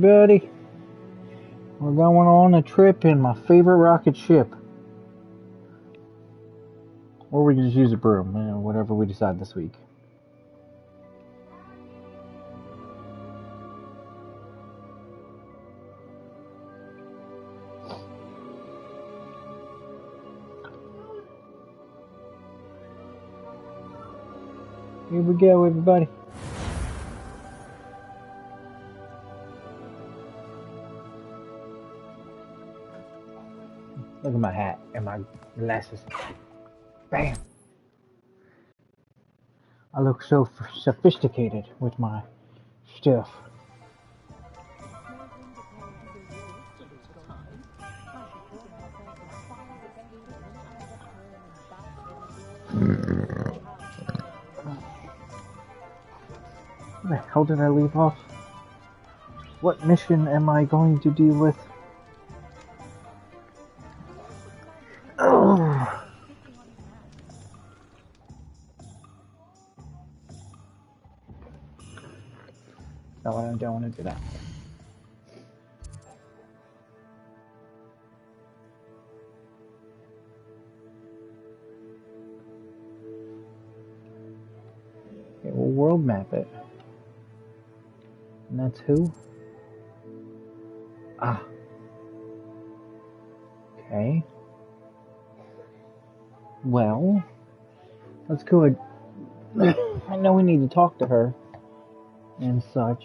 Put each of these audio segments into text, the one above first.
Buddy, we're going on a trip in my favorite rocket ship. Or we can just use a broom, whatever we decide this week. Here we go, everybody. Look at my hat and my glasses. Bam! I look so sophisticated with my stuff. Where the hell did I leave off? What mission am I going to deal with? Oh! No, I don't want to do that. Okay, we'll world map it. And that's who? Ah. Okay. Well, let's go ahead. I know we need to talk to her and such,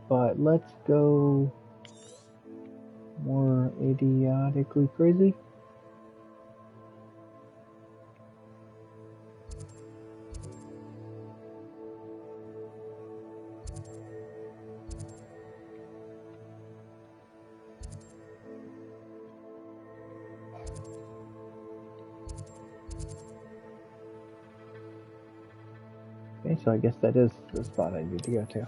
but let's go more idiotically crazy. Okay, so I guess that is the spot I need to go to.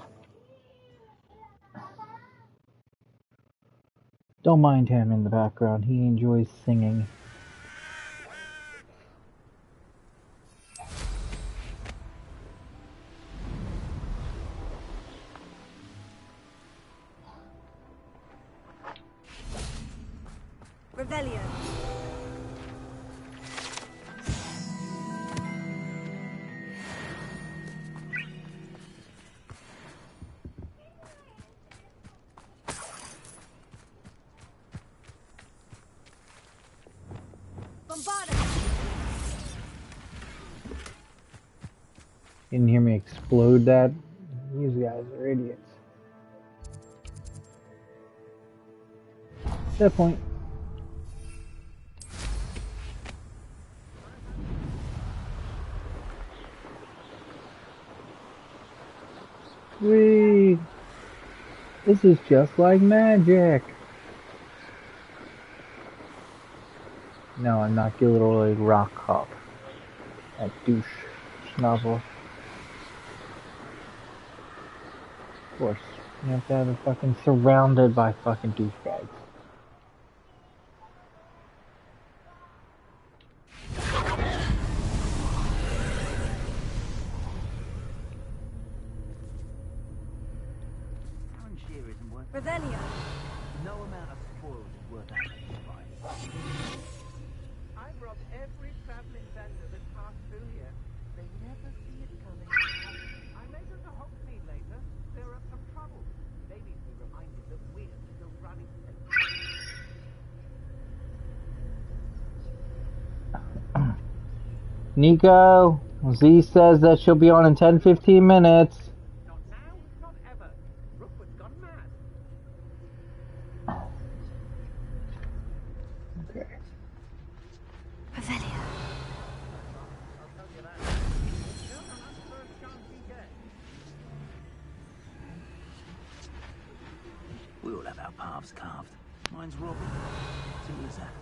Don't mind him in the background, he enjoys singing. Rebellion. You didn't hear me explode that? These guys are idiots. Set point. Sweet. This is just like magic. No, I'm not Gilderoy Rock Hop. That douche schnozzle. Of course, you have to have it fucking surrounded by fucking douchebags. Rebellion. No amount of spoils is worth that price. I've robbed every traveling vendor that passed through here. They never see it coming. I made it to Hogsmeade later. There are some trouble. They need to be reminded that we're still running things. Nico, Z says that she'll be on in 10-15 minutes. Not now, not ever. Rookwood's gone mad. Okay. Rebellion. I'll tell you that. You're the first chance you get. We all have our paths carved. Mine's Robin. Simple as that.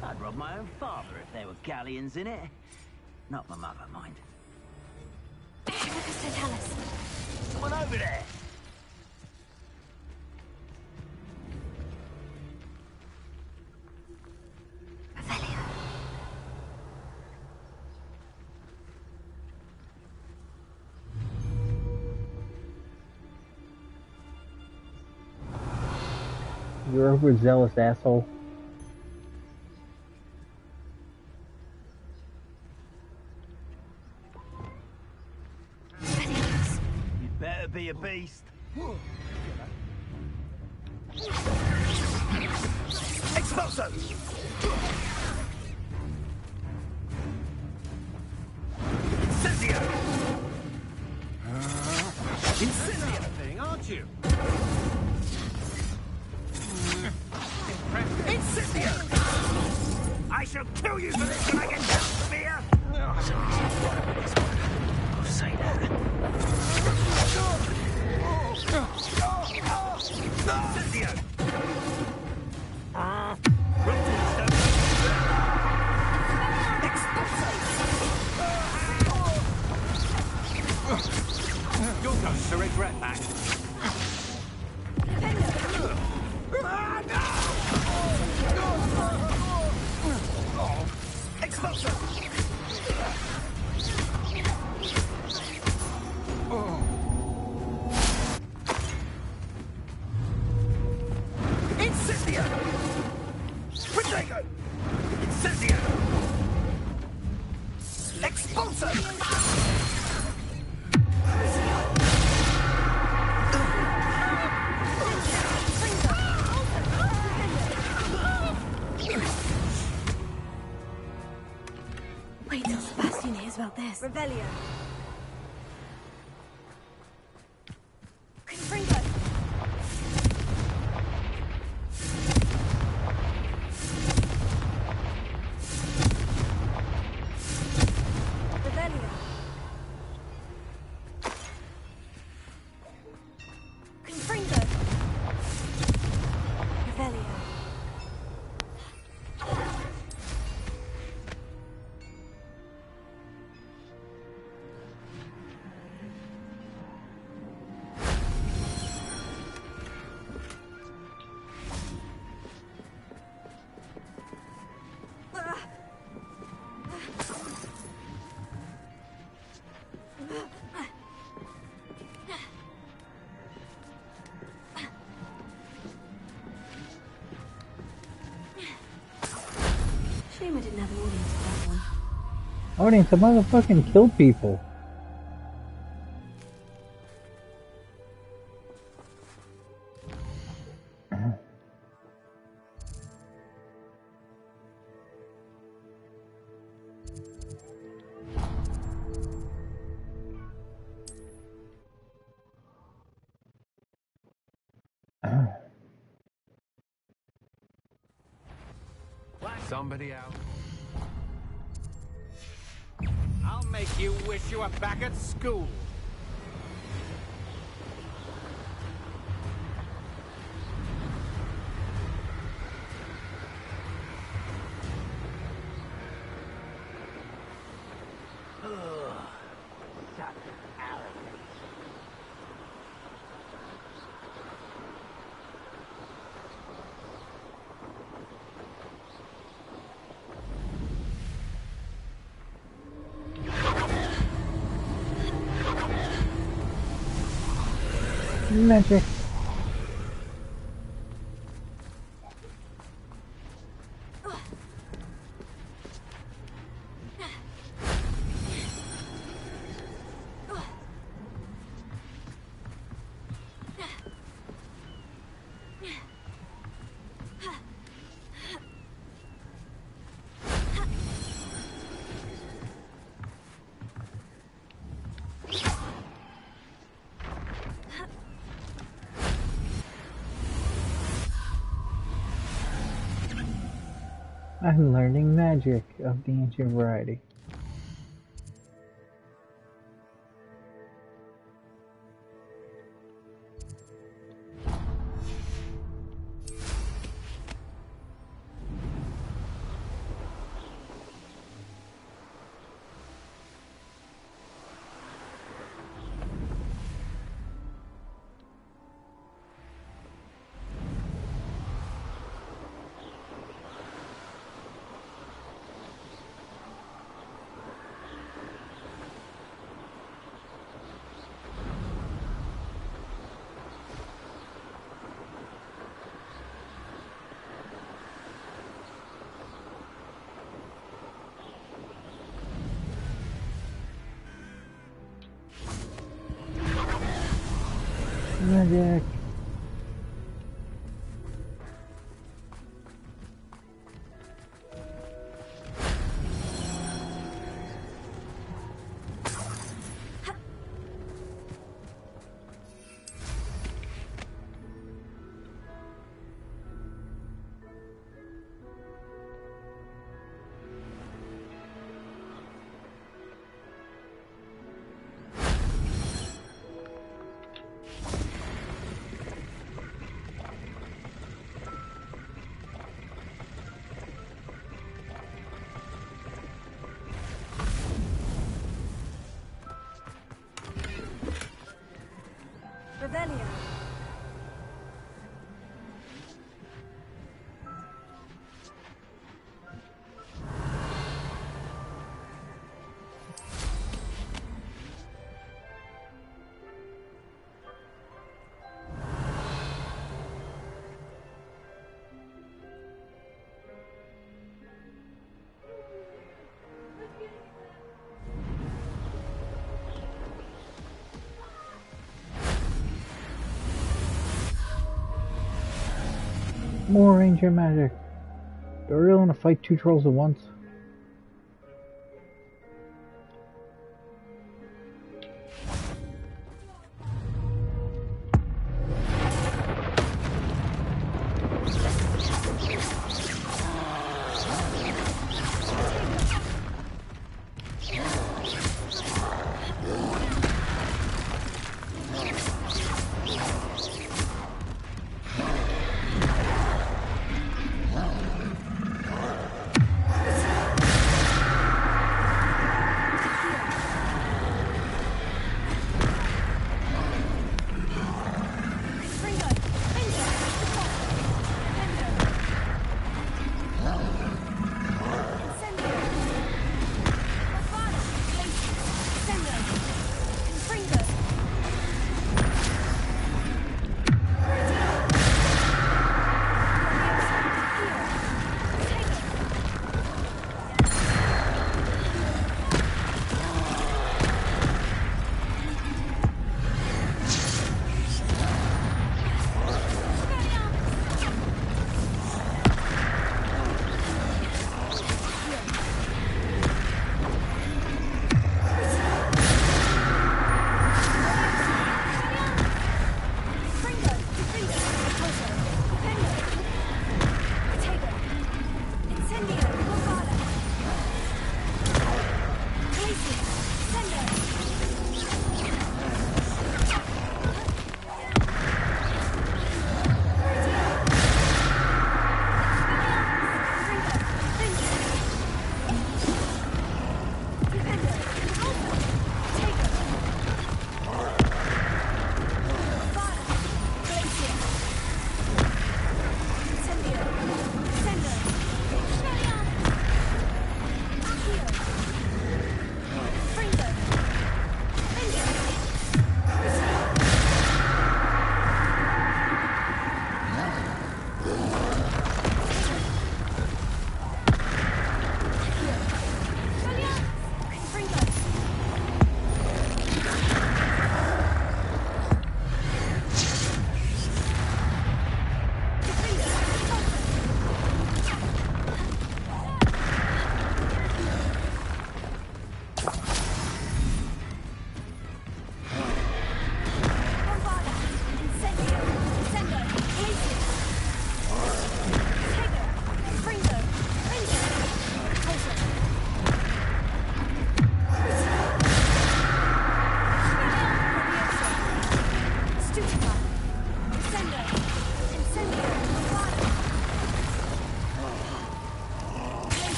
I'd rob my own father if there were galleons in it. Not my mother, mind. St. Alice. Someone over there! Rebellion. You're overzealous, asshole. You better be a beast. Expulso! Incendio! Incendio thing, aren't you? Incendio! I shall kill you for this when I get down from here! Oh, say that. Incendio! You're going to regret that. Expulso! Incendio! Protego! Incendio! Expulso! Wait till Sebastian hears about this. Revelio. Confringo. Revelio. Confringo. Revelio. Shame I didn't have an audience for that one. Audience, I motherfucking killed people. Somebody out. I'll make you wish you were back at school. Magic. I'm learning magic of the ancient variety. magic. Rebellion. More ranger magic. Do I really want to fight two trolls at once?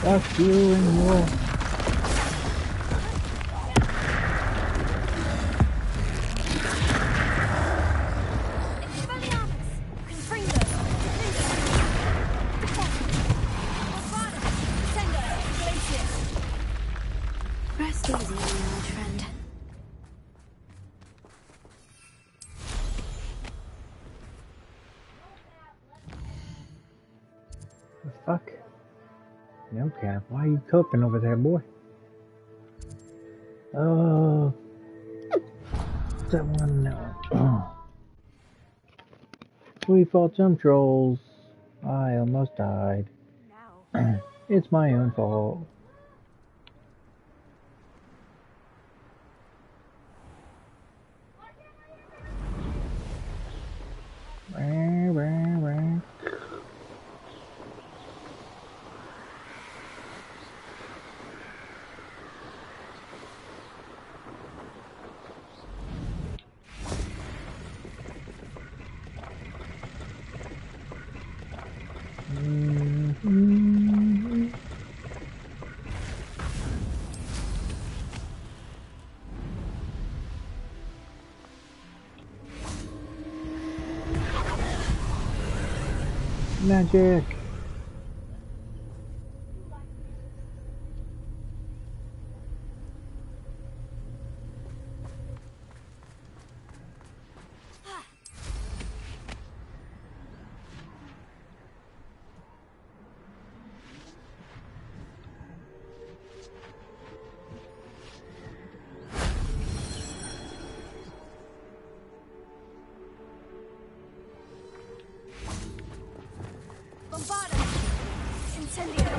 Fuck you and your... Rest easy, my old friend. The fuck? No cap, why are you coping over there, boy? Oh, that one. We fought some trolls. I almost died. Now. It's my own fault. Magic. Bombarda! Incendio!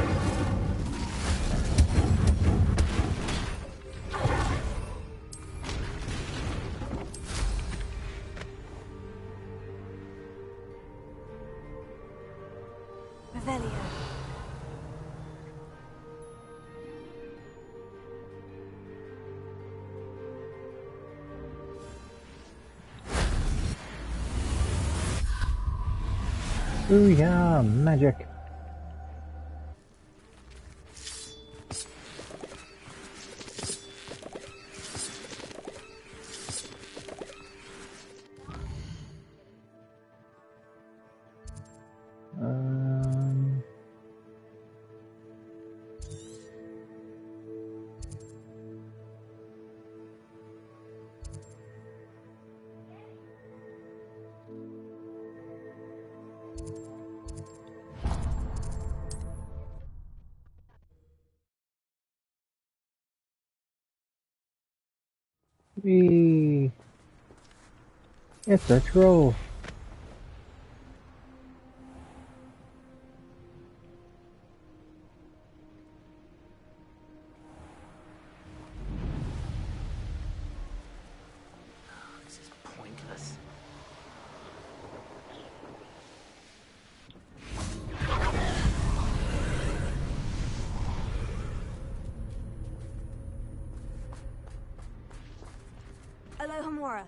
Revelio. Ooh yeah, magic. Um, Whee! It's a troll. This is pointless. Alohomora.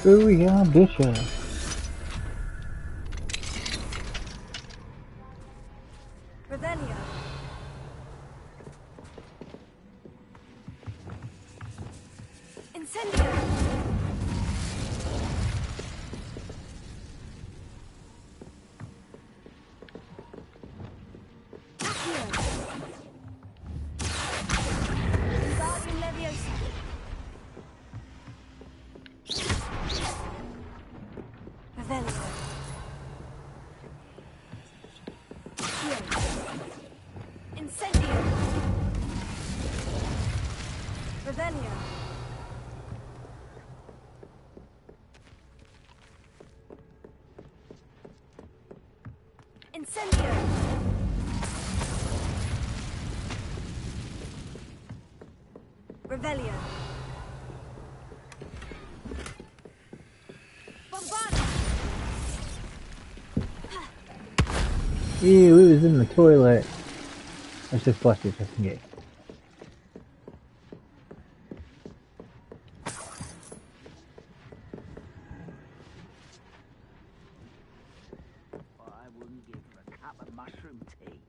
Ooh yeah, bishop. Revelio. Incendio. Accio. Wingardium Leviosa. Revelio. Accio. Incendio. Revelio. Incendio. Revelio. Bombarda. Ew, it was in the toilet. Let's just flush it just in case. Well, I wouldn't give her a cup of mushroom tea.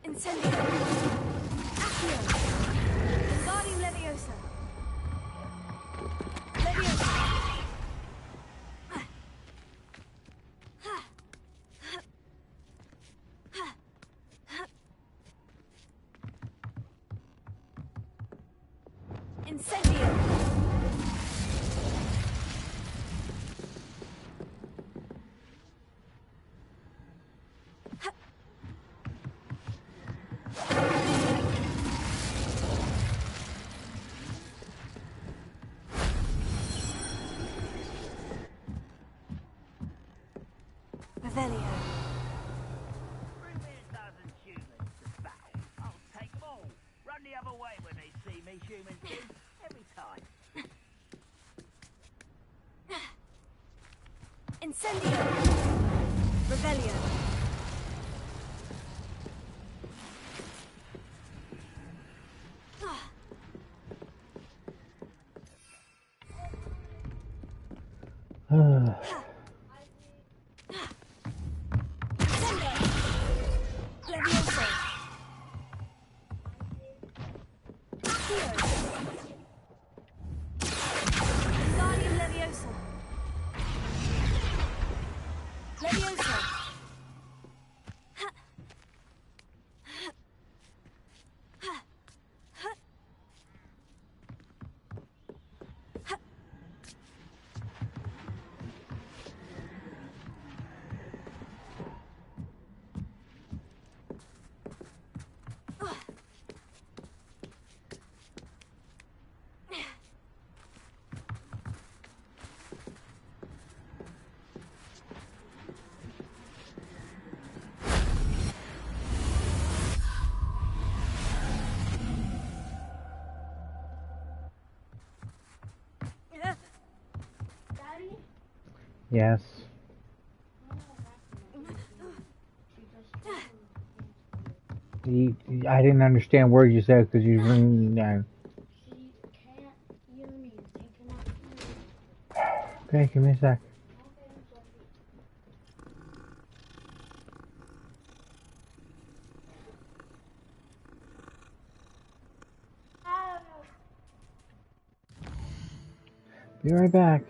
Incendio. Accio. Wingardium Leviosa. Leviosa. Incendio. Revelio. Bring me a dozen humans to battle. I'll take them all. Run the other way when they see me, humans do. Every time. Incendio. Revelio. Levioso. Accio. Guardian Levioso. Levioso. Yes. I didn't understand words you said because you were. She can't hear me. She cannot hear me. Okay, give me a sec. Be right back.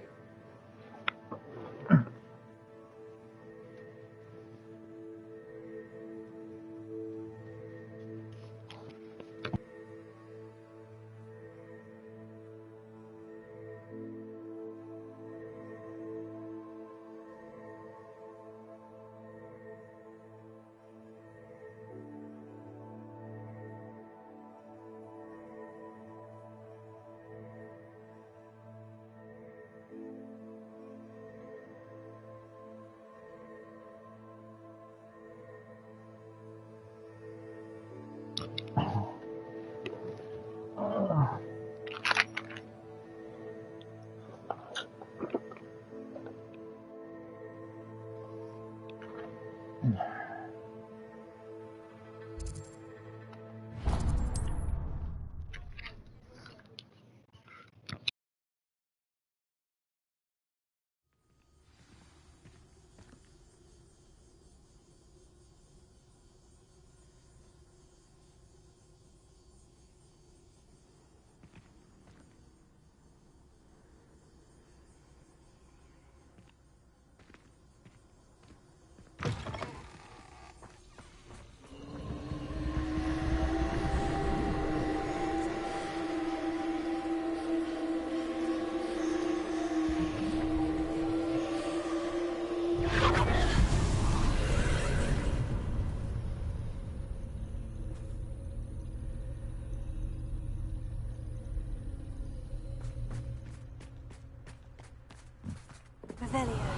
Revelio.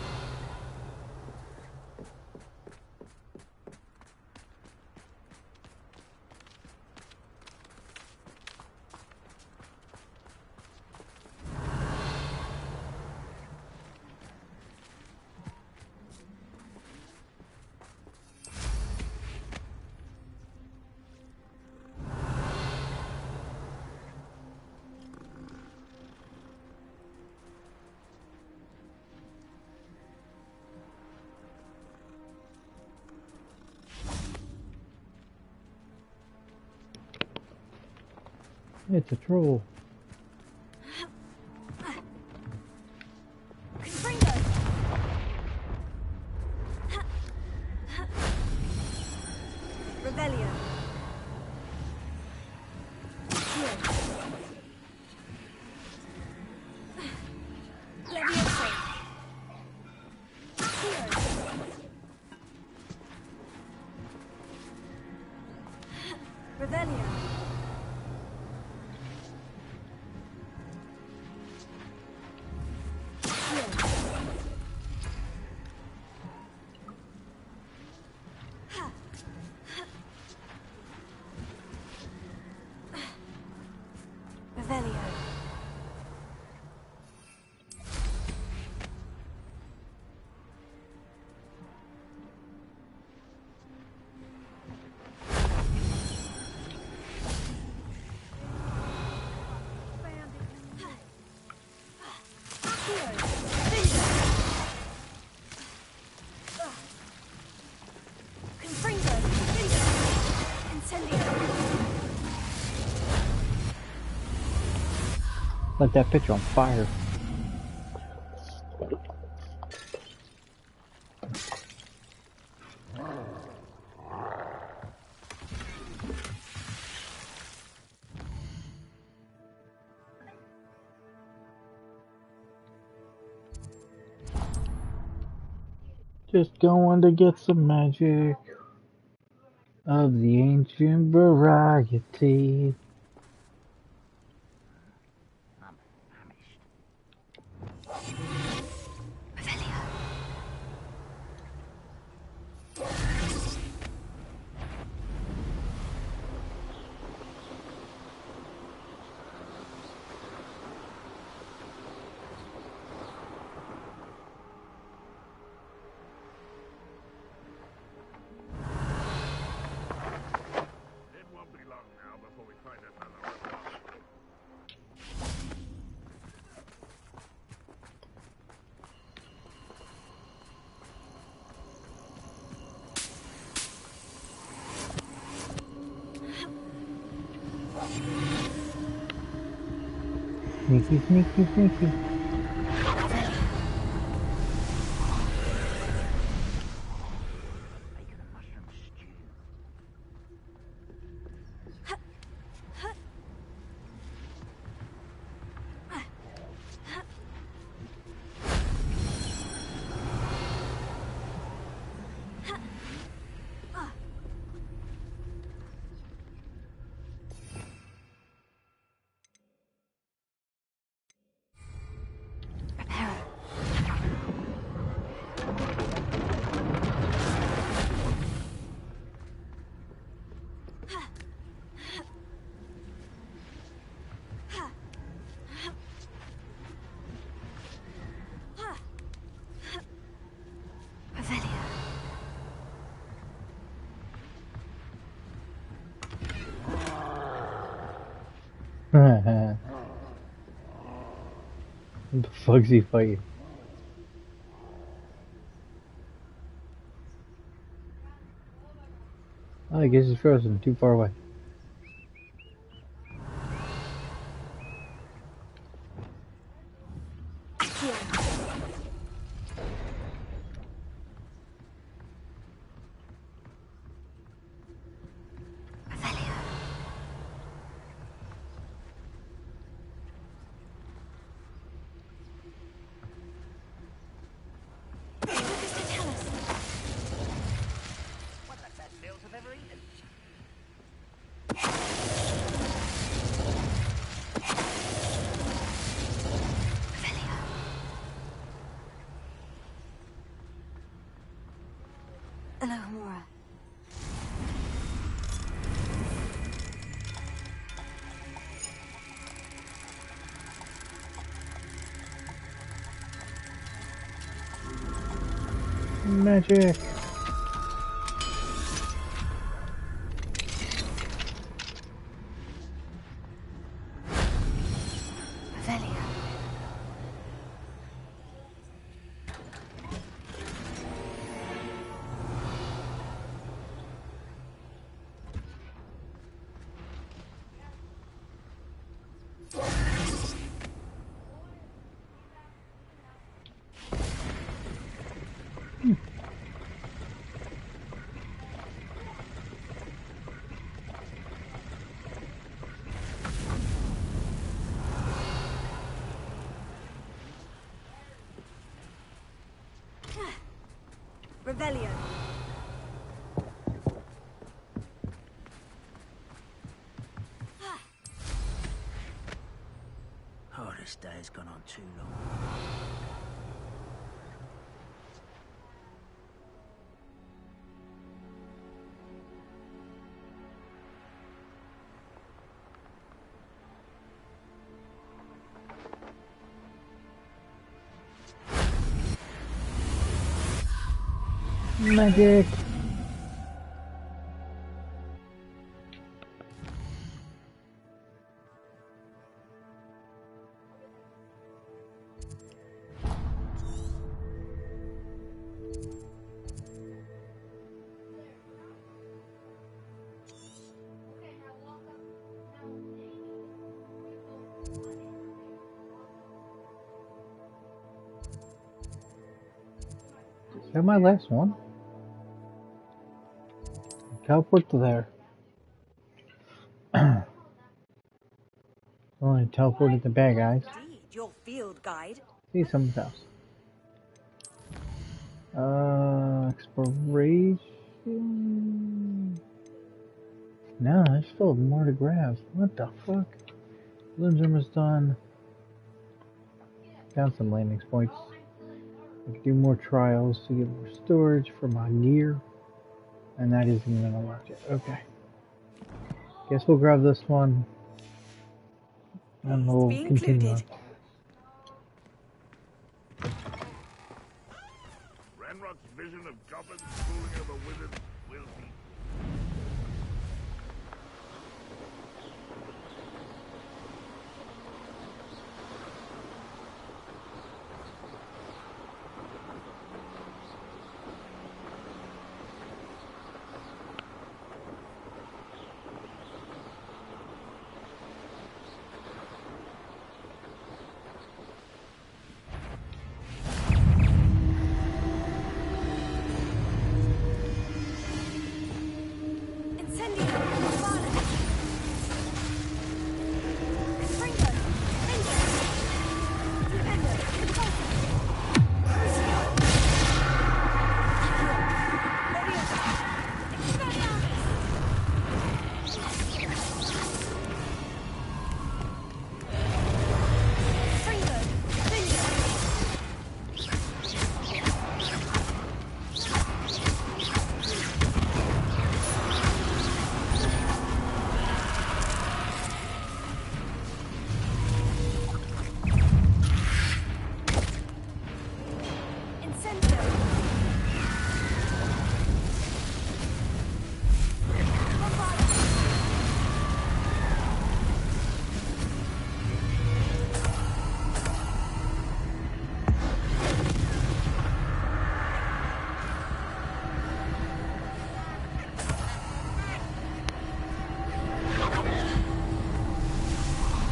It's a troll. Revelio. Let that picture on fire. Just going to get some magic of the ancient variety. Sneaky, sneaky, sneaky. What the fuck's he fighting? Oh, I guess he's frozen, too far away. Magic! Revelio. Oh, this day's gone on too long. Magic! that my last one? Teleport to there. Only teleported the bad guys. Indeed, your field guide. See someone's house. Exploration. No, there's still more to grab. What the fuck? Bloom's almost done. Found some landing points. I can do more trials to get more storage for my gear. And that isn't even unlocked yet. Okay. Guess we'll grab this one. And we'll continue on. Ranrock's vision of goblins ruling over wizards will be.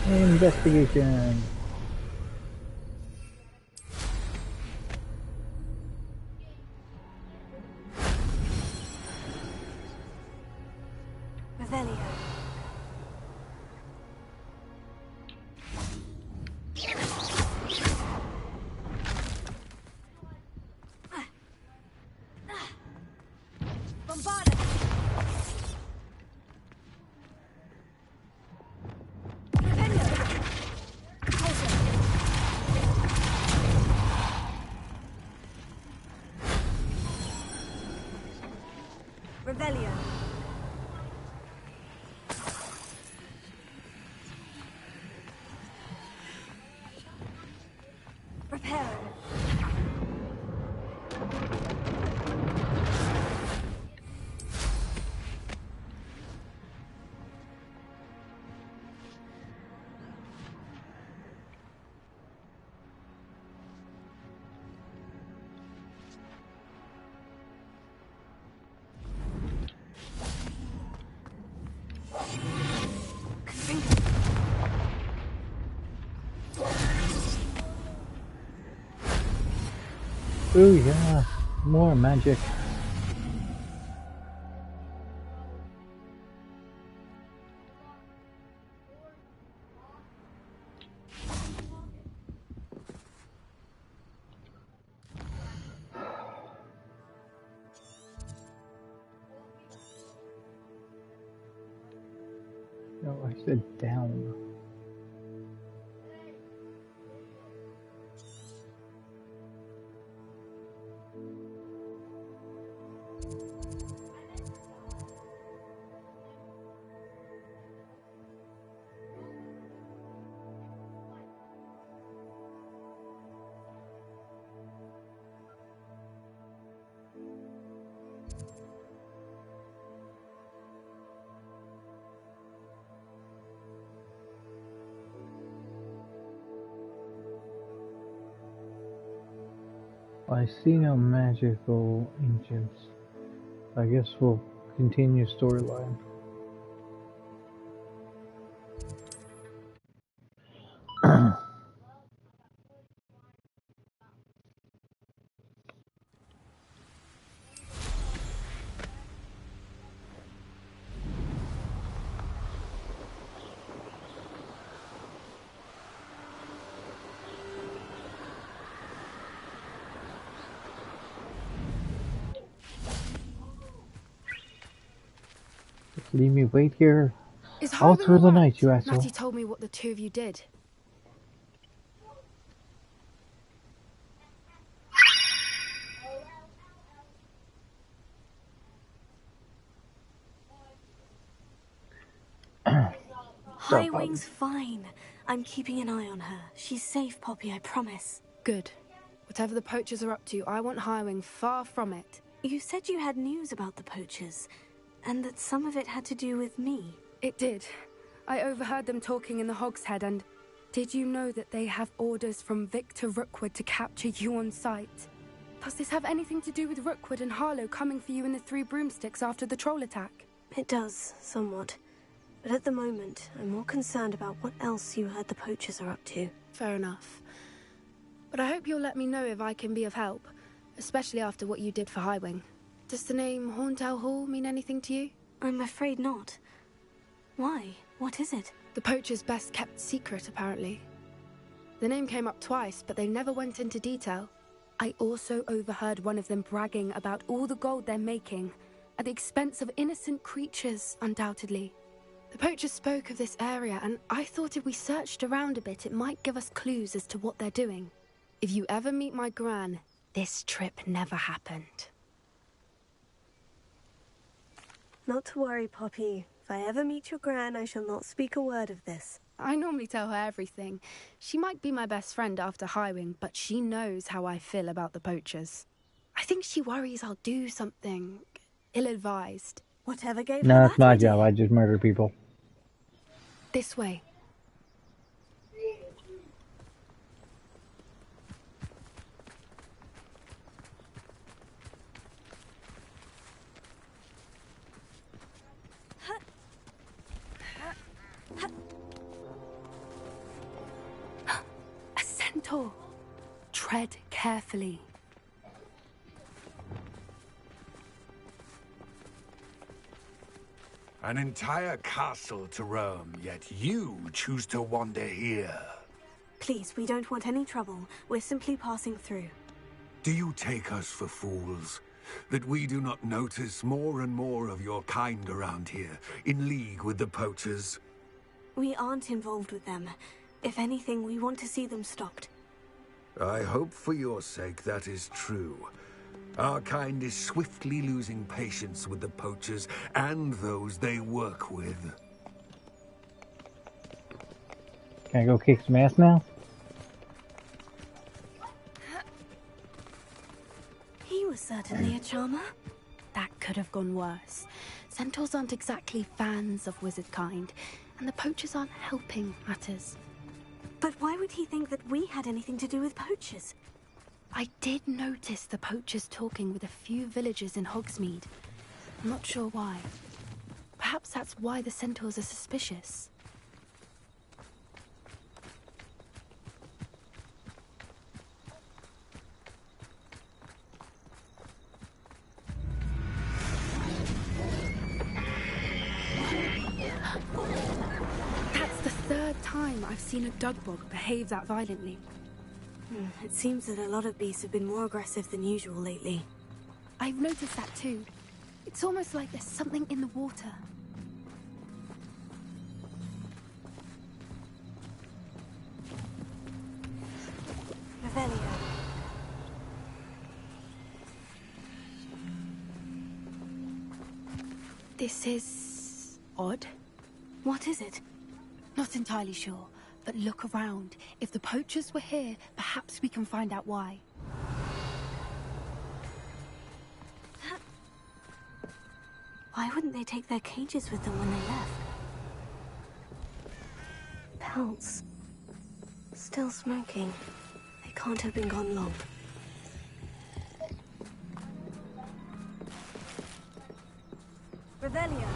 Investigation. Revelio. Bombarda. Revelio. Prepare. Ooh yeah, more magic. No, I said down. I see no magical ancients. I guess we'll continue storyline. Leave me wait here Is all Harvey through the alright? night, you asshole. Natty told me what the two of you did. Highwing's fine. I'm keeping an eye on her. She's safe, Poppy, I promise. Good. Whatever the poachers are up to, I want Highwing far from it. You said you had news about the poachers, and that some of it had to do with me. It did. I overheard them talking in the Hogshead, and did you know that they have orders from Victor Rookwood to capture you on sight? Does this have anything to do with Rookwood and Harlow coming for you in the Three Broomsticks after the troll attack? It does, somewhat. But at the moment, I'm more concerned about what else you heard the poachers are up to. Fair enough. But I hope you'll let me know if I can be of help, especially after what you did for Highwing. Does the name Horntail Hall mean anything to you? I'm afraid not. Why? What is it? The poachers' best kept secret, apparently. The name came up twice, but they never went into detail. I also overheard one of them bragging about all the gold they're making, at the expense of innocent creatures, undoubtedly. The poachers spoke of this area, and I thought if we searched around a bit, it might give us clues as to what they're doing. If you ever meet my gran, this trip never happened. Not to worry, Poppy. If I ever meet your gran, I shall not speak a word of this. I normally tell her everything. She might be my best friend after Highwing, but she knows how I feel about the poachers. I think she worries I'll do something ill-advised. Whatever gave No, her that's that my idea? job. I just murder people. This way. A centaur. Tread carefully. An entire castle to roam, yet you choose to wander here. Please, we don't want any trouble. We're simply passing through. Do you take us for fools? That we do not notice more and more of your kind around here, in league with the poachers? We aren't involved with them. If anything, we want to see them stopped. I hope for your sake that is true. Our kind is swiftly losing patience with the poachers and those they work with. Can I go kick some ass now? He was certainly a charmer. That could have gone worse. Centaurs aren't exactly fans of wizard kind, and the poachers aren't helping matters. But why would he think that we had anything to do with poachers? I did notice the poachers talking with a few villagers in Hogsmeade. I'm not sure why. Perhaps that's why the centaurs are suspicious. That's the third time I've seen a dugbog behave that violently. It seems that a lot of beasts have been more aggressive than usual lately. I've noticed that too. It's almost like there's something in the water. Revelio. This is odd. What is it? Not entirely sure. But look around. If the poachers were here, perhaps we can find out why. Why wouldn't they take their cages with them when they left? Pelts. Still smoking. They can't have been gone long. Revelio.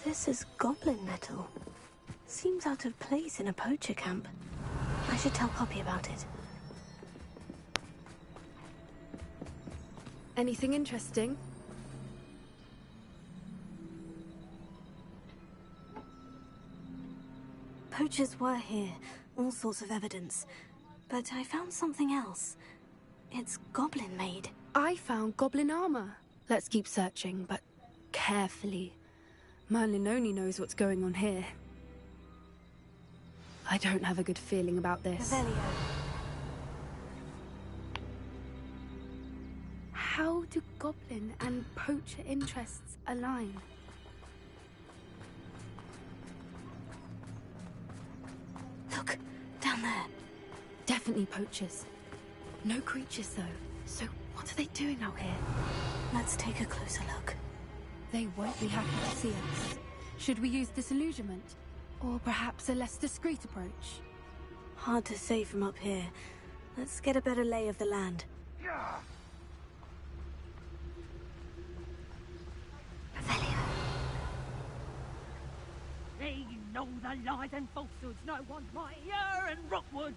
This is goblin metal. Seems out of place in a poacher camp. I should tell Poppy about it. Anything interesting? Poachers were here, all sorts of evidence. But I found something else. It's goblin made. I found goblin armor. Let's keep searching, but carefully. Merlin only knows what's going on here. I don't have a good feeling about this. Revelio. How do goblin and poacher interests align? Look, down there. Definitely poachers. No creatures, though. So what are they doing out here? Let's take a closer look. They won't be happy to see us. Should we use disillusionment? Or perhaps a less discreet approach? Hard to say from up here. Let's get a better lay of the land. Revelio. They know the lies and falsehoods no one's mightier and Rockwoods.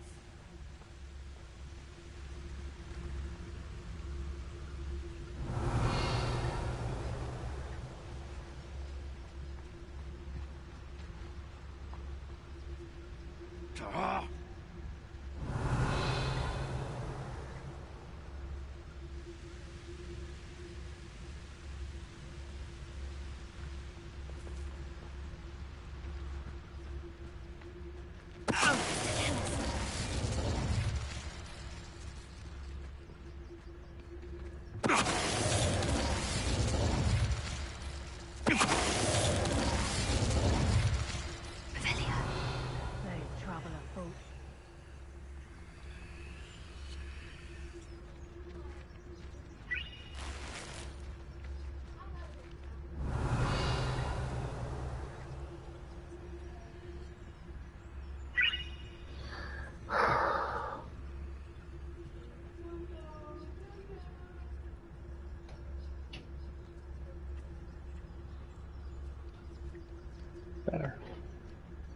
Better.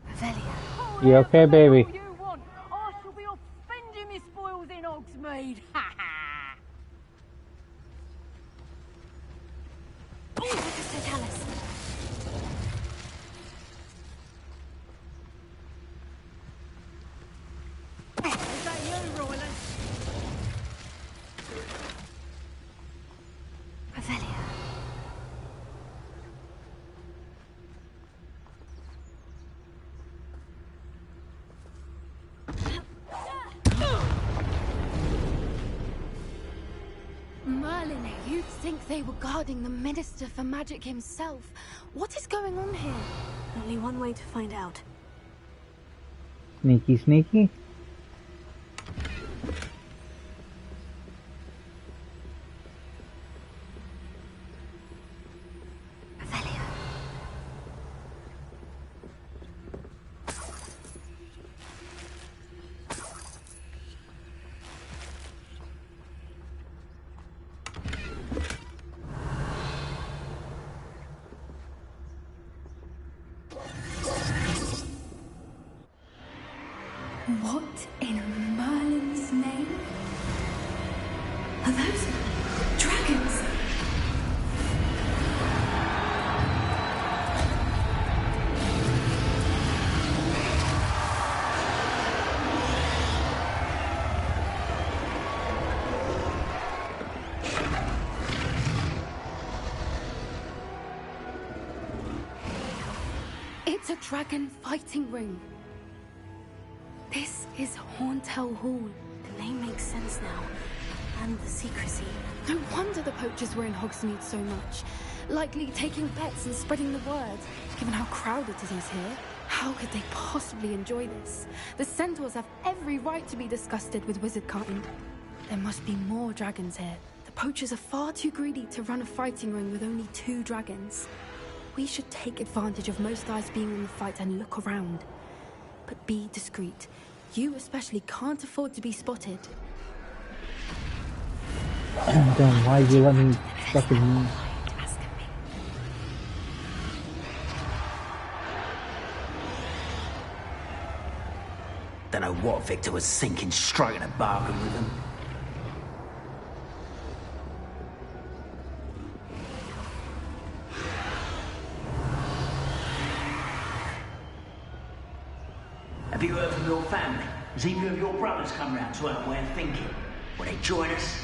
Revelio. You okay, baby? You want. I shall be off spending my spoils in Hogsmeade. Ha ha! Oh, Mr. Tallis. Is that you, Royland? Revelio. Merlin, you'd think they were guarding the Minister for Magic himself. What is going on here? Only one way to find out. Sneaky, sneaky. Revelio. What in Merlin's name? Are those dragons? It's a dragon fighting ring. This is Horntail Hall. The name makes sense now. And the secrecy. No wonder the poachers were in Hogsmeade so much. Likely taking bets and spreading the word, given how crowded it is here. How could they possibly enjoy this? The centaurs have every right to be disgusted with wizardkind. There must be more dragons here. The poachers are far too greedy to run a fighting ring with only 2 dragons. We should take advantage of most eyes being in the fight and look around. But be discreet. You especially can't afford to be spotted. Then why'd you let me fucking... Don't know what Victor was sinking straight in a bargain with him. Have you from your family. Has either of your brothers come round to our way of thinking? Will they join us?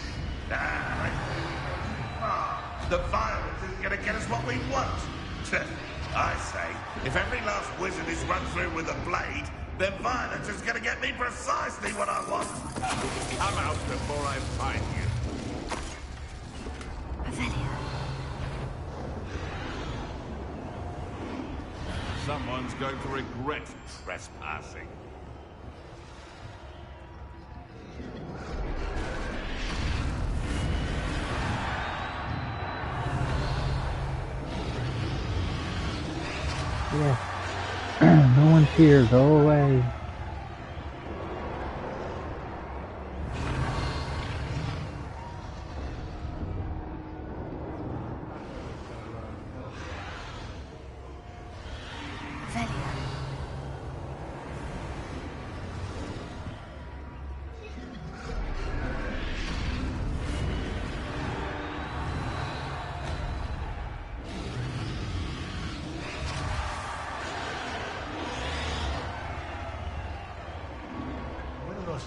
The violence is going to get us what we want. I say, if every last wizard is run through with a blade, then violence is going to get me precisely what I want. Come out before I find you. Revelio. Someone's going to regret trespassing. Yeah. No one's here. Go away.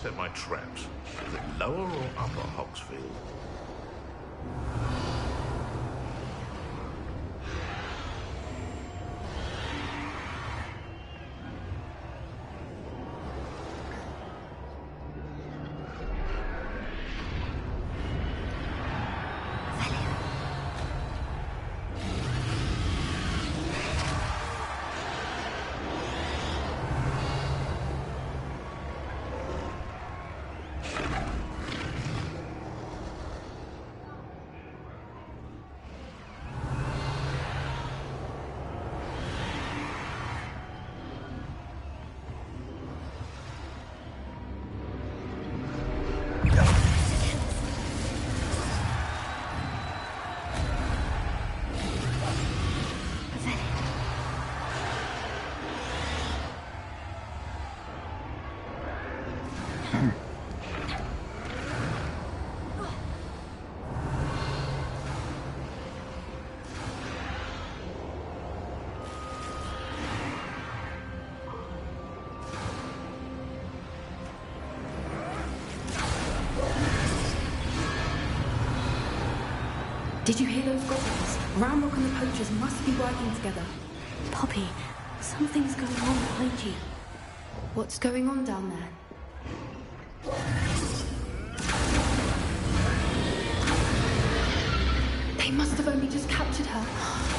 Set my traps. Is it lower or upper Hogsfield? Did you hear those goblins? Ramrock and the poachers must be working together. Poppy, something's going on behind you. What's going on down there? They must have only just captured her.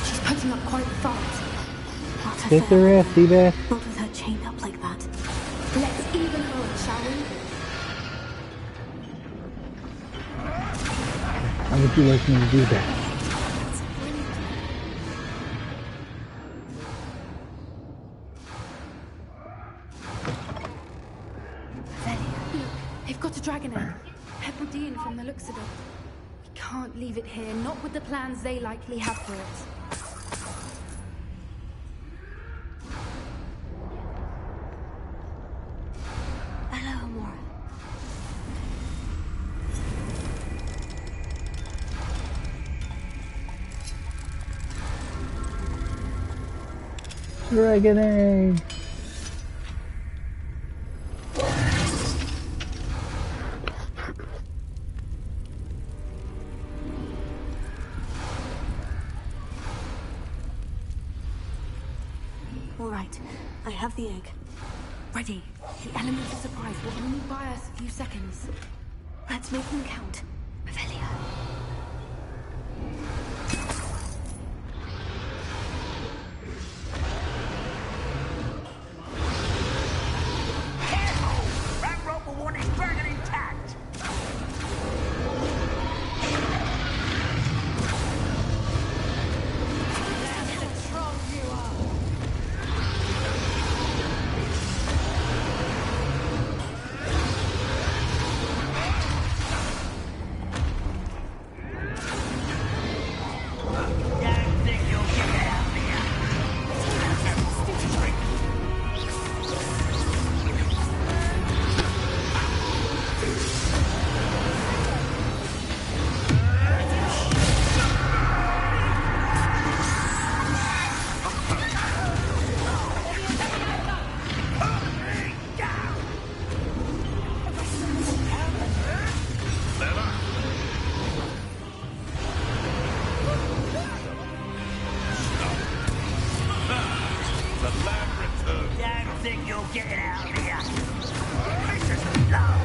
She's putting up quite the fight. Kick her ass, Seabass. Not with her chained up like that. Let's even her up, shall we? How would you like me to do that? Look, they've got a dragon egg. Hebridean from the looks of it. We can't leave it here, not with the plans they likely have for it. Hello, Amora. Dragon egg. All right, I have the egg. Ready. The element of surprise will only buy us a few seconds. Let's make them count. Revelio. no getting out of here. This is love.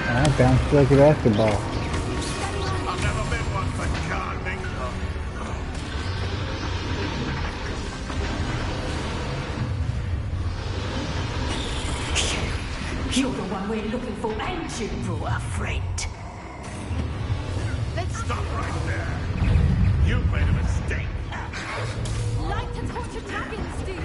I bounced like a basketball. I've never been one for gardening. You're the one we're looking for, ain't you, brought a friend? Let's stop right there. You've made a mistake. Like to torture dragons, do you?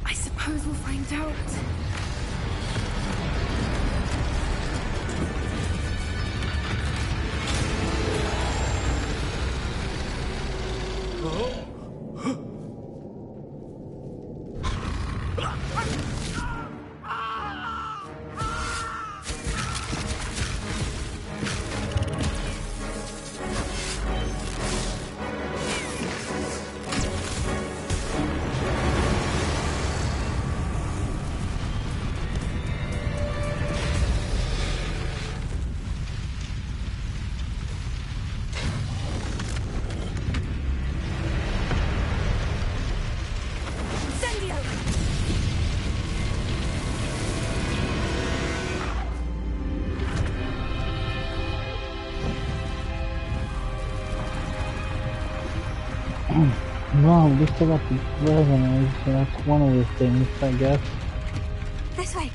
I suppose we'll find out. Well, we still got the resumes, so that's one of the things, I guess. This way.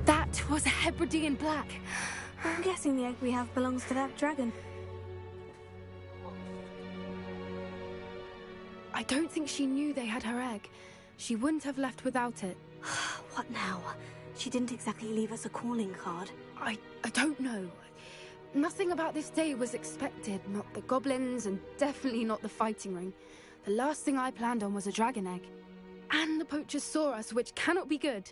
That was a Hebridean black. I'm guessing the egg we have belongs to that dragon. I don't think she knew they had her egg. She wouldn't have left without it. What now? She didn't exactly leave us a calling card. I don't know. Nothing about this day was expected. Not the goblins, and definitely not the fighting ring. The last thing I planned on was a dragon egg. And the poachers saw us, which cannot be good.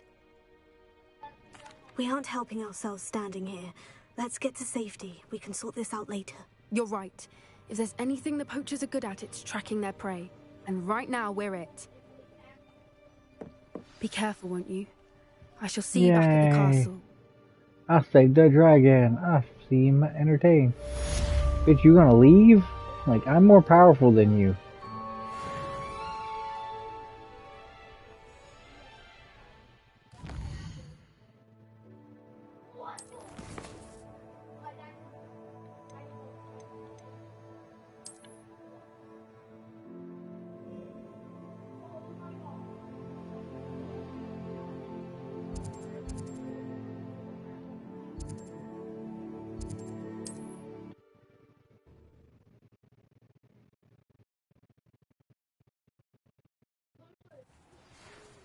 We aren't helping ourselves standing here. Let's get to safety. We can sort this out later. You're right. If there's anything the poachers are good at, it's tracking their prey. And right now, we're it. Be careful, won't you? I shall see you back at the castle. I saved the dragon. I seem entertained. Bitch, you gonna leave? Like, I'm more powerful than you.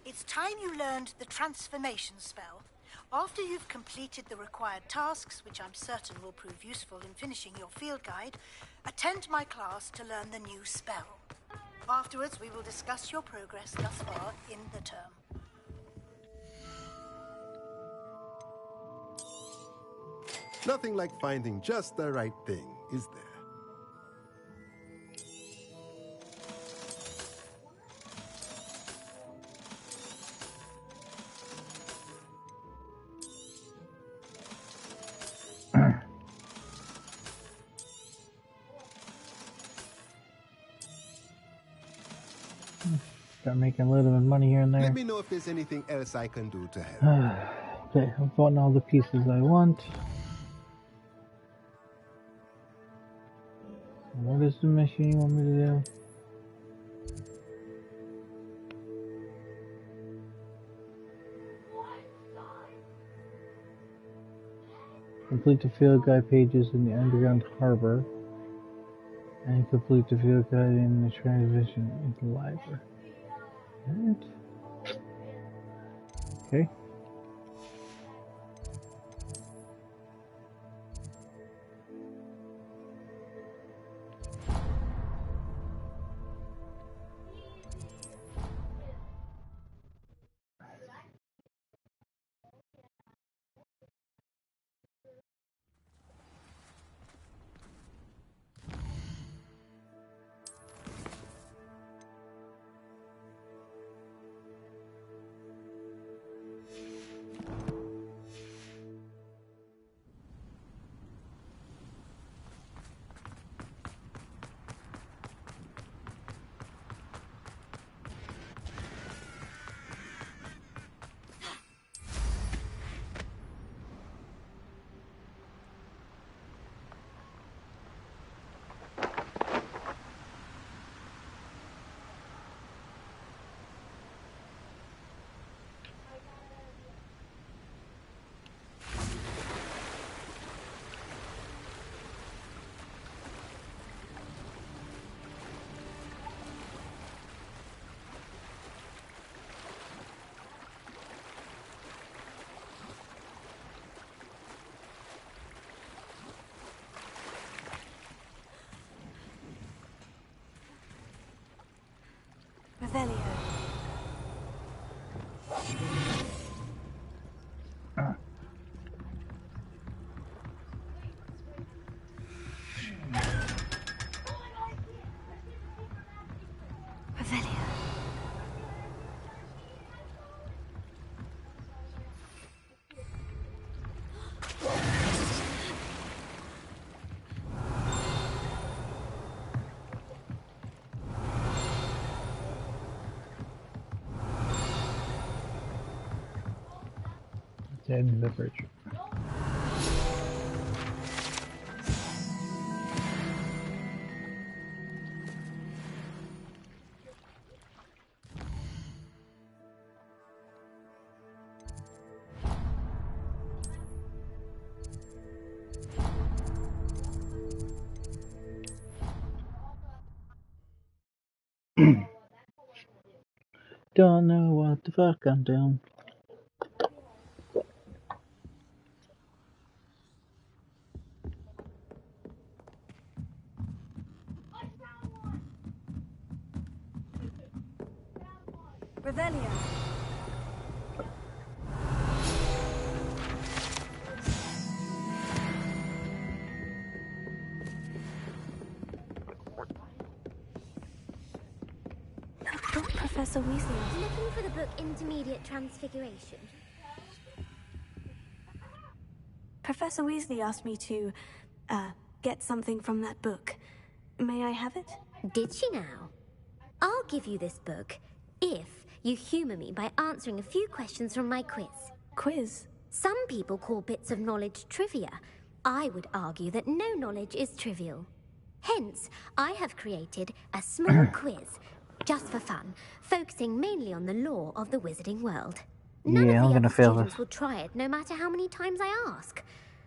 It's time you learned the transformation spell. After you've completed the required tasks, which I'm certain will prove useful in finishing your field guide, attend my class to learn the new spell. Afterwards, we will discuss your progress thus far in the term. Nothing like finding just the right thing, is there? Start making a little bit of money here and there. Let me know if there's anything else I can do to help. Okay, I've gotten all the pieces I want. What is the mission you want me to do? Complete the field guide pages in the underground harbor. And complete the field guide in the transition into the library. Right. Okay. Revelio. Revelio. In the bridge. Don't know what the fuck I'm doing. Revelio. Professor Weasley. Looking for the book Intermediate Transfiguration? Professor Weasley asked me to, get something from that book. May I have it? Did she now? I'll give you this book if you humour me by answering a few questions from my quiz. Quiz? Some people call bits of knowledge trivia. I would argue that no knowledge is trivial. Hence, I have created a small quiz, just for fun, focusing mainly on the lore of the wizarding world. None of the other students will try it, no matter how many times I ask.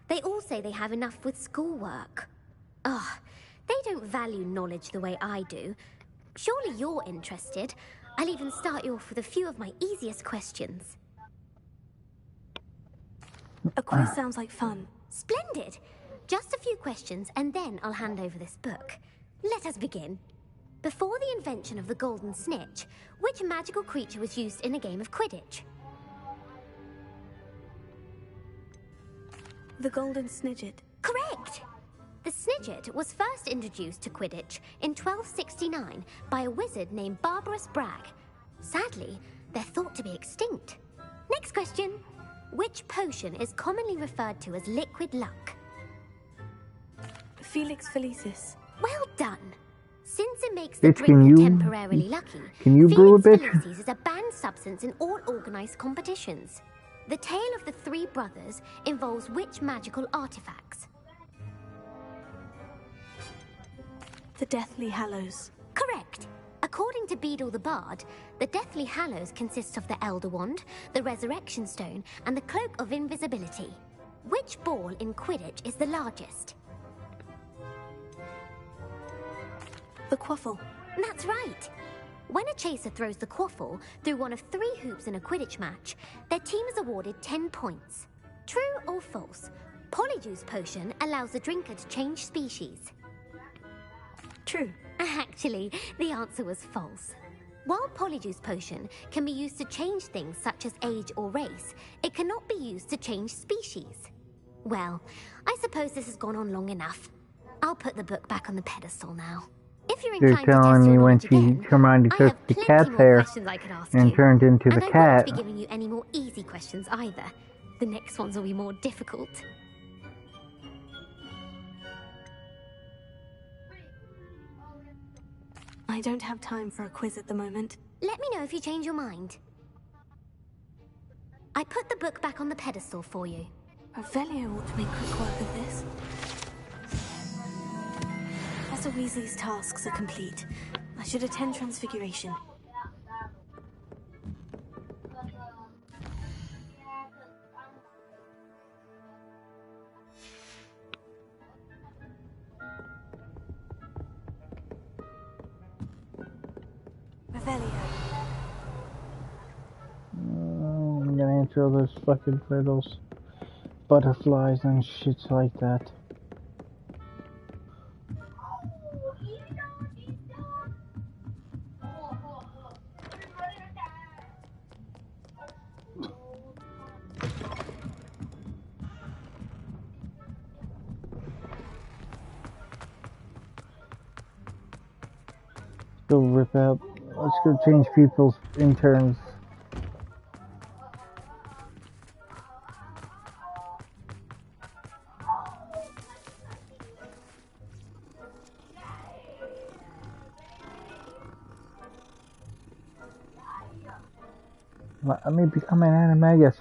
They all say they have enough with schoolwork. Ugh, they don't value knowledge the way I do. Surely you're interested. I'll even start you off with a few of my easiest questions. A quiz sounds like fun. Splendid! Just a few questions, and then I'll hand over this book. Let us begin. Before the invention of the golden snitch, which magical creature was used in a game of Quidditch? The golden snidget. Correct! The snidget was first introduced to Quidditch in 1269 by a wizard named Barbarous Bragg. Sadly, they're thought to be extinct. Next question. Which potion is commonly referred to as liquid luck? Felix Felicis. Well done. Since it makes the drink temporarily lucky, Felix Felicis is a banned substance in all organized competitions. The tale of the three brothers involves which magical artifacts? The Deathly Hallows. Correct. According to Beedle the Bard, the Deathly Hallows consists of the Elder Wand, the Resurrection Stone, and the Cloak of Invisibility. Which ball in Quidditch is the largest? The quaffle. That's right. When a chaser throws the quaffle through one of 3 hoops in a Quidditch match, their team is awarded 10 points. True or false? Polyjuice Potion allows the drinker to change species. True. Actually, the answer was false. While Polyjuice Potion can be used to change things such as age or race, it cannot be used to change species. Well, I suppose this has gone on long enough. I'll put the book back on the pedestal now. If you're inclined to telling test me your when knowledge again, Hermione I took have the plenty cat's more hair questions I could ask and you. turned into And the I cat. won't be giving you any more easy questions either. The next ones will be more difficult. I don't have time for a quiz at the moment. Let me know if you change your mind. I put the book back on the pedestal for you. Revelio ought to make quick work of this. Professor Weasley's tasks are complete. I should attend Transfiguration. Revelio. I'm gonna answer all those fucking riddles. Butterflies and shit like that. Go rip out. Let's go change people's interns. Let me become an animagus.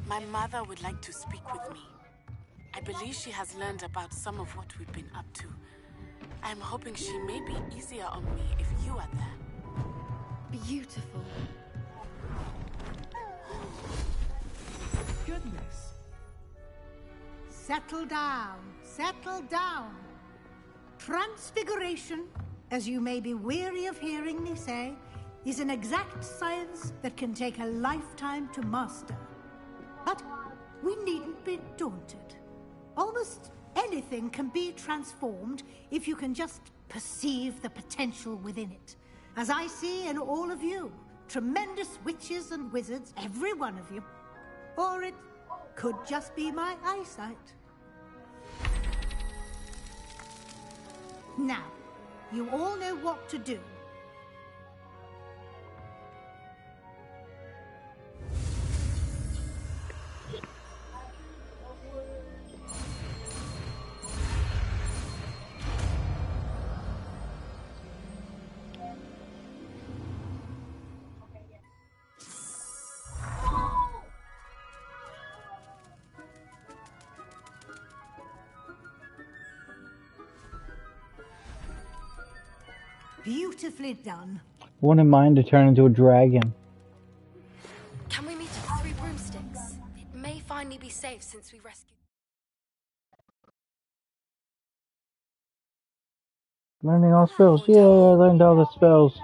My mother would like to speak with me. I believe she has learned about some of what we've been up to. I'm hoping she may be easier on me if you are there. Beautiful. Goodness. Settle down. Settle down. Transfiguration, as you may be weary of hearing me say, is an exact science that can take a lifetime to master. But we needn't be daunted. Almost anything can be transformed if you can just perceive the potential within it. As I see in all of you, tremendous witches and wizards, every one of you. Or it could just be my eyesight. Now, you all know what to do. Beautifully done. Wanted mine to turn into a dragon. Can we meet at 3 broomsticks? It may finally be safe since we rescued. Learning all spells. Yeah, I learned all the spells.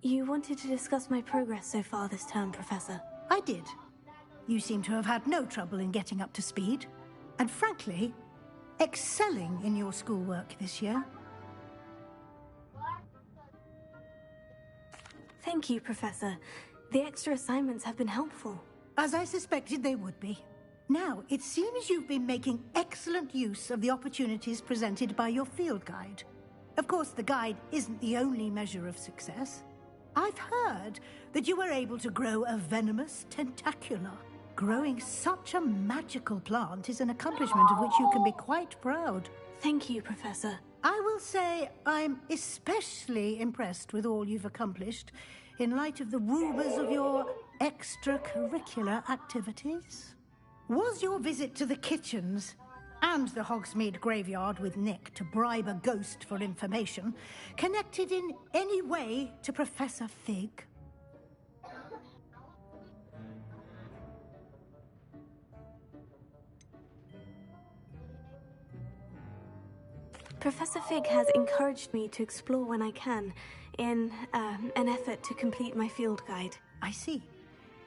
You wanted to discuss my progress so far this term, Professor. I did. You seem to have had no trouble in getting up to speed. And frankly, excelling in your schoolwork this year. Thank you, Professor. The extra assignments have been helpful. As I suspected they would be. Now, it seems you've been making excellent use of the opportunities presented by your field guide. Of course, the guide isn't the only measure of success. I've heard that you were able to grow a venomous tentacula. Growing such a magical plant is an accomplishment of which you can be quite proud. Thank you, Professor. I will say I'm especially impressed with all you've accomplished in light of the rumors of your extracurricular activities. Was your visit to the kitchens and the Hogsmeade graveyard with Nick to bribe a ghost for information connected in any way to Professor Fig? Professor Fig has encouraged me to explore when I can, in an effort to complete my field guide. I see.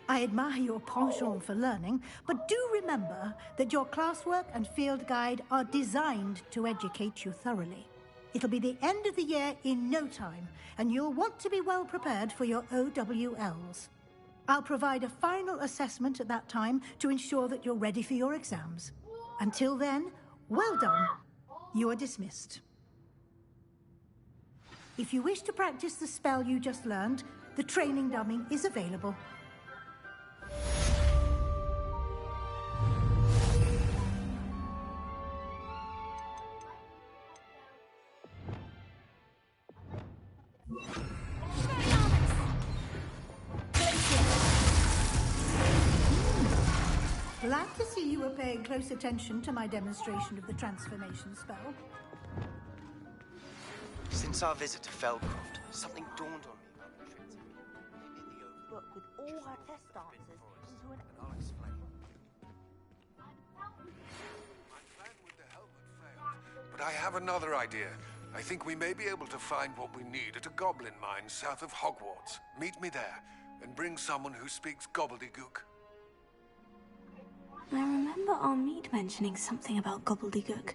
I admire your penchant for learning, but do remember that your classwork and field guide are designed to educate you thoroughly. It'll be the end of the year in no time, and you'll want to be well prepared for your OWLs. I'll provide a final assessment at that time to ensure that you're ready for your exams. Until then, well done. You are dismissed. If you wish to practice the spell you just learned, the training dummy is available. Glad to see you were paying close attention to my demonstration of the transformation spell. Since our visit to Feldcroft, something dawned on me about the trip to in the open. But with all our test answers into an... And I'll explain. My plan with the helmet failed, but I have another idea. I think we may be able to find what we need at a goblin mine south of Hogwarts. Meet me there, and bring someone who speaks gobbledygook. I remember Armide mentioning something about gobbledygook.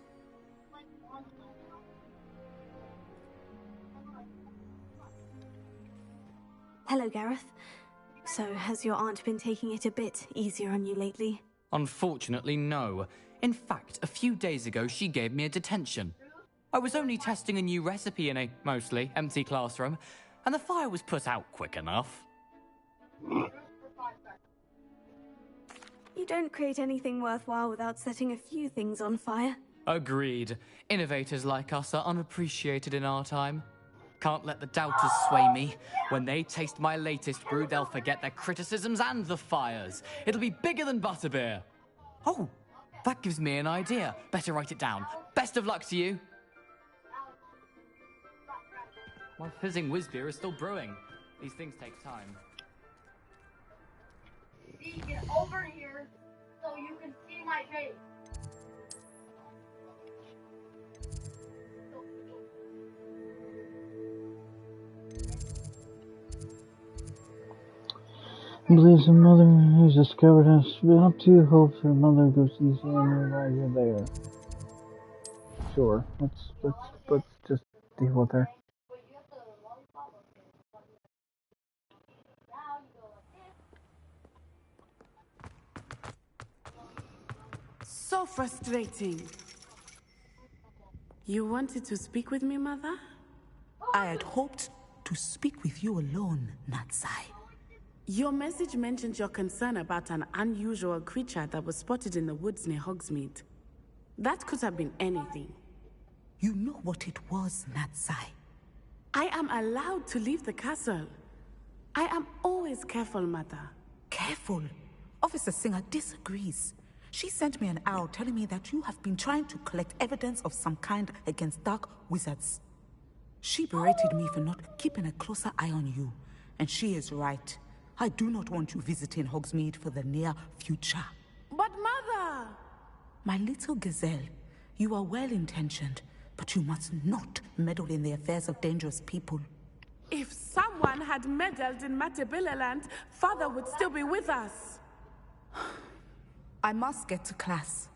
Hello, Gareth. So, has your aunt been taking it a bit easier on you lately? Unfortunately, no. In fact, a few days ago, she gave me a detention. I was only testing a new recipe in a mostly empty classroom, and the fire was put out quick enough. You don't create anything worthwhile without setting a few things on fire. Agreed. Innovators like us are unappreciated in our time. Can't let the doubters sway me. When they taste my latest brew, they'll forget their criticisms and the fires. It'll be bigger than butterbeer. Oh, that gives me an idea. Better write it down. Best of luck to you. My fizzing whiz-beer is still brewing. These things take time. See, get over here so you can see my face. Believes her mother who's discovered has been up to, hopes her mother goes to see him while you're there. Sure. Let's just deal with her. So frustrating. You wanted to speak with me, Mother? I had hoped to speak with you alone, Natsai. Your message mentioned your concern about an unusual creature that was spotted in the woods near Hogsmeade. That could have been anything. You know what it was, Natsai. I am allowed to leave the castle. I am always careful, Mother. Careful? Officer Singer disagrees. She sent me an owl telling me that you have been trying to collect evidence of some kind against dark wizards. She berated me for not keeping a closer eye on you, and she is right. I do not want you visiting Hogsmeade for the near future. But Mother! My little gazelle, you are well-intentioned, but you must not meddle in the affairs of dangerous people. If someone had meddled in Matabeleland, Father would still be with us. I must get to class.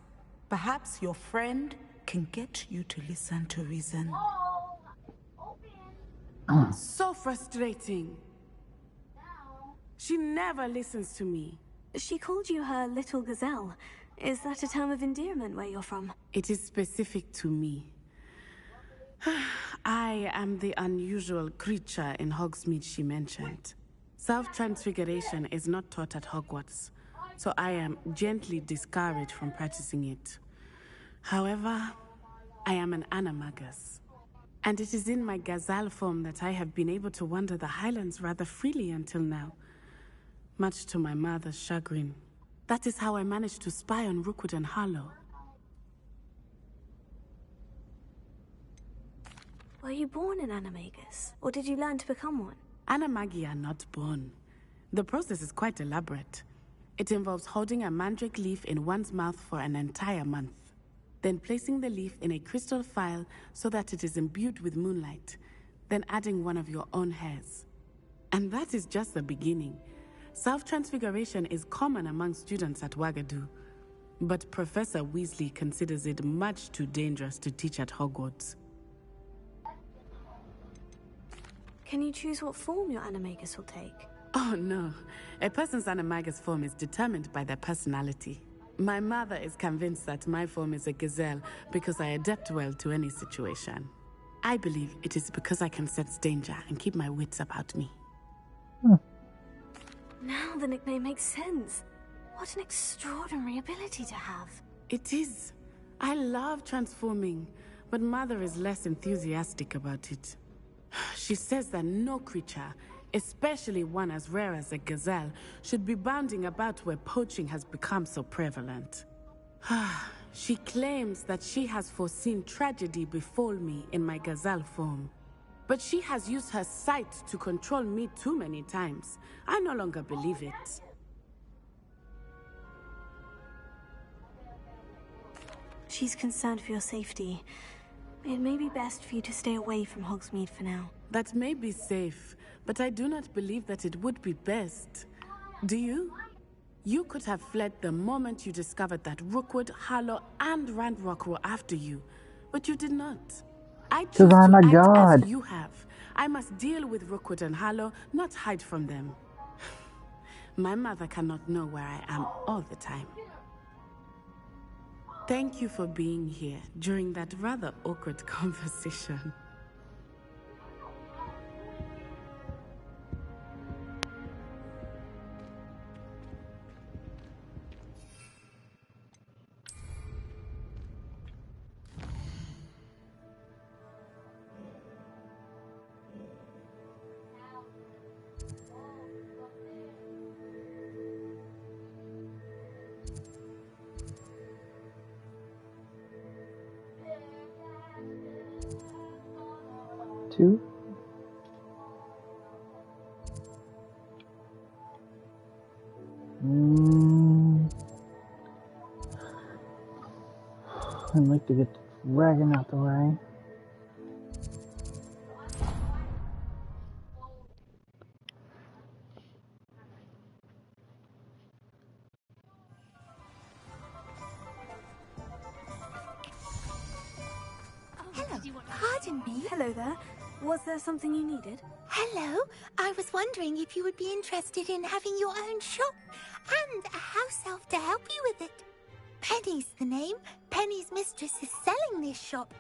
Perhaps your friend can get you to listen to reason. So frustrating. She never listens to me. She called you her little gazelle. Is that a term of endearment where you're from? It is specific to me. I am the unusual creature in Hogsmeade she mentioned. Self-transfiguration is not taught at Hogwarts, so I am gently discouraged from practicing it. However, I am an animagus, and it is in my gazelle form that I have been able to wander the Highlands rather freely until now, much to my mother's chagrin. That is how I managed to spy on Rookwood and Harlow. Were you born an animagus, or did you learn to become one? Animagi are not born. The process is quite elaborate. It involves holding a mandrake leaf in one's mouth for an entire month, then placing the leaf in a crystal phial so that it is imbued with moonlight, then adding one of your own hairs. And that is just the beginning. Self-transfiguration is common among students at Wagadu, but Professor Weasley considers it much too dangerous to teach at Hogwarts. Can you choose what form your animagus will take? Oh no, a person's animagus form is determined by their personality. My mother is convinced that my form is a gazelle because I adapt well to any situation. I believe it is because I can sense danger and keep my wits about me. Now the nickname makes sense. What an extraordinary ability to have. It is. I love transforming, but Mother is less enthusiastic about it. She says that no creature, especially one as rare as a gazelle, should be bounding about where poaching has become so prevalent. She claims that she has foreseen tragedy befall me in my gazelle form. But she has used her sight to control me too many times. I no longer believe it. She's concerned for your safety. It may be best for you to stay away from Hogsmeade for now. That may be safe, but I do not believe that it would be best. Do you? You could have fled the moment you discovered that Rookwood, Harlow, and Ranrock were after you, but you did not. I choose to I'm a act god. as you have. I must deal with Rookwood and Harlow, not hide from them. My mother cannot know where I am all the time. Thank you for being here during that rather awkward conversation. Two. I'd like to get the dragon out the way. Pardon me? Hello there. Was there something you needed? Hello. I was wondering if you would be interested in having your own shop and a house elf to help you with it. Penny's the name. Penny's mistress is selling this shop.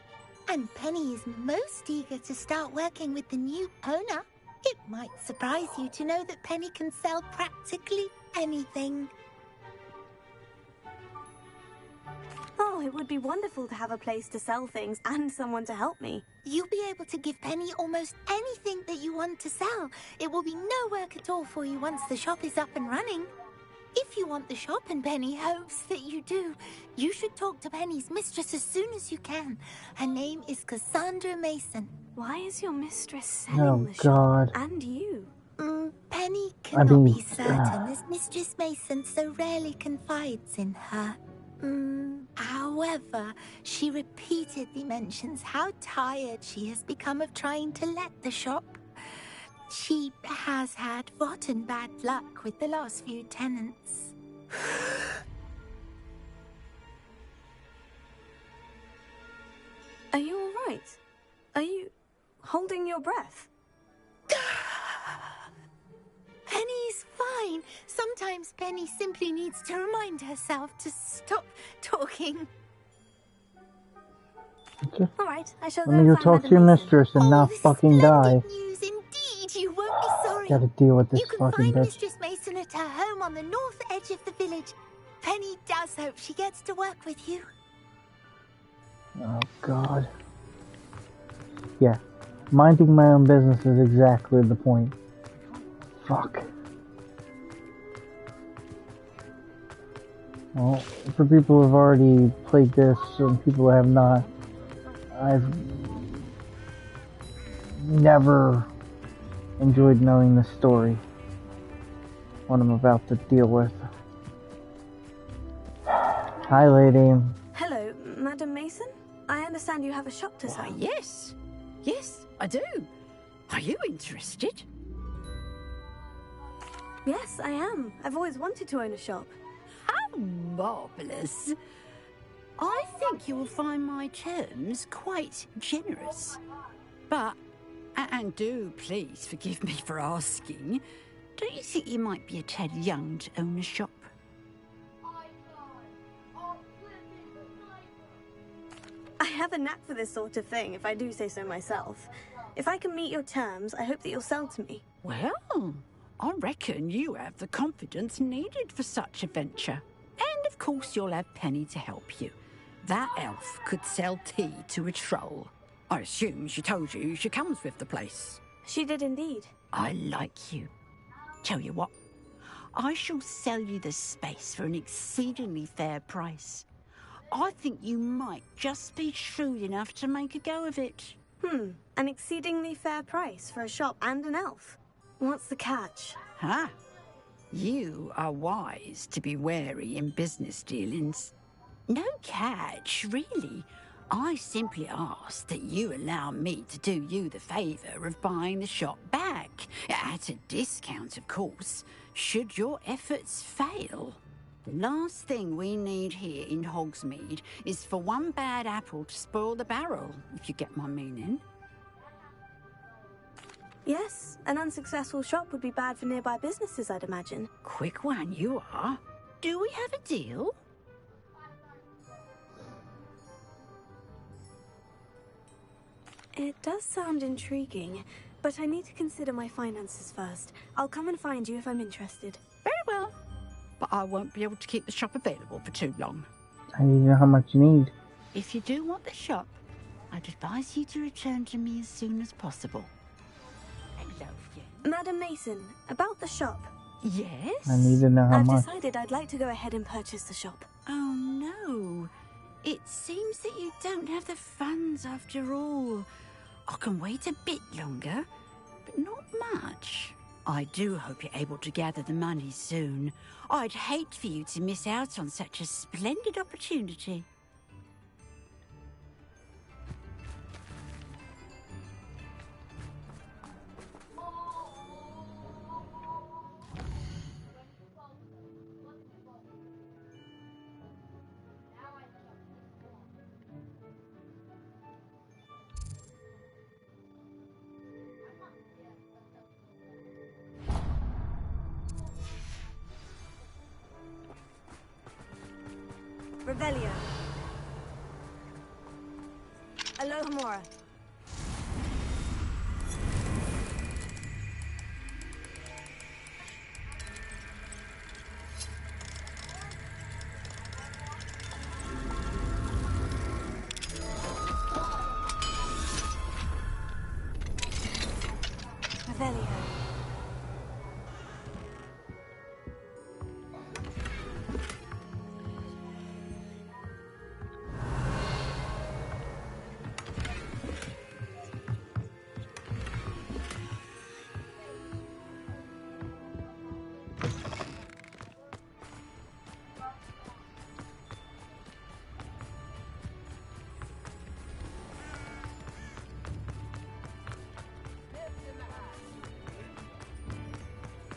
And Penny is most eager to start working with the new owner. It might surprise you to know that Penny can sell practically anything. Oh, it would be wonderful to have a place to sell things and someone to help me. You'll be able to give Penny almost anything that you want to sell. It will be no work at all for you once the shop is up and running. If you want the shop and Penny hopes that you do, you should talk to Penny's mistress as soon as you can. Her name is Cassandra Mason. Why is your mistress selling the God. shop and you? Penny cannot be certain as Mistress Mason so rarely confides in her. However, she repeatedly mentions how tired she has become of trying to let the shop. She has had rotten bad luck with the last few tenants. Are you all right? Are you holding your breath? Penny's fine. Sometimes Penny simply needs to remind herself to stop talking. Okay. All right, I shall Let me go talk to your mistress and not fucking die. News indeed. You won't be sorry. Gotta deal with this you can fucking find bitch. Mistress Mason at her home on the north edge of the village. Penny does hope she gets to work with you. Oh God. Yeah. Minding my own business is exactly the point. Fuck. Well, for people who have already played this and people who have not, I've never enjoyed knowing the story. What I'm about to deal with. Hi, lady. Hello, Madam Mason. I understand you have a shop to sell. Why, yes. Yes, I do. Are you interested? Yes, I am. I've always wanted to own a shop. How marvellous. I think you will find my terms quite generous. But, and do please forgive me for asking, don't you think you might be a tad young to own a shop? I have a knack for this sort of thing, if I do say so myself. If I can meet your terms, I hope that you'll sell to me. Well, I reckon you have the confidence needed for such a venture. And of course you'll have Penny to help you. That elf could sell tea to a troll. I assume she told you she comes with the place. She did indeed. I like you. Tell you what, I shall sell you the space for an exceedingly fair price. I think you might just be shrewd enough to make a go of it. An exceedingly fair price for a shop and an elf. What's the catch? You are wise to be wary in business dealings. No catch, really. I simply ask that you allow me to do you the favour of buying the shop back. At a discount, of course, should your efforts fail. The last thing we need here in Hogsmeade is for one bad apple to spoil the barrel, if you get my meaning. Yes, an unsuccessful shop would be bad for nearby businesses, I'd imagine. Quick one you are. Do we have a deal? It does sound intriguing, but I need to consider my finances first. I'll come and find you if I'm interested. Very well. But I won't be able to keep the shop available for too long. I need to know how much you need. If you do want the shop, I'd advise you to return to me as soon as possible. Hello, Madam Mason, about the shop. Yes? I need to know how much. I've decided I'd like to go ahead and purchase the shop. Oh, no. It seems that you don't have the funds after all. I can wait a bit longer, but not much. I do hope you're able to gather the money soon. I'd hate for you to miss out on such a splendid opportunity. Revelio. Alohomora. Revelio.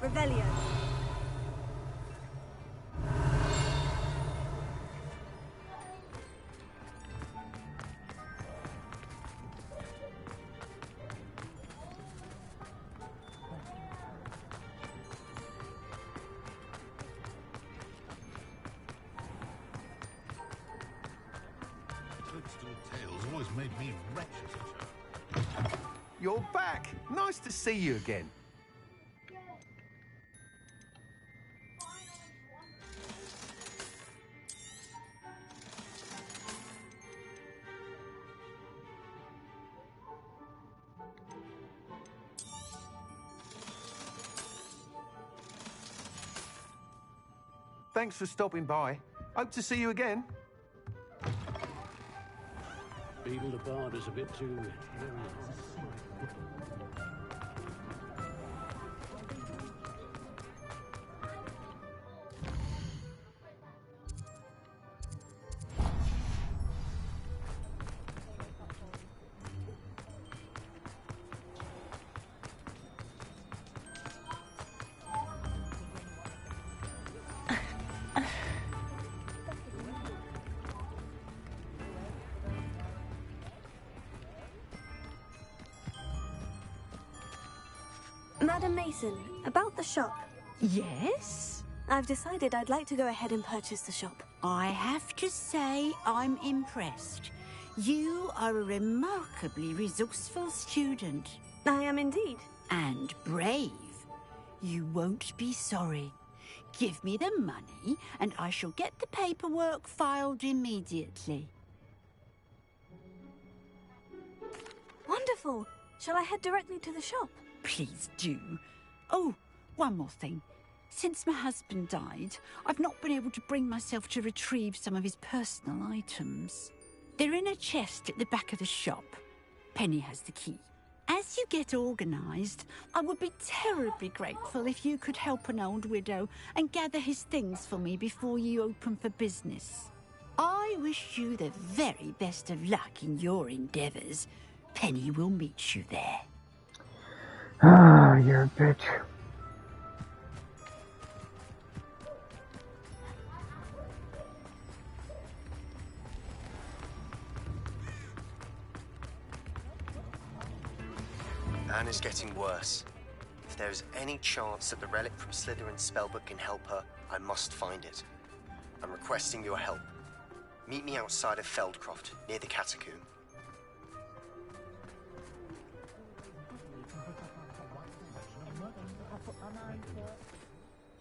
Revelio. Toadstool Tales always made me wretched. You're back. Nice to see you again. Thanks for stopping by. Hope to see you again. Beetle the Bard is a bit too... Madam Mason, about the shop. Yes? I've decided I'd like to go ahead and purchase the shop. I have to say I'm impressed. You are a remarkably resourceful student. I am indeed. And brave. You won't be sorry. Give me the money and I shall get the paperwork filed immediately. Wonderful. Shall I head directly to the shop? Please do. Oh, one more thing. Since my husband died, I've not been able to bring myself to retrieve some of his personal items. They're in a chest at the back of the shop. Penny has the key. As you get organised, I would be terribly grateful if you could help an old widow and gather his things for me before you open for business. I wish you the very best of luck in your endeavours. Penny will meet you there. Ah, you're a bitch. Anne is getting worse. If there is any chance that the relic from Slytherin's spellbook can help her, I must find it. I'm requesting your help. Meet me outside of Feldcroft, near the catacomb.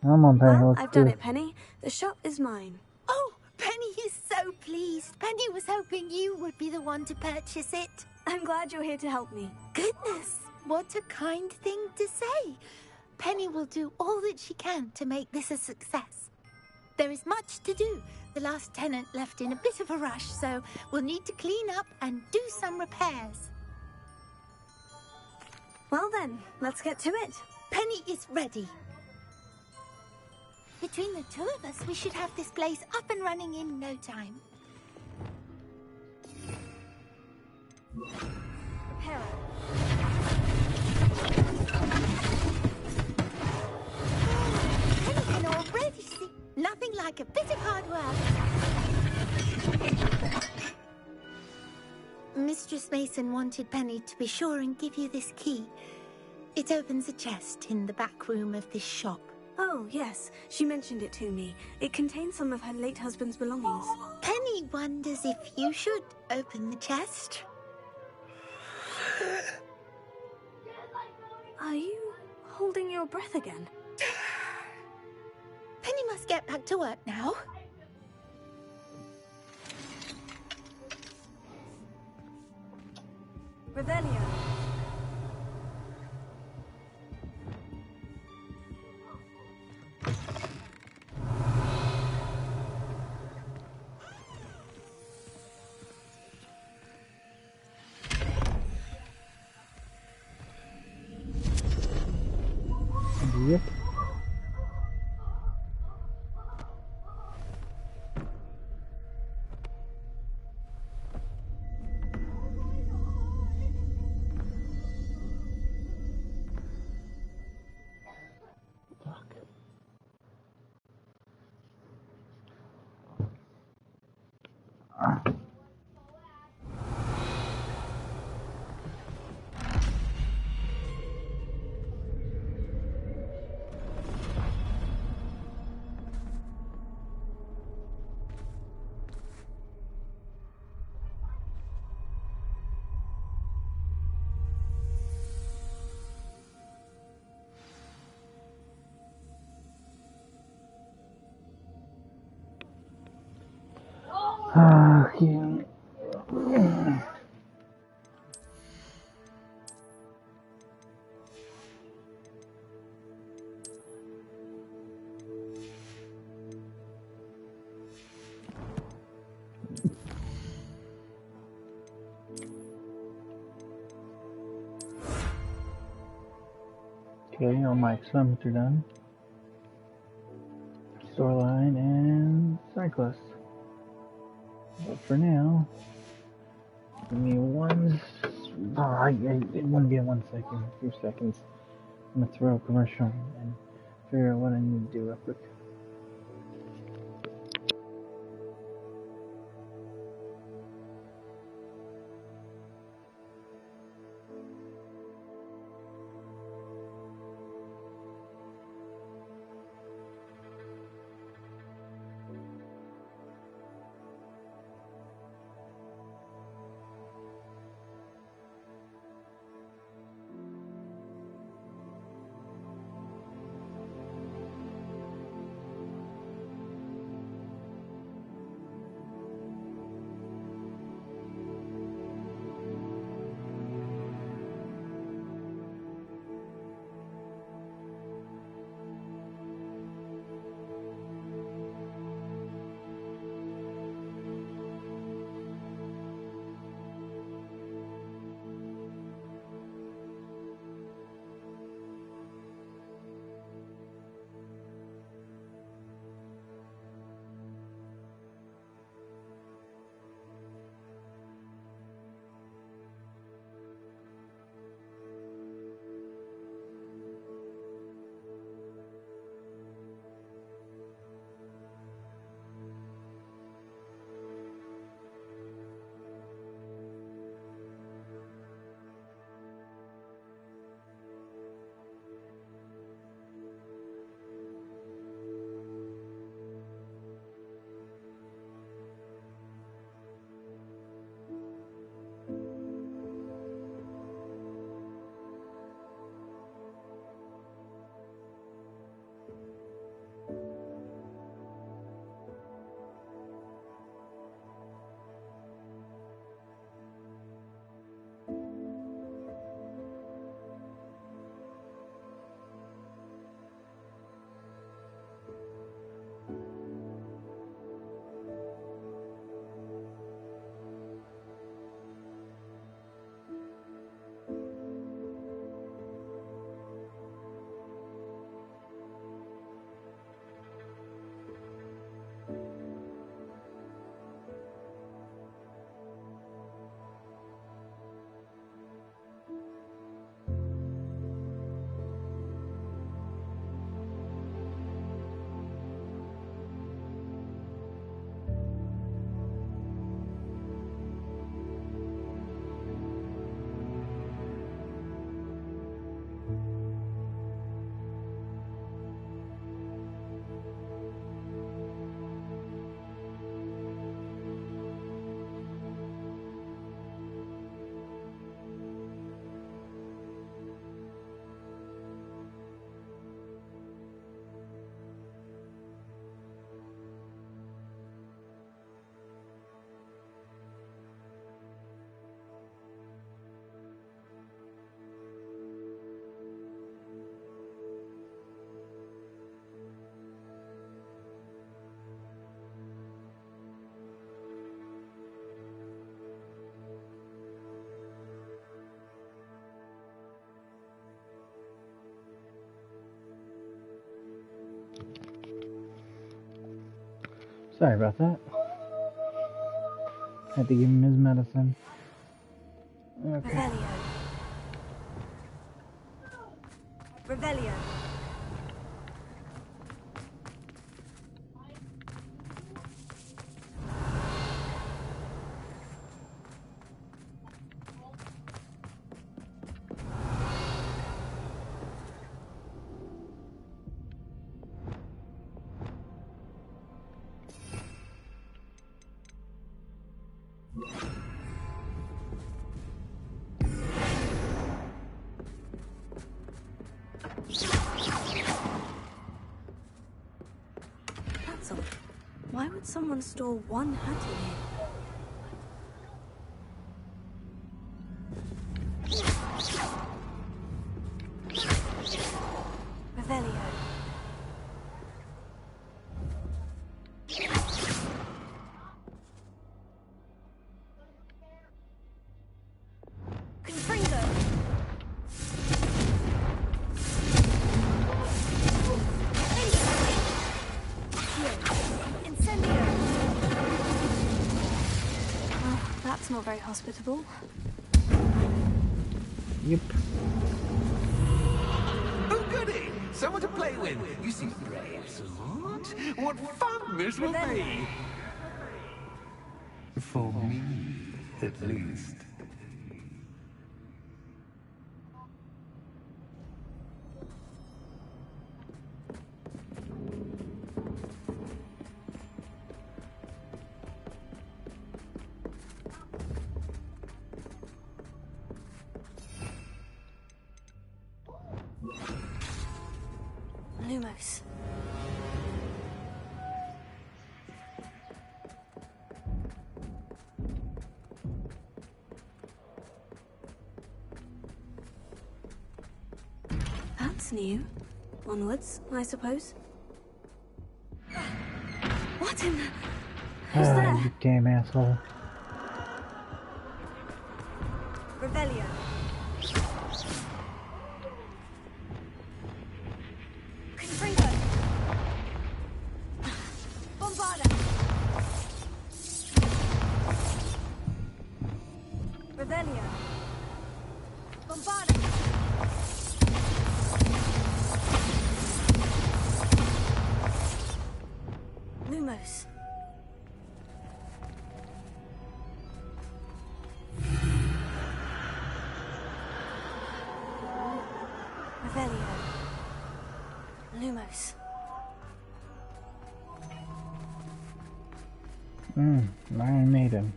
I'm on Penny. Well, I've done it, Penny. The shop is mine. Oh, Penny is so pleased. Penny was hoping you would be the one to purchase it. I'm glad you're here to help me. Goodness, what a kind thing to say. Penny will do all that she can to make this a success. There is much to do. The last tenant left in a bit of a rush, so we'll need to clean up and do some repairs. Well then, let's get to it. Penny is ready. Between the two of us, we should have this place up and running in no time. Hera. Penny can already see nothing like a bit of hard work. Mistress Mason wanted Penny to be sure and give you this key. It opens a chest in the back room of this shop. Oh, yes. She mentioned it to me. It contains some of her late husband's belongings. Penny wonders if you should open the chest. Are you holding your breath again? Penny must get back to work now. Revelio. Yep. Okay. Okay, all my experiments are done. Storyline and cyclist. But for now, give me one. It won't be 1 second, a few seconds. I'm gonna throw a commercial and figure out what I need to do real quick. Sorry about that. Had to give him his medicine. Okay. Revelio. Revelio. Why would someone store one hat in here? Revelio. Confringo. That's not very hospitable. Yep. Oh, goody! Someone to play with. You seem brave, smart. What fun this will be! For me, at least. Lumos. That's new. Onwards, I suppose. What in the... Who's there? You damn asshole. Revelio. Confringo. Bombarda. Revelio. Bombarda. Lumos. Revelio. Lumos. I made him.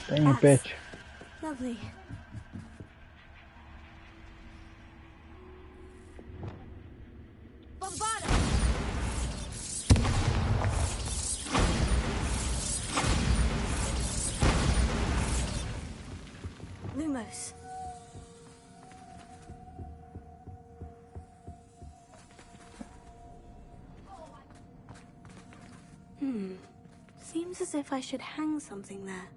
Dang it, bitch. Lovely. Bombarda. Lumos. Seems as if I should hang something there.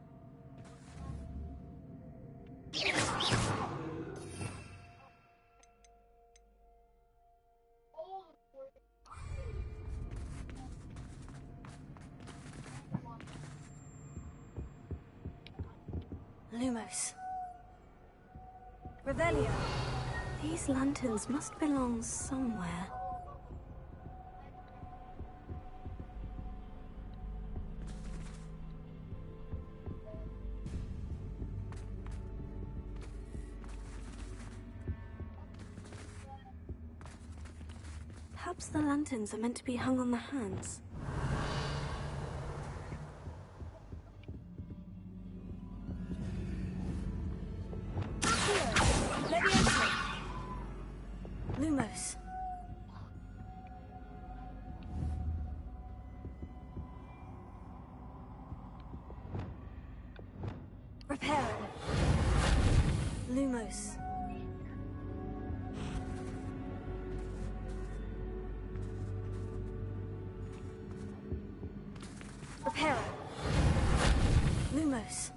Lumos. Revelio. These lanterns must belong somewhere. Perhaps the lanterns are meant to be hung on the hands. Lumos. Reparo. Lumos. Reparo. Lumos.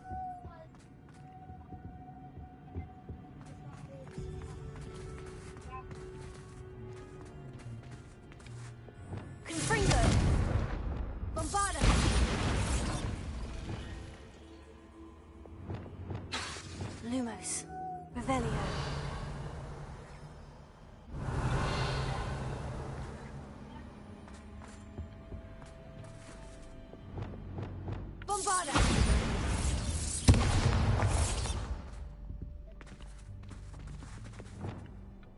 Lumos. Revelio. Bombarda!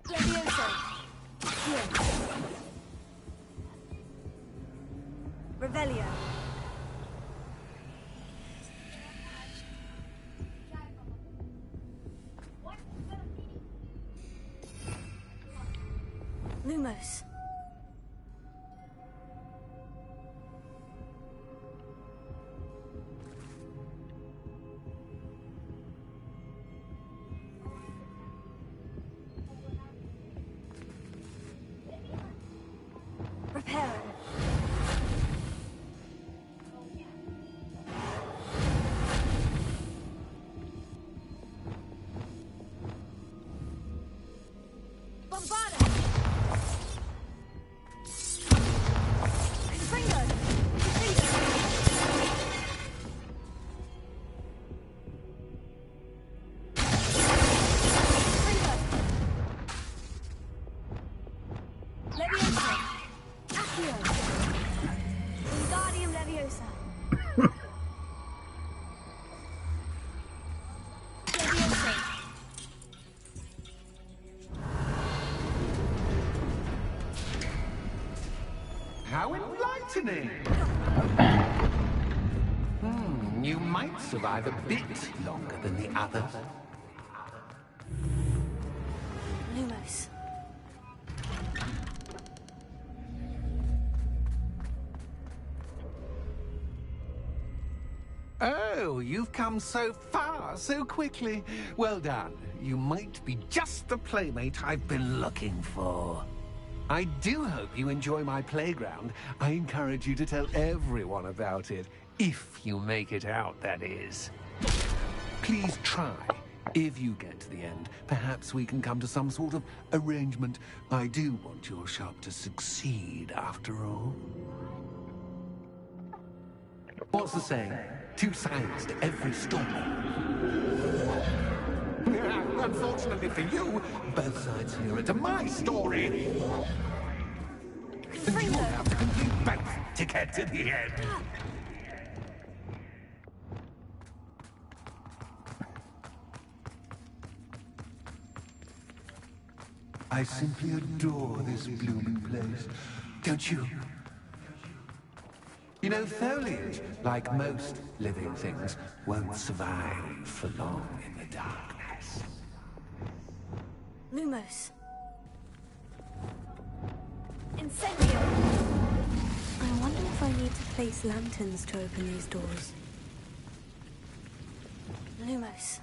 Levioso. Here. Revelio. Lumos. Reparo. Bombarda! Confringo! Leviosa! Accio! Wingardium Leviosa! Leviosa! How enlightening! You might survive a bit longer than the others. Lumos. Oh, you've come so far so quickly. Well done. You might be just the playmate I've been looking for. I do hope you enjoy my playground. I encourage you to tell everyone about it. If you make it out, that is. Please try. If you get to the end, perhaps we can come to some sort of arrangement. I do want your shop to succeed, after all. What's the saying? Two sides to every story. Unfortunately for you, both sides here are to my story. And you'll have to complete both to get to the end. I simply adore this blooming place, don't you? You know, foliage, like most living things, won't survive for long in the darkness. Lumos. Incendio! I wonder if I need to place lanterns to open these doors. Lumos.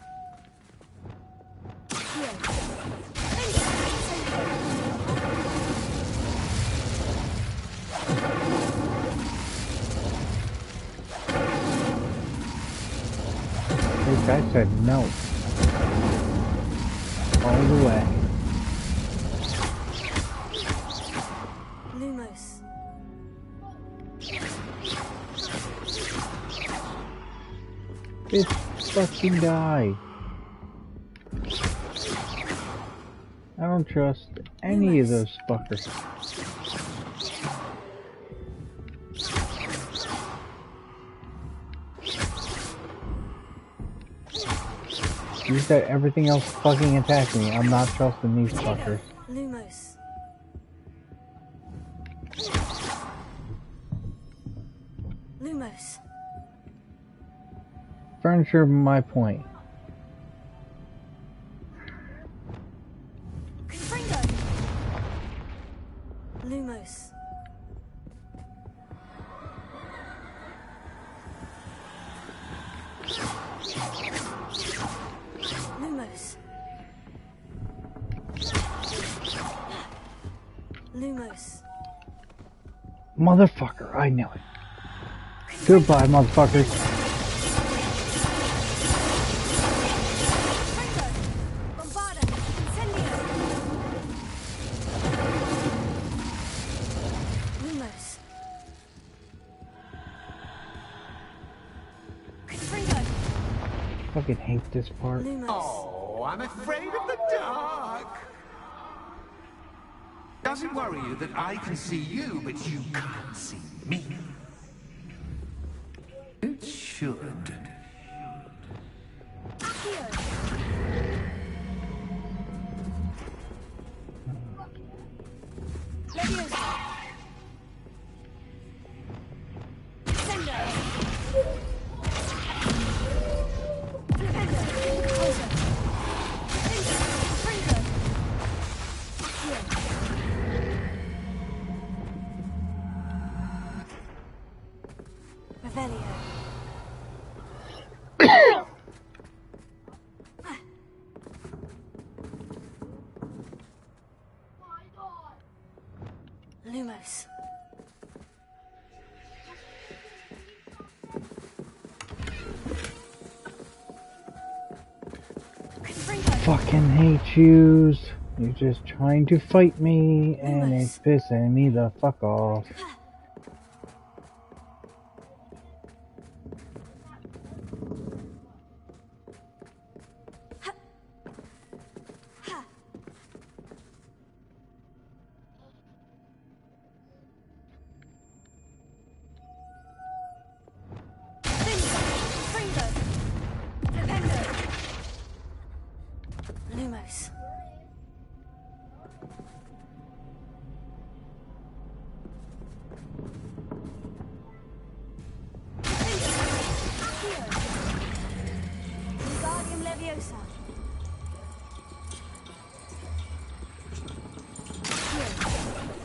This guy said no. All the way. Lumos. Bitch, fucking die. I don't trust any of those fuckers. You said everything else fucking attacked me. I'm not trusting these fuckers. Lumos. Lumos. Furniture, my point. Confringo. Lumos. Lumos. Lumos. Motherfucker, I knew it. Goodbye, motherfuckers. Bombarda. Incendio. Lumos. Confringo. Fuck fucking hate this part. Oh, I'm afraid of the dark. Does it worry you that I can see you, but you can't see me? It should. Lumos. Fucking hate yous. You're just trying to fight me, and it's pissing me the fuck off. Lumos. Wingardium Leviosa.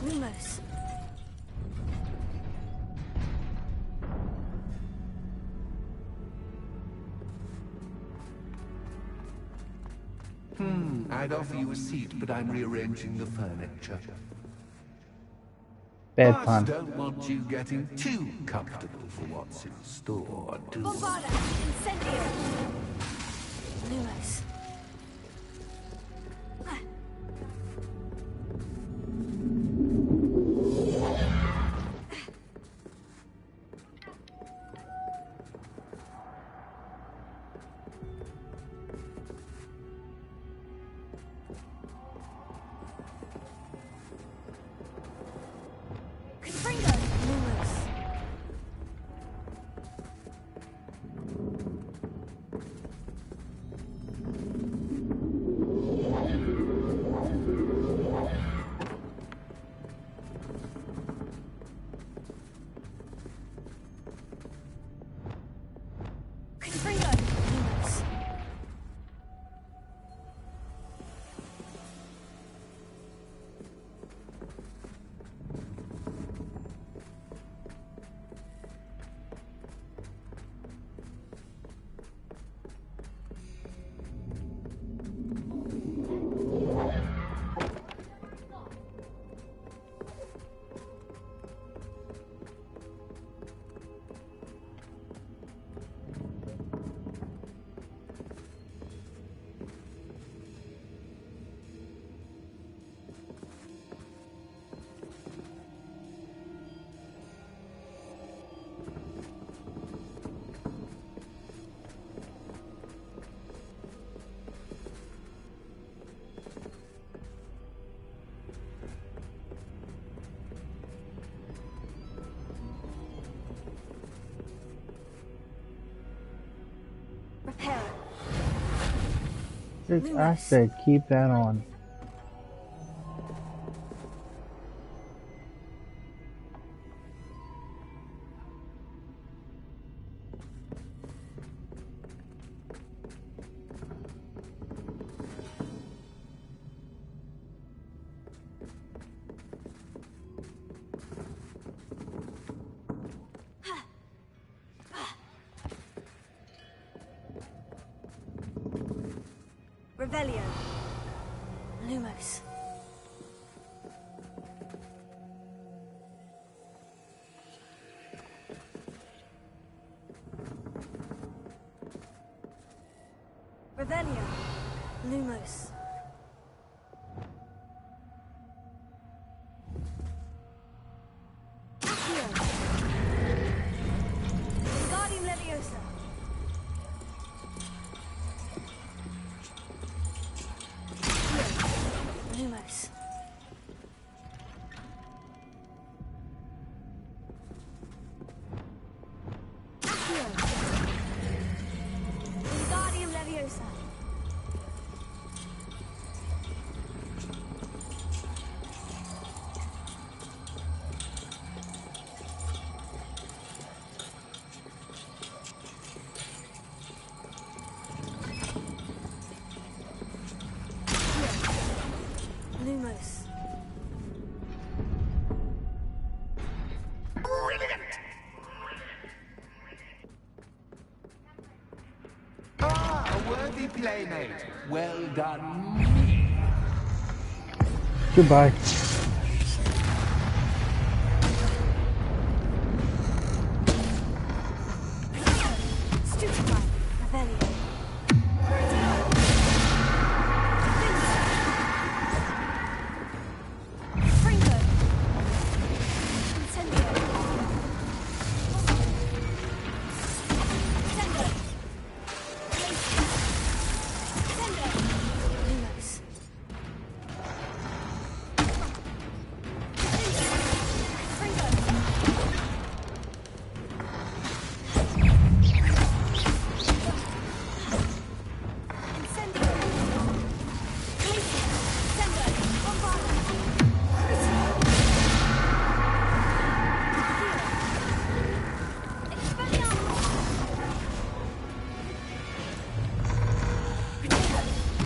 Lumos. I'd offer you a seat, but I'm rearranging the furniture. Bad I pun. don't want you getting too comfortable for what's in store, do I? Bombarda. Incendio. Lumos. I said keep that on. Revelio. Lumos. Revelio. Lumos. Accio. Wingardium Leviosa. playmate. Well done. Goodbye. Stupefy. Revelio. Fringo. Incendio. Sendo. Sendo. Lumos. Fringo. Incendio. Sendo. Bombarda.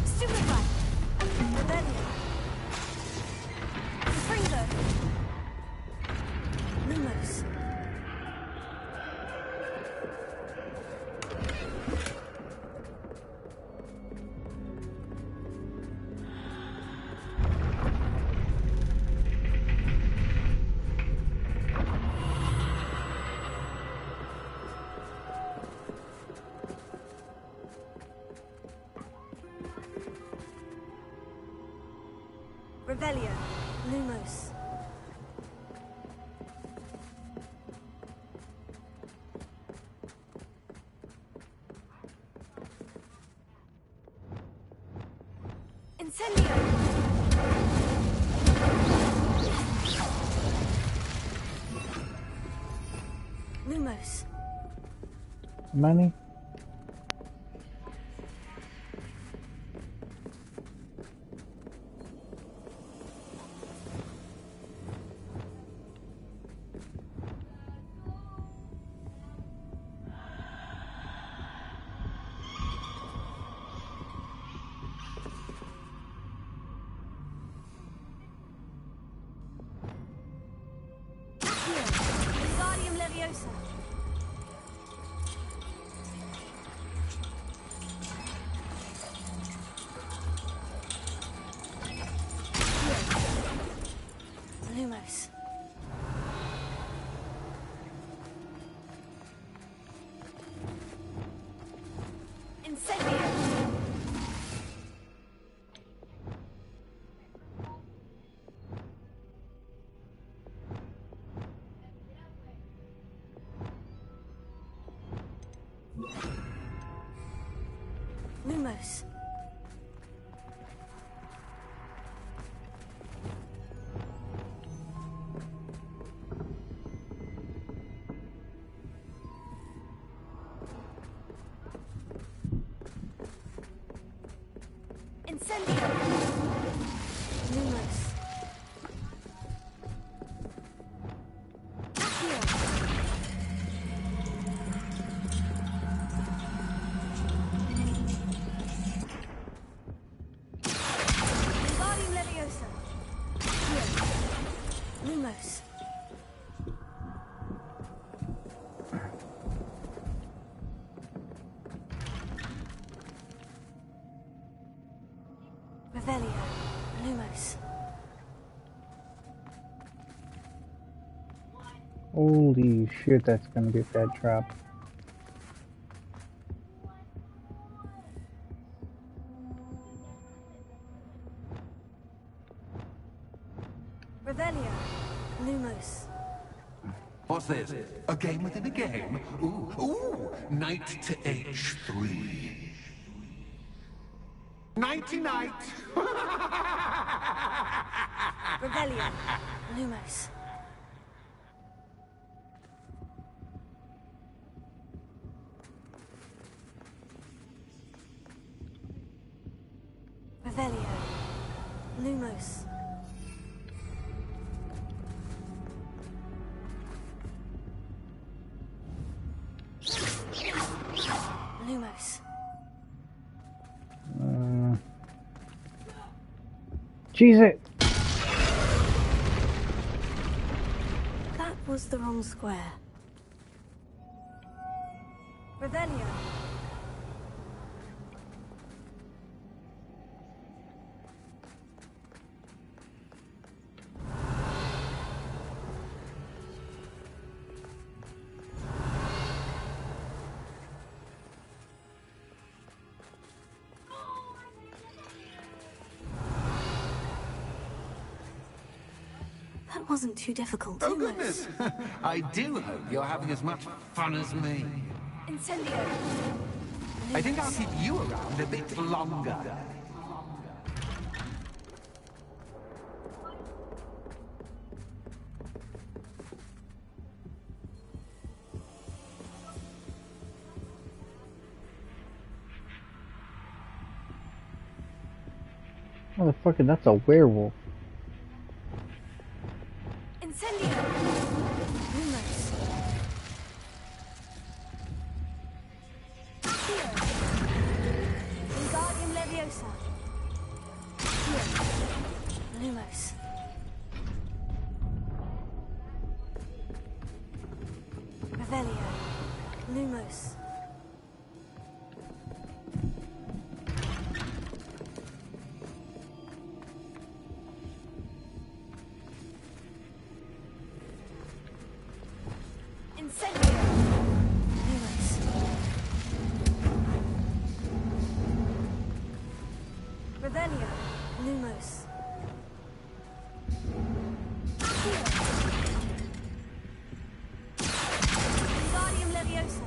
Stupefy. Revelio. Fringo. Lumos. Revelio. Lumos. Incendio. Lumos. Money? Wingardium Leviosa. Lumos. Incendio. Lumos. Incendio. Lumos. Accio. Wingardium Leviosa. Accio. Lumos. Revelio. Lumos. Holy shit, that's gonna be a bad trap. Revelio. Lumos. What's this? A game within a game? Ooh, knight to h3. Nighty-night! Revelio. Lumos. Revelio. Lumos. Lumos. Cheese it! That was the wrong square. Revelio. That wasn't too difficult. Oh, goodness! I do hope you're having as much fun as me. Incendio. I think I'll keep you around a bit longer. Motherfucker, that's a werewolf. Incendio. Lumos. Wingardium Leviosa. Lumos. Revelio. Lumos. Incendio. Lumos. Revelio. Lumos. Wingardium Leviosa.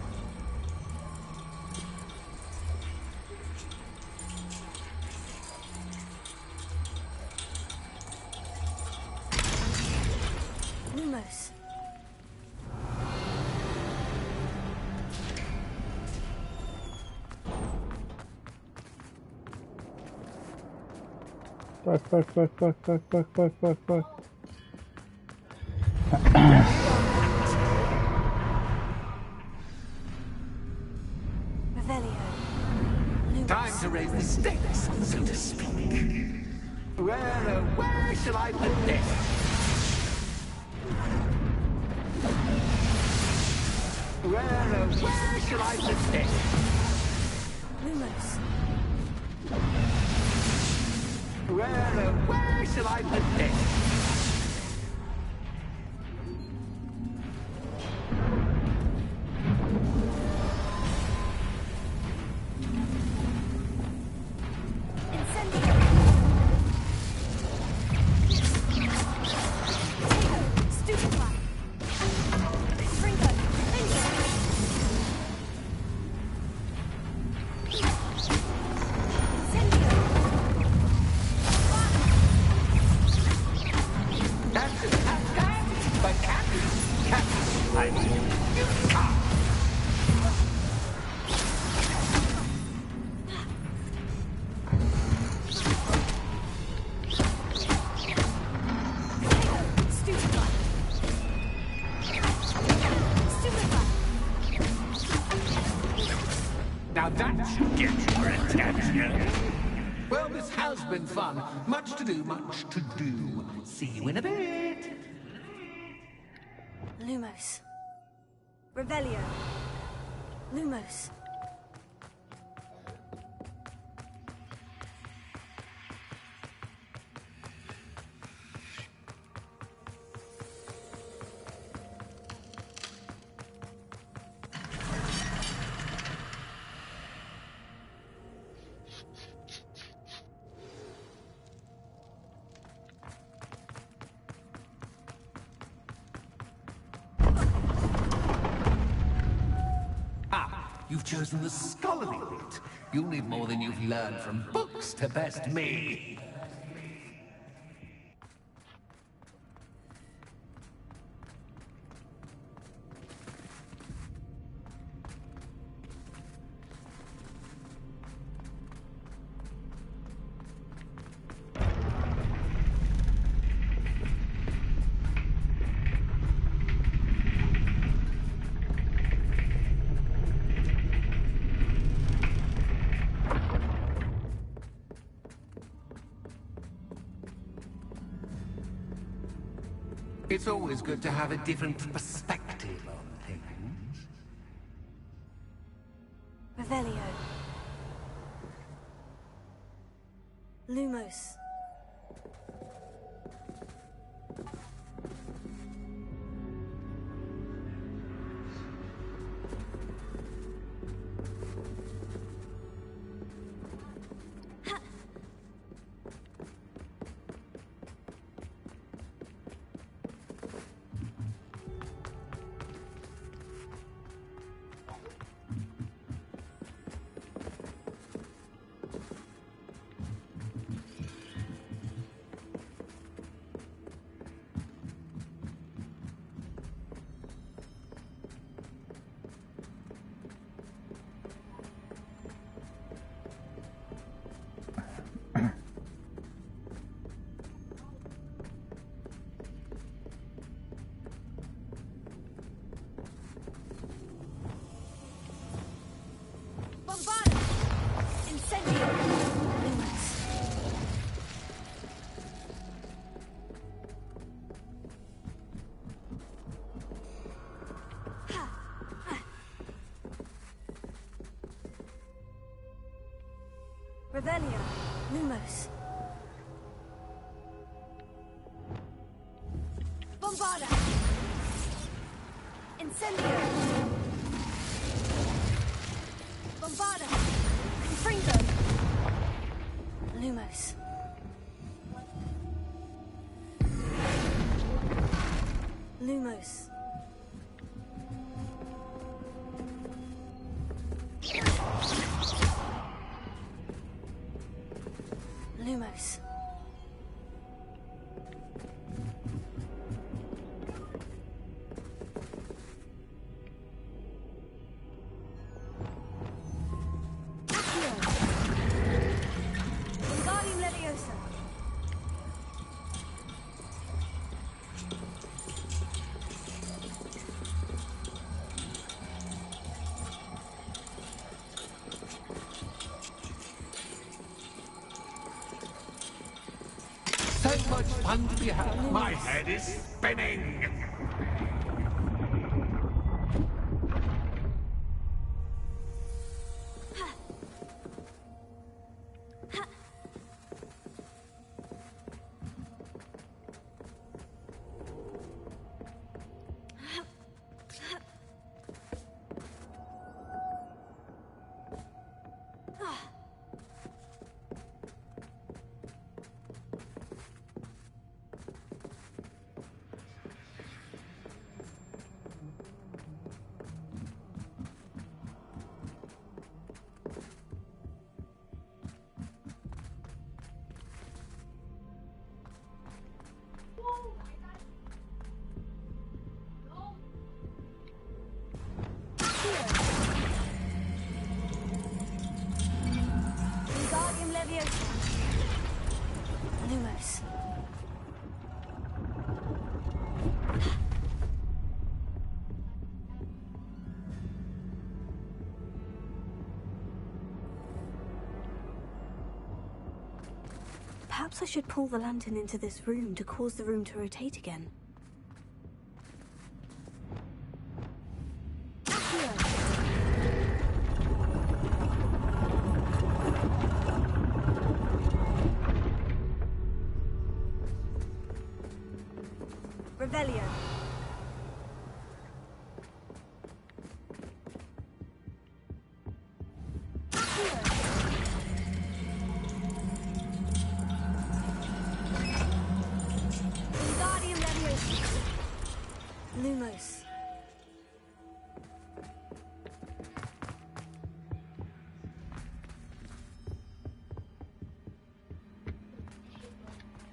Lumos. Fuck. Revelio. Time to raise the stakes, so to speak. Where shall I put this? Where shall I put this? Lumos. Where shall I put this? Now that should get your attention. Well, this has been fun. Much to do, much to do. See you in a bit. Lumos. Revelio. Lumos. You've chosen the scholarly route. You'll need more than you've learned from books to best me. It's always good to have a different perspective on things. Revelio. Lumos. Revelio. Lumos. Bombarda. Incendio. Bombarda. Confringo. Lumos. Lumos. Lumos. Accio. Wingardium Leviosa. So much fun to be had. My head is spinning. Wingardium Leviosa. Lumos. Perhaps I should pull the lantern into this room to cause the room to rotate again. Revelio. Wingardium Leviosa. Lumos.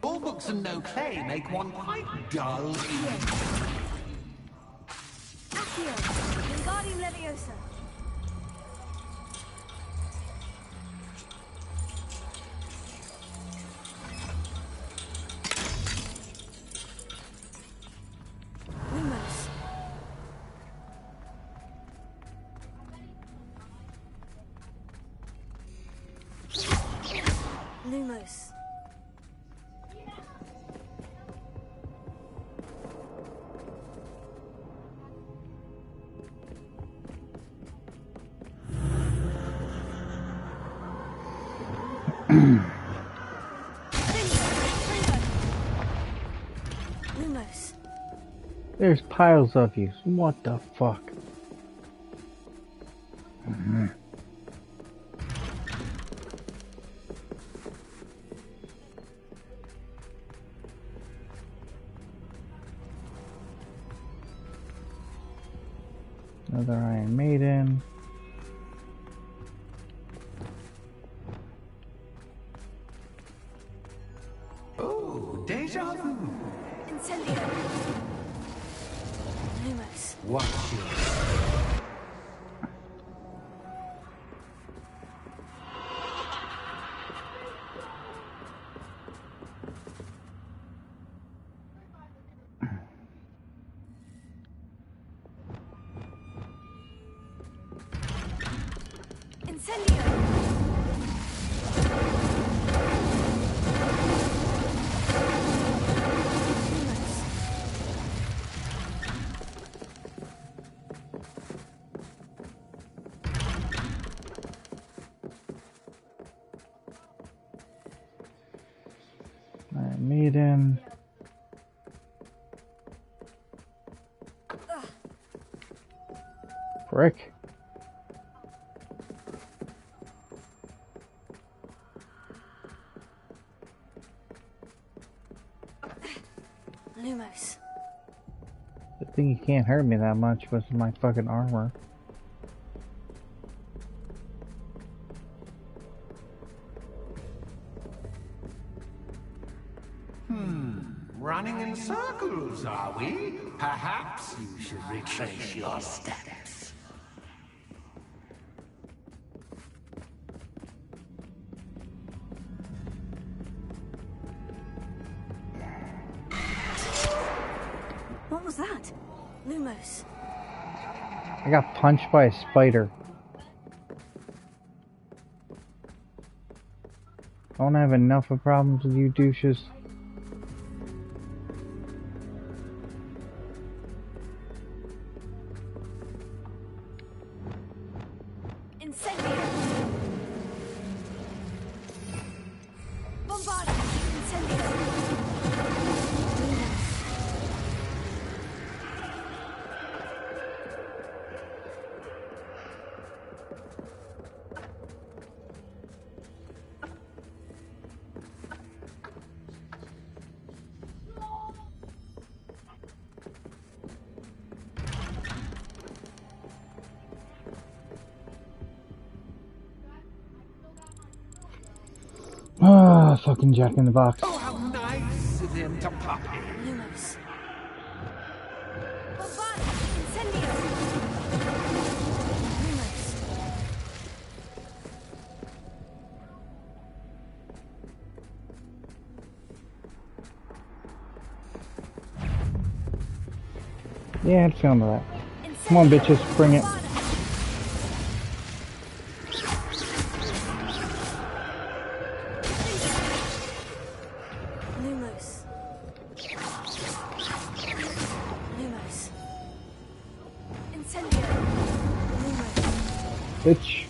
All books and no play make one quite dull. Accio. Wingardium Leviosa. Lumos. Lumos. Lumos. There's piles of you. What the fuck? Another Iron Maiden. Oh, deja vu. Incendio. Lumos. Watch you. Incendio. I made him. Frick. Lumos. The thing you can't hurt me that much was my fucking armor. Running in circles, are we? Perhaps you should retrace your steps. What was that? Lumos. I got punched by a spider. I don't have enough of problems with you douches. Ah, fucking Jack in the Box. Oh, how nice of him to pop in. Lumos. Bombard! Incendio! Lumos. Yeah, I'd film that. Come on, bitches, bring it. Bitch.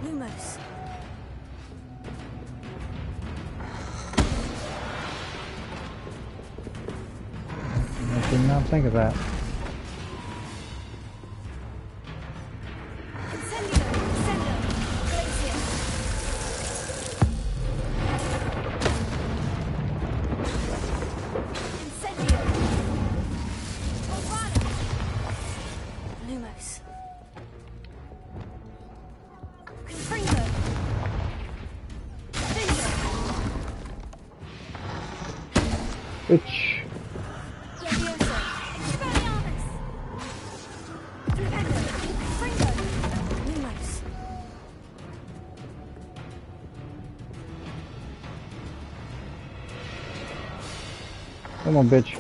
Lumos. I did not think of that. Bitch. Come on, bitch.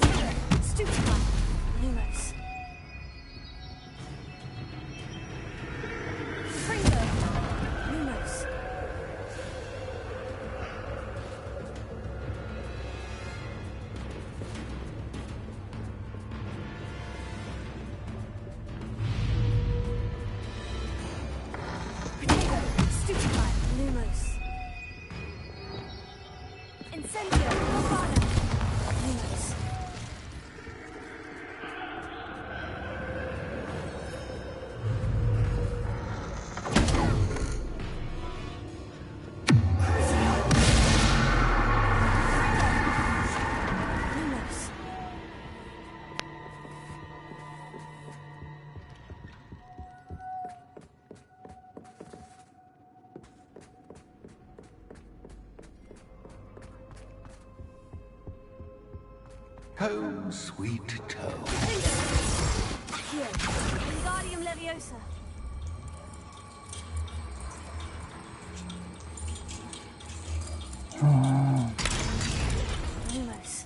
Home, sweet toe. Here, Wingardium Leviosa. Lumos.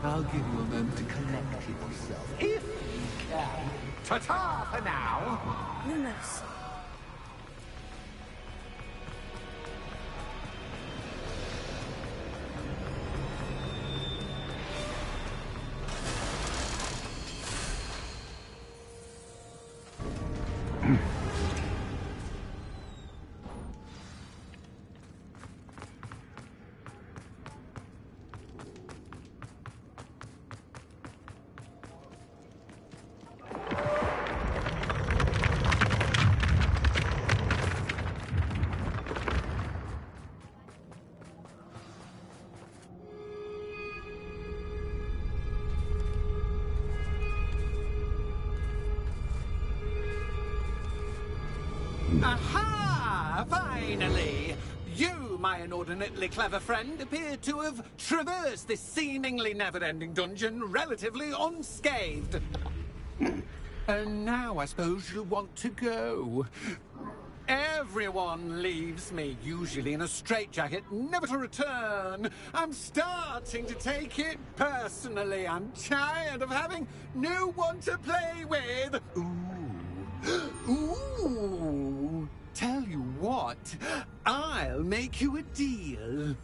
I'll give you a moment to collect yourself, if you can. Ta-ta for now! Lumos. Aha! Finally! You, my inordinately clever friend, appear to have traversed this seemingly never-ending dungeon relatively unscathed. And now I suppose you'll want to go. Everyone leaves me, usually in a straitjacket, never to return. I'm starting to take it personally. I'm tired of having no one to play with. Ooh. Tell you what, I'll make you a deal.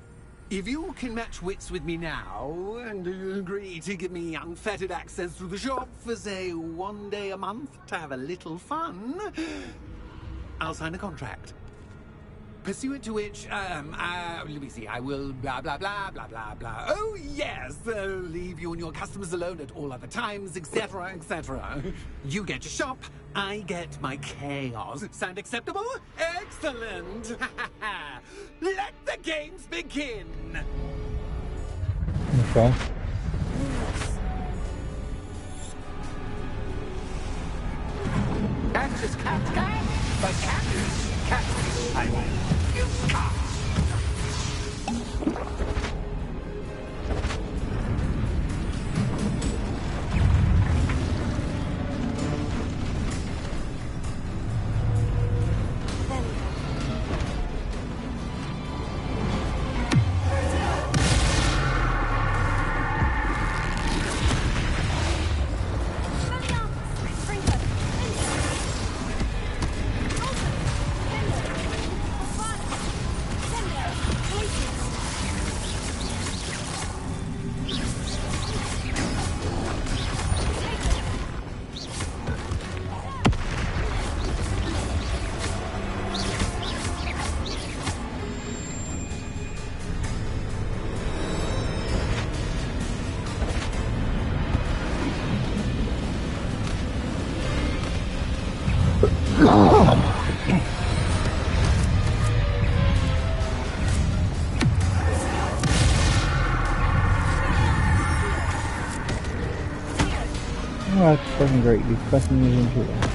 If you can match wits with me now, and agree to give me unfettered access to the shop for, say, 1 day a month to have a little fun, I'll sign a contract. Pursuant to which, let me see, I will blah, blah, blah, blah, blah, blah. Oh, yes, leave you and your customers alone at all other times, etc., etc. You get your shop, I get my chaos. Sound acceptable? Excellent! Let the games begin! Okay. That's just cat guy, but cat highway. You cat! Oh, that's fucking great. These customs into it.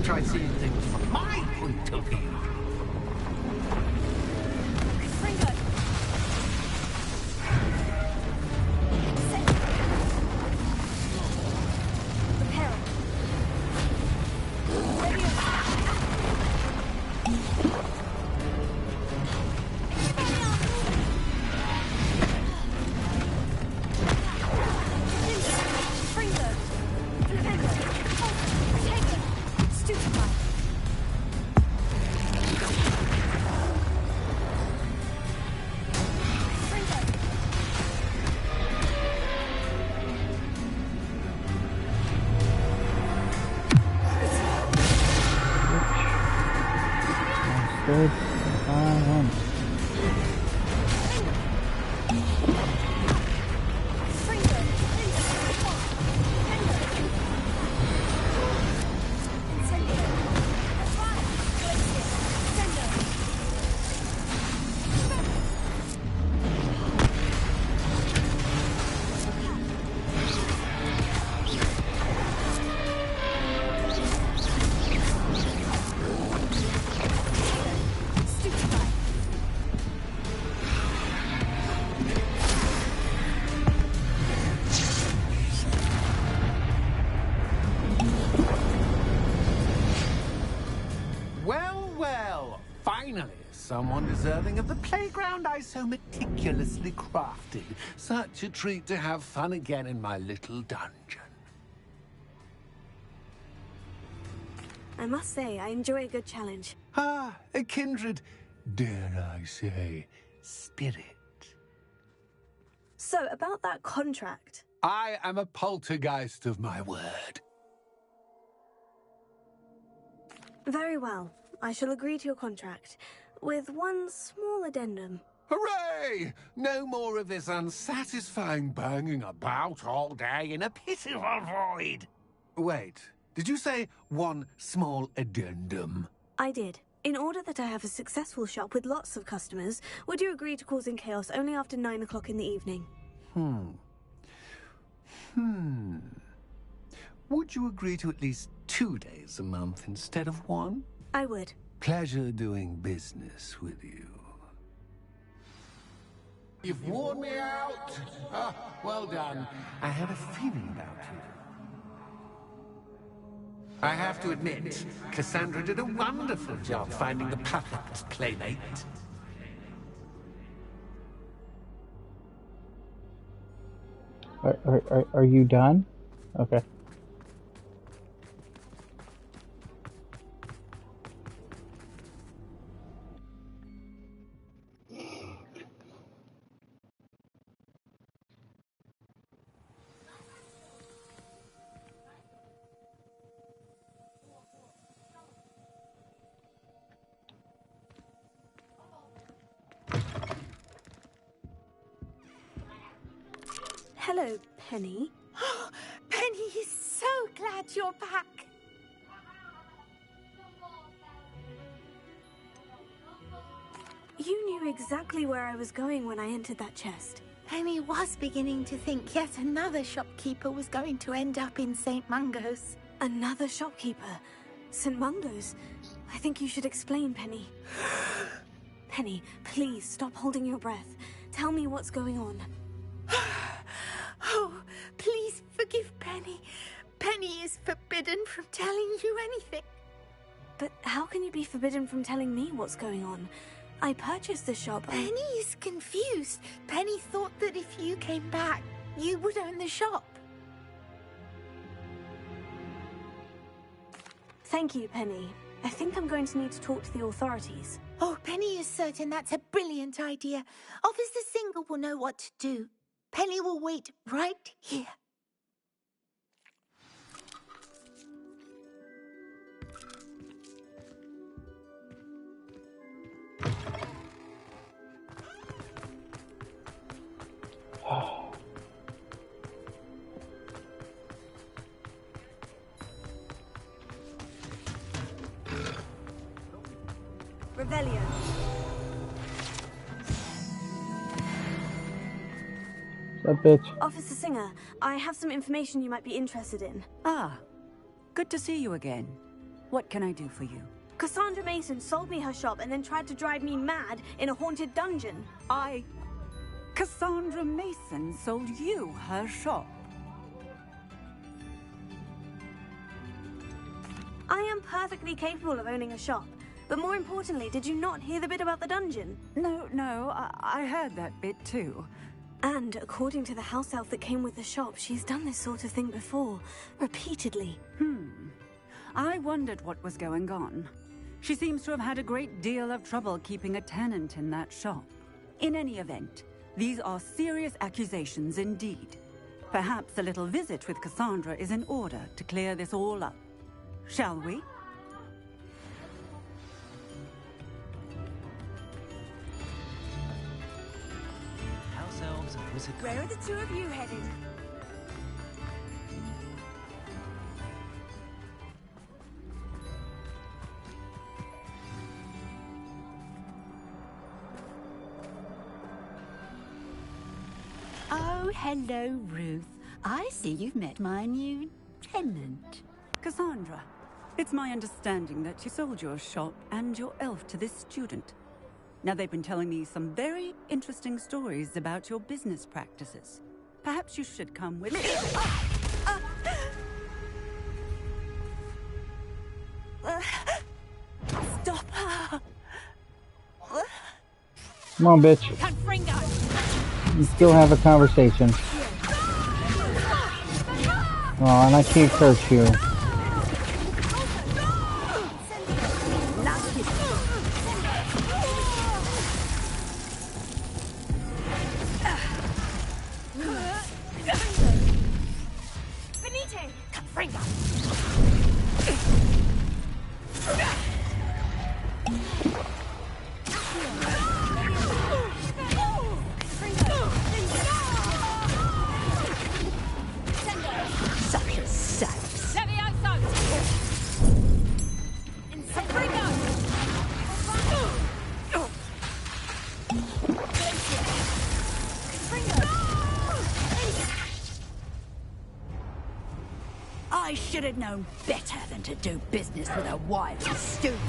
Try seeing things from my point of view. good. Fine. Finally, someone deserving of the playground I so meticulously crafted. Such a treat to have fun again in my little dungeon. I must say, I enjoy a good challenge. Ah, a kindred, dare I say, spirit. So, about that contract. I am a poltergeist of my word. Very well. I shall agree to your contract, with one small addendum. Hooray! No more of this unsatisfying banging about all day in a pitiful void. Wait, did you say one small addendum? I did. In order that I have a successful shop with lots of customers, would you agree to causing chaos only after 9 o'clock in the evening? Would you agree to at least 2 days a month instead of 1? I would. Pleasure doing business with you. You've worn me out. Ah, well done. I had a feeling about you. I have to admit, Cassandra did a wonderful job finding the perfect playmate. Are you done? Okay. Hello, Penny. Penny is so glad you're back. You knew exactly where I was going when I entered that chest. Penny was beginning to think yet another shopkeeper was going to end up in St. Mungo's. Another shopkeeper? St. Mungo's? I think you should explain, Penny. Penny, please stop holding your breath. Tell me what's going on. Oh, please forgive Penny. Penny is forbidden from telling you anything. But how can you be forbidden from telling me what's going on? I purchased the shop. Penny is confused. Penny thought that if you came back, you would own the shop. Thank you, Penny. I think I'm going to need to talk to the authorities. Oh, Penny is certain that's a brilliant idea. Officer Singer will know what to do. Penny will wait right here. Revelio. That bitch. Officer Singer, I have some information you might be interested in. Ah, good to see you again. What can I do for you? Cassandra Mason sold me her shop and then tried to drive me mad in a haunted dungeon. Cassandra Mason sold you her shop? I am perfectly capable of owning a shop. But more importantly, did you not hear the bit about the dungeon? No, I heard that bit too. And according to the house elf that came with the shop, she's done this sort of thing before, repeatedly. I wondered what was going on. She seems to have had a great deal of trouble keeping a tenant in that shop. In any event, these are serious accusations indeed. Perhaps a little visit with Cassandra is in order to clear this all up. Shall we? was a wizard. Where are the two of you headed? Oh, hello, Ruth. I see you've met my new tenant. Cassandra, it's my understanding that you sold your shop and your elf to this student. Now, they've been telling me some very interesting stories about your business practices. Perhaps you should come with me. Stop her! Come on, bitch. You still have a conversation. Oh, and I can't curse you. I should have known better than to do business with a wild student.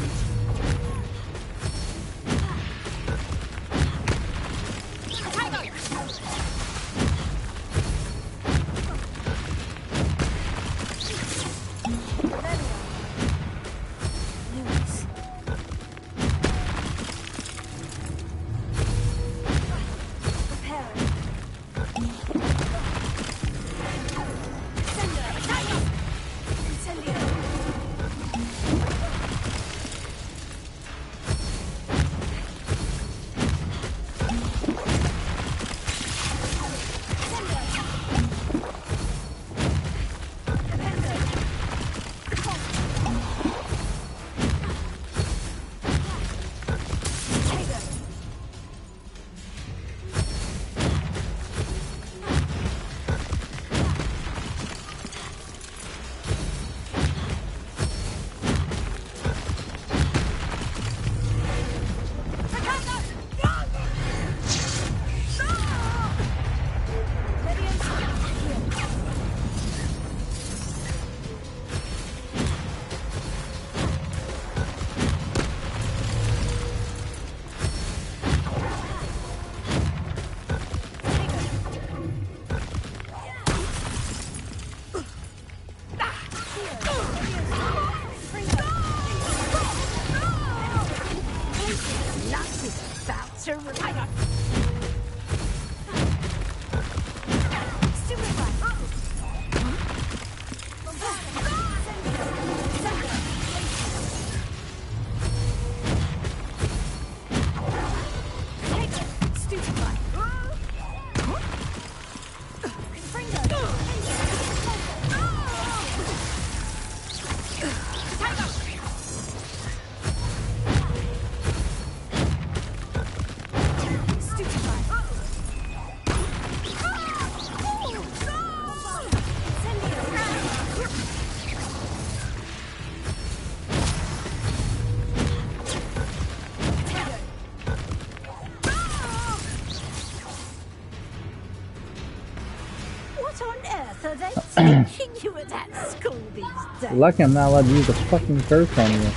Are they teaching you at that school these days? Lucky I'm not allowed to use a fucking curse on you.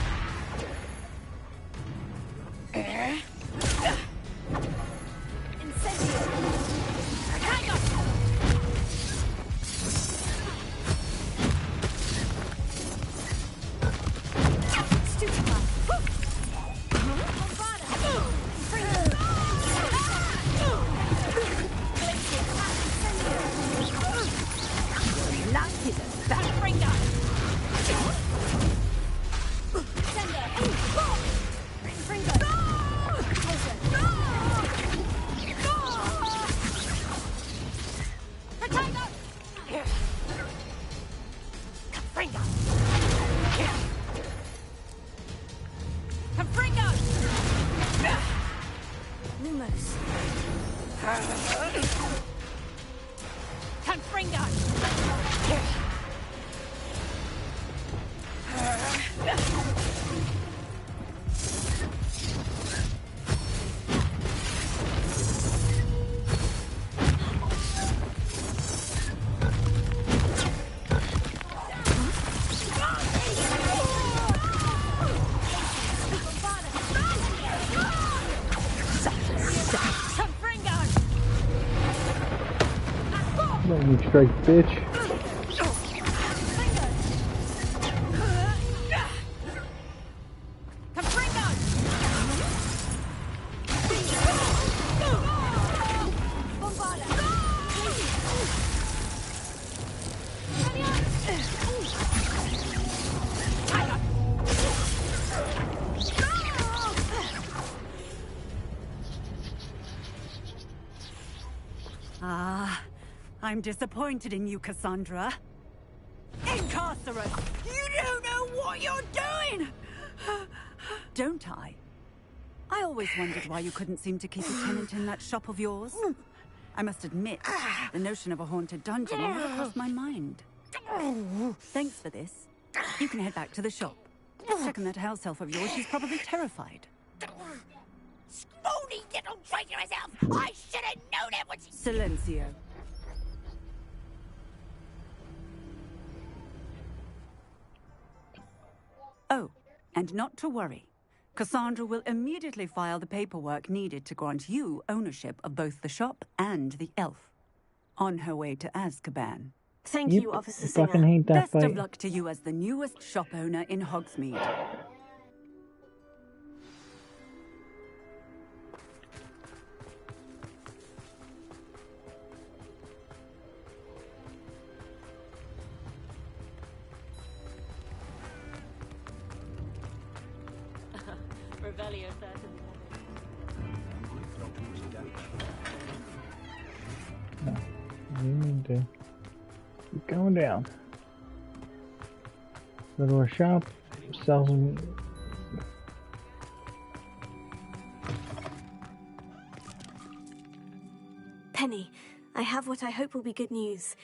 Lumos. Confringo! Lightning strike, bitch. Ah, I'm disappointed in you, Cassandra. Incarcerate! You don't know what you're doing! Don't I? I always wondered why you couldn't seem to keep a tenant in that shop of yours. I must admit, the notion of a haunted dungeon never crossed my mind. Thanks for this. You can head back to the shop. Checking that house elf of yours, she's probably terrified. Scrawny little traitor herself! I should have known it when she... Silencio. Oh, and not to worry. Cassandra will immediately file the paperwork needed to grant you ownership of both the shop and the elf. On her way to Azkaban. Thank you, Officer fucking Singer. hate that Best fight. of luck to you as the newest shop owner in Hogsmeade. Revelio certainly. No, you need to keep going down. Go to our shop, sell some. Penny, I have what I hope will be good news.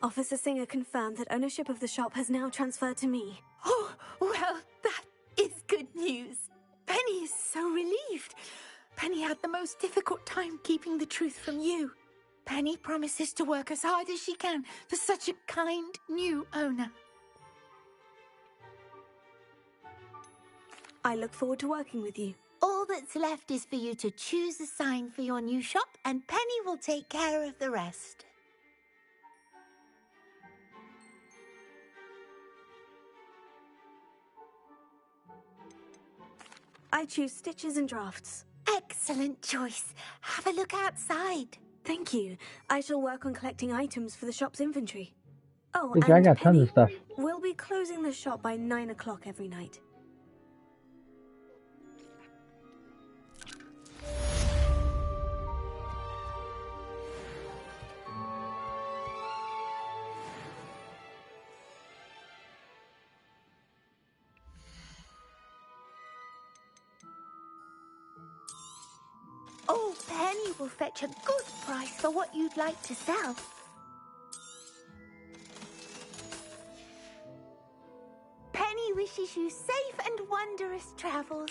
Officer Singer confirmed that ownership of the shop has now transferred to me. Oh, well, that is good news. Penny is so relieved. Penny had the most difficult time keeping the truth from you. Penny promises to work as hard as she can for such a kind new owner. I look forward to working with you. All that's left is for you to choose a sign for your new shop, and Penny will take care of the rest. I choose stitches and drafts. Excellent choice. Have a look outside. Thank you. I shall work on collecting items for the shop's inventory. Oh, Bitch, and I got tons Penny, of stuff. we'll be closing the shop by 9 o'clock every night. Oh, Penny will fetch a good price for what you'd like to sell. Penny wishes you safe and wondrous travels.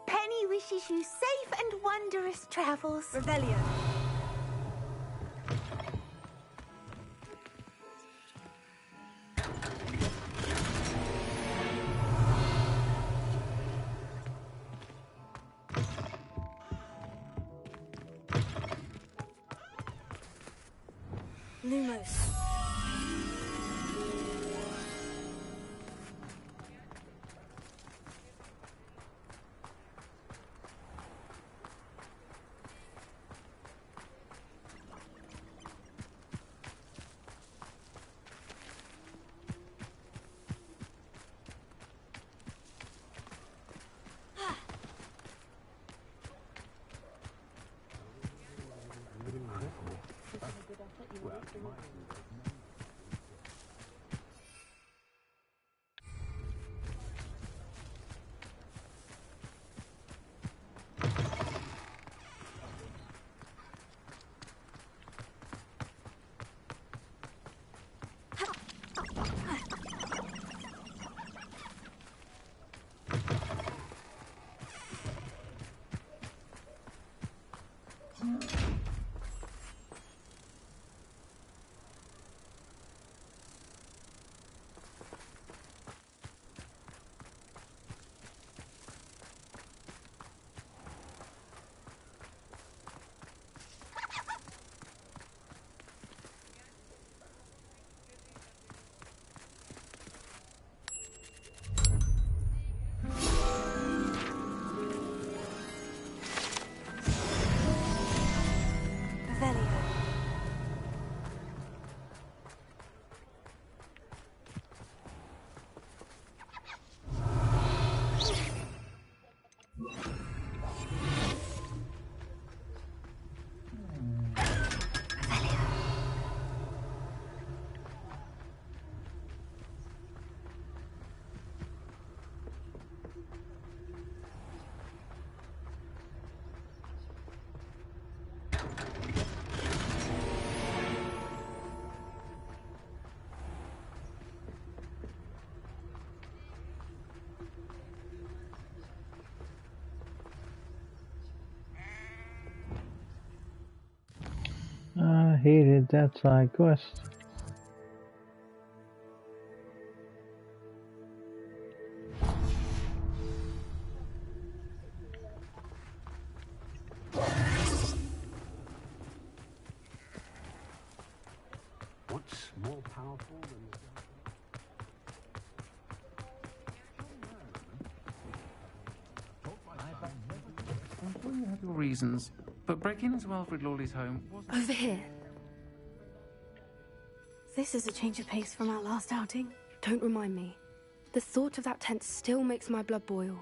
Penny wishes you safe and wondrous travels. Revelio. Lumos. hated that side quest. What's more powerful than I'm sure you have your reasons, but breaking into Alfred Lawley's home wasn't... Over here. This is a change of pace from our last outing. Don't remind me. The thought of that tent still makes my blood boil.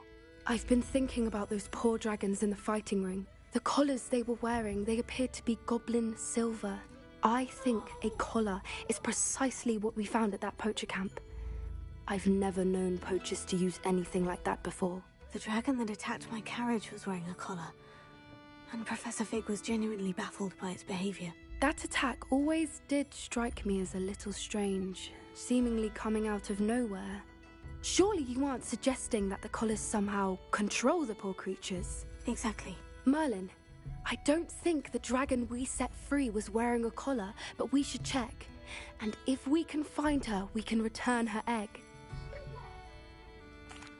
I've been thinking about those poor dragons in the fighting ring. The collars they were wearing, they appeared to be goblin silver. I think a collar is precisely what we found at that poacher camp. I've never known poachers to use anything like that before. The dragon that attacked my carriage was wearing a collar, and Professor Fig was genuinely baffled by its behavior. That attack always did strike me as a little strange, seemingly coming out of nowhere. Surely you aren't suggesting that the collars somehow control the poor creatures? Exactly. Merlin, I don't think the dragon we set free was wearing a collar, but we should check. And if we can find her, we can return her egg.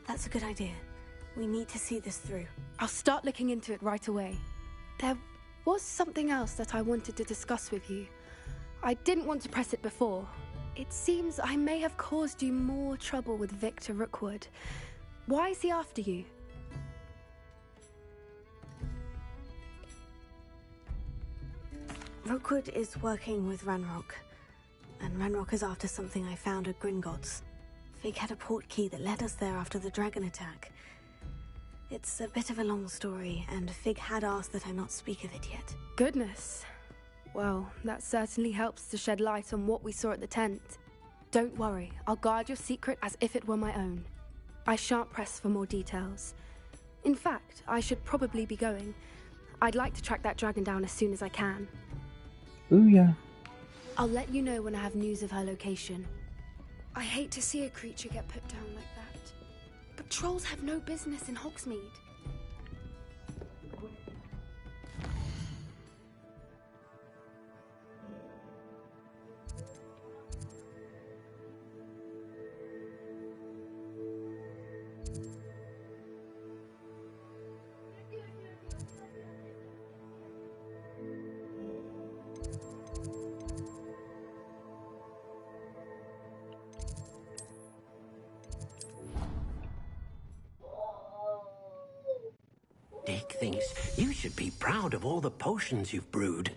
That's a good idea. We need to see this through. I'll start looking into it right away. There was something else that I wanted to discuss with you. I didn't want to press it before. It seems I may have caused you more trouble with Victor Rookwood. Why is he after you? Rookwood is working with Ranrock, and Ranrock is after something I found at Gringotts. Fig had a portkey that led us there after the dragon attack. It's a bit of a long story, and Fig had asked that I not speak of it yet. Goodness. Well, that certainly helps to shed light on what we saw at the tent. Don't worry, I'll guard your secret as if it were my own. I shan't press for more details. In fact, I should probably be going. I'd like to track that dragon down as soon as I can. Booyah. I'll let you know when I have news of her location. I hate to see a creature get put down like that. But trolls have no business in Hogsmeade. Dick thinks you should be proud of all the potions you've brewed.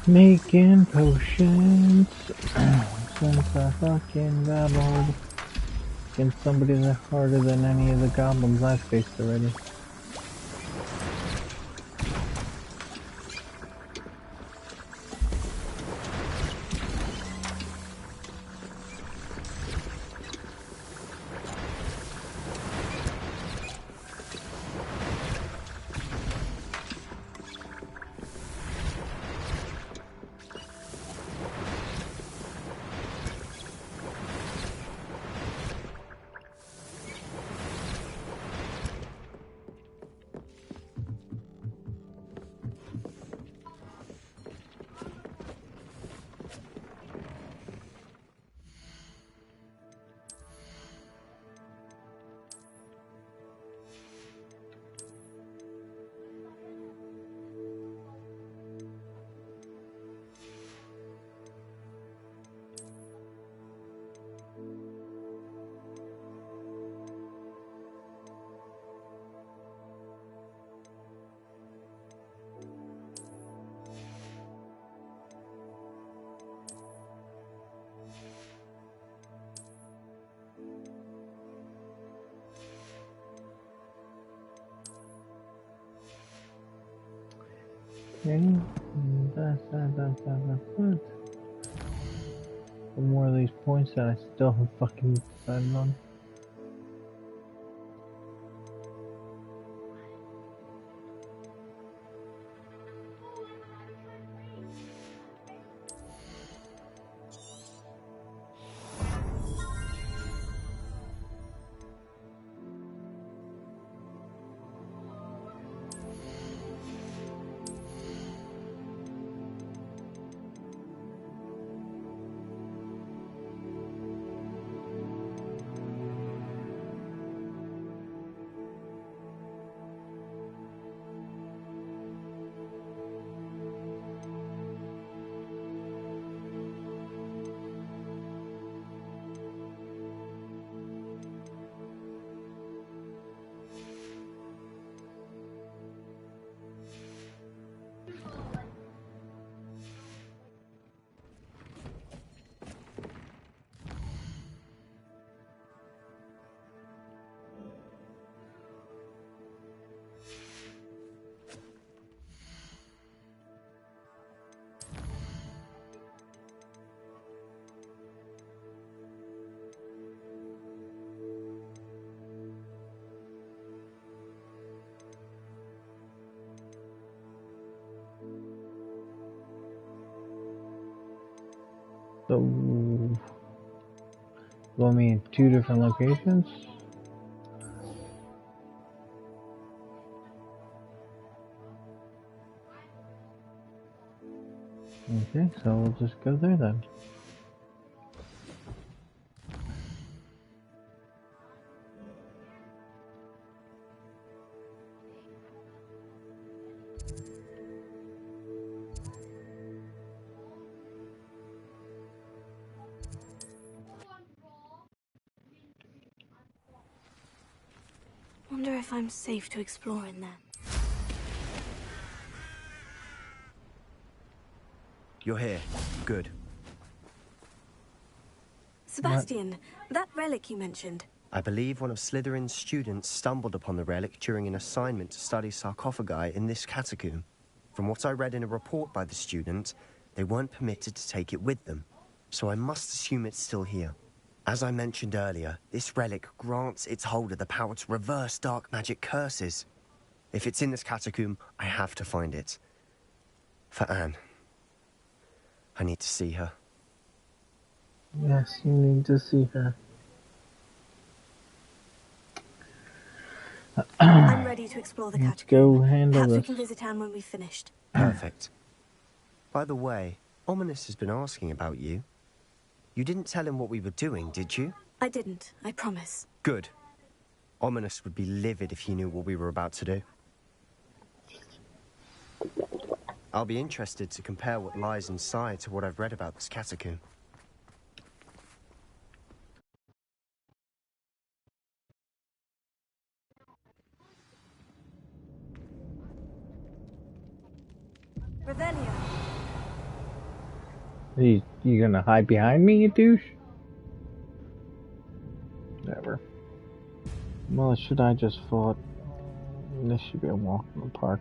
Making potions since I fucking babbled against somebody that's harder than any of the goblins I've faced already. Okay, that's good. One more of these points that I still haven't fucking decided on. So, want me in 2 different locations? Okay, so we'll just go there then. Wonder if I'm safe to explore in there. You're here. Good. Sebastian, that relic you mentioned. I believe one of Slytherin's students stumbled upon the relic during an assignment to study sarcophagi in this catacomb. From what I read in a report by the student, they weren't permitted to take it with them, so I must assume it's still here. As I mentioned earlier, this relic grants its holder the power to reverse dark magic curses. If it's in this catacomb, I have to find it. For Anne. I need to see her. Yes, you need to see her. I'm ready to explore the catacomb. Go handle Perhaps this. we can visit Anne when we've finished. Perfect. By the way, Ominous has been asking about you. You didn't tell him what we were doing, did you? I didn't, I promise. Good. Ominous would be livid if he knew what we were about to do. I'll be interested to compare what lies inside to what I've read about this catacomb. Revelio. You gonna hide behind me, you douche? Whatever. Well, should I just fought? This should be a walk in the park.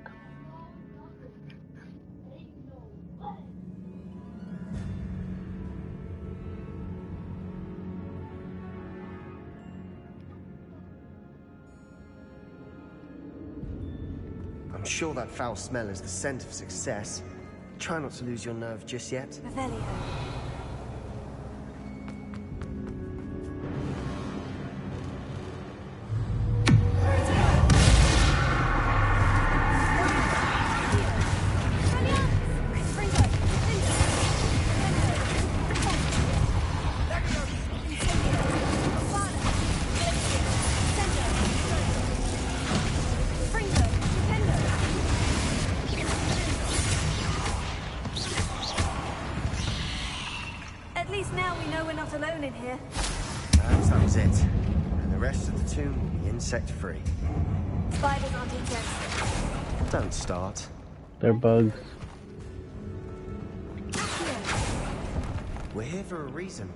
I'm sure that foul smell is the scent of success. Try not to lose your nerve just yet. Revelio. At least now we know we're not alone in here. Perhaps that was it. And the rest of the tomb will be insect-free. Spiders aren't insects. Don't start. They're bugs. We're here for a reason.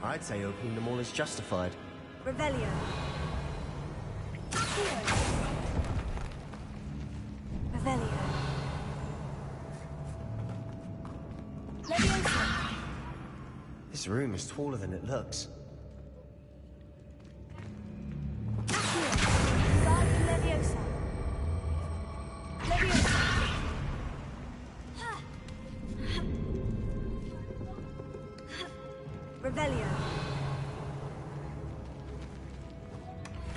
I'd say opening them all is justified. Revelio. Revelio. Leviosa. This room is taller than it looks. Leviosa. Leviosa. Revelio.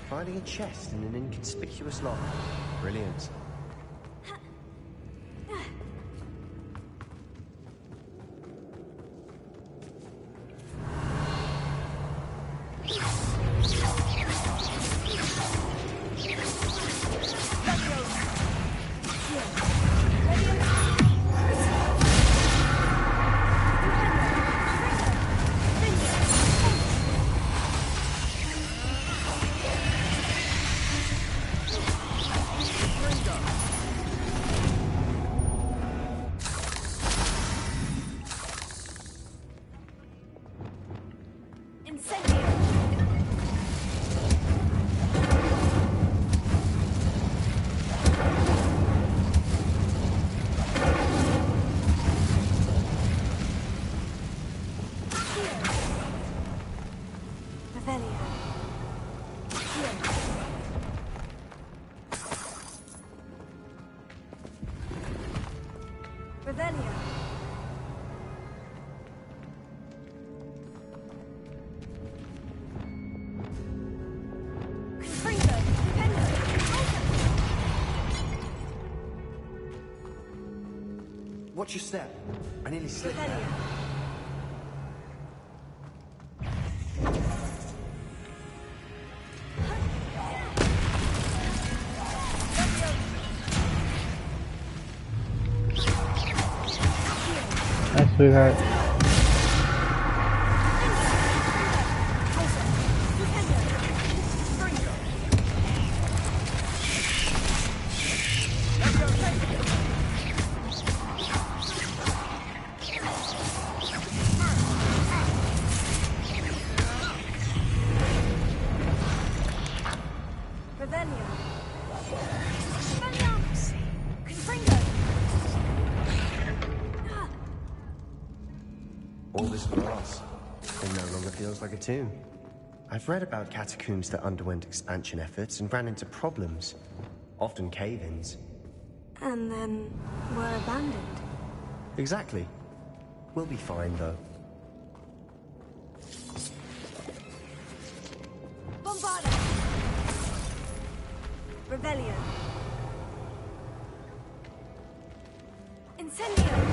Finding a chest in an inconspicuous lock. Brilliant. Revelio. Confringo. Dependo. Watch your step. I nearly slipped Revelio. there. Hi, sweetheart. Revelio. Revelio. Confringo. All this for us. It no longer feels like a tomb. I've read about catacombs that underwent expansion efforts and ran into problems. Often cave-ins. And then were abandoned. Exactly. We'll be fine, though. Bombarda. Revelio. Incendio.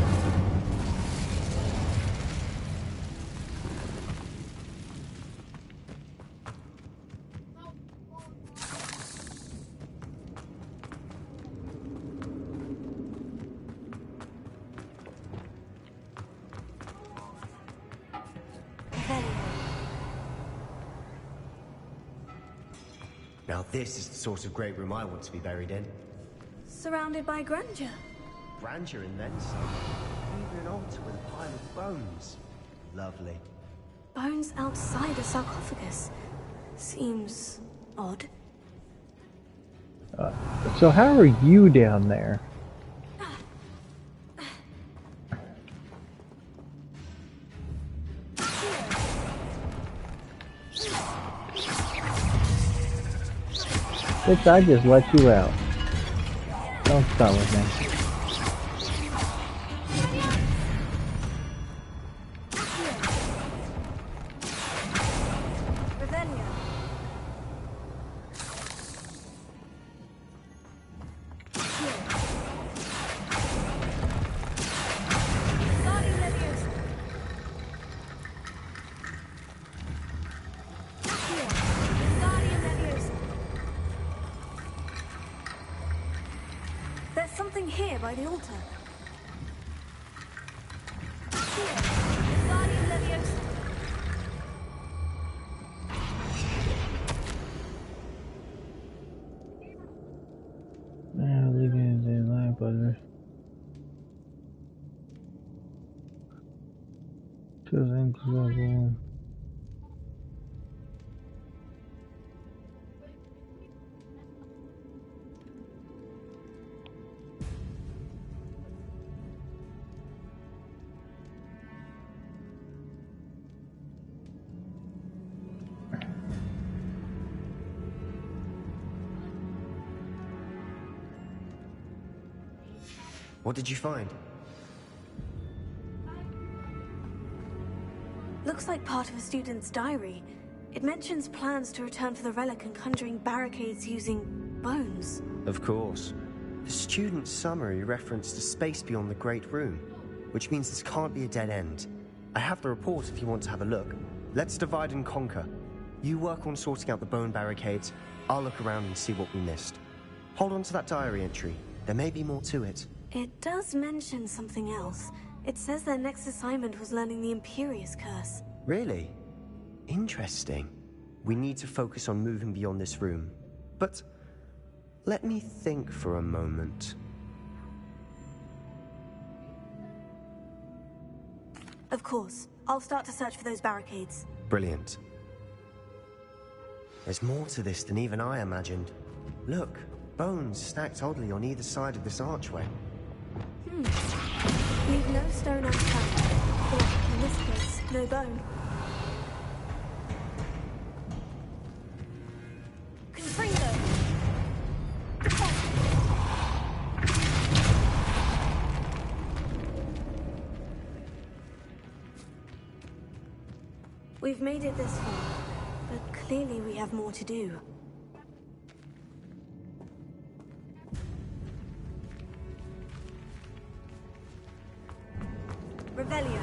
Now this is the sort of great room I want to be buried in. Surrounded by grandeur. Grandeur and then some. under an altar with a pile of bones. Lovely. Bones outside a sarcophagus. Seems odd. So how are you down there? Bitch, I just let you out. Don't start with me. There's something here by the altar. What did you find? Looks like part of a student's diary. It mentions plans to return for the relic and conjuring barricades using bones. Of course. The student's summary referenced a space beyond the Great Room, which means this can't be a dead end. I have the report if you want to have a look. Let's divide and conquer. You work on sorting out the bone barricades. I'll look around and see what we missed. Hold on to that diary entry. There may be more to it. It does mention something else. It says their next assignment was learning the Imperious Curse. Really? Interesting. We need to focus on moving beyond this room. But let me think for a moment. Of course. I'll start to search for those barricades. Brilliant. There's more to this than even I imagined. Look, bones stacked oddly on either side of this archway. Leave no stone unturned. Or, in this case, no bone. Confringo! We've made it this far, but clearly we have more to do. Revelio.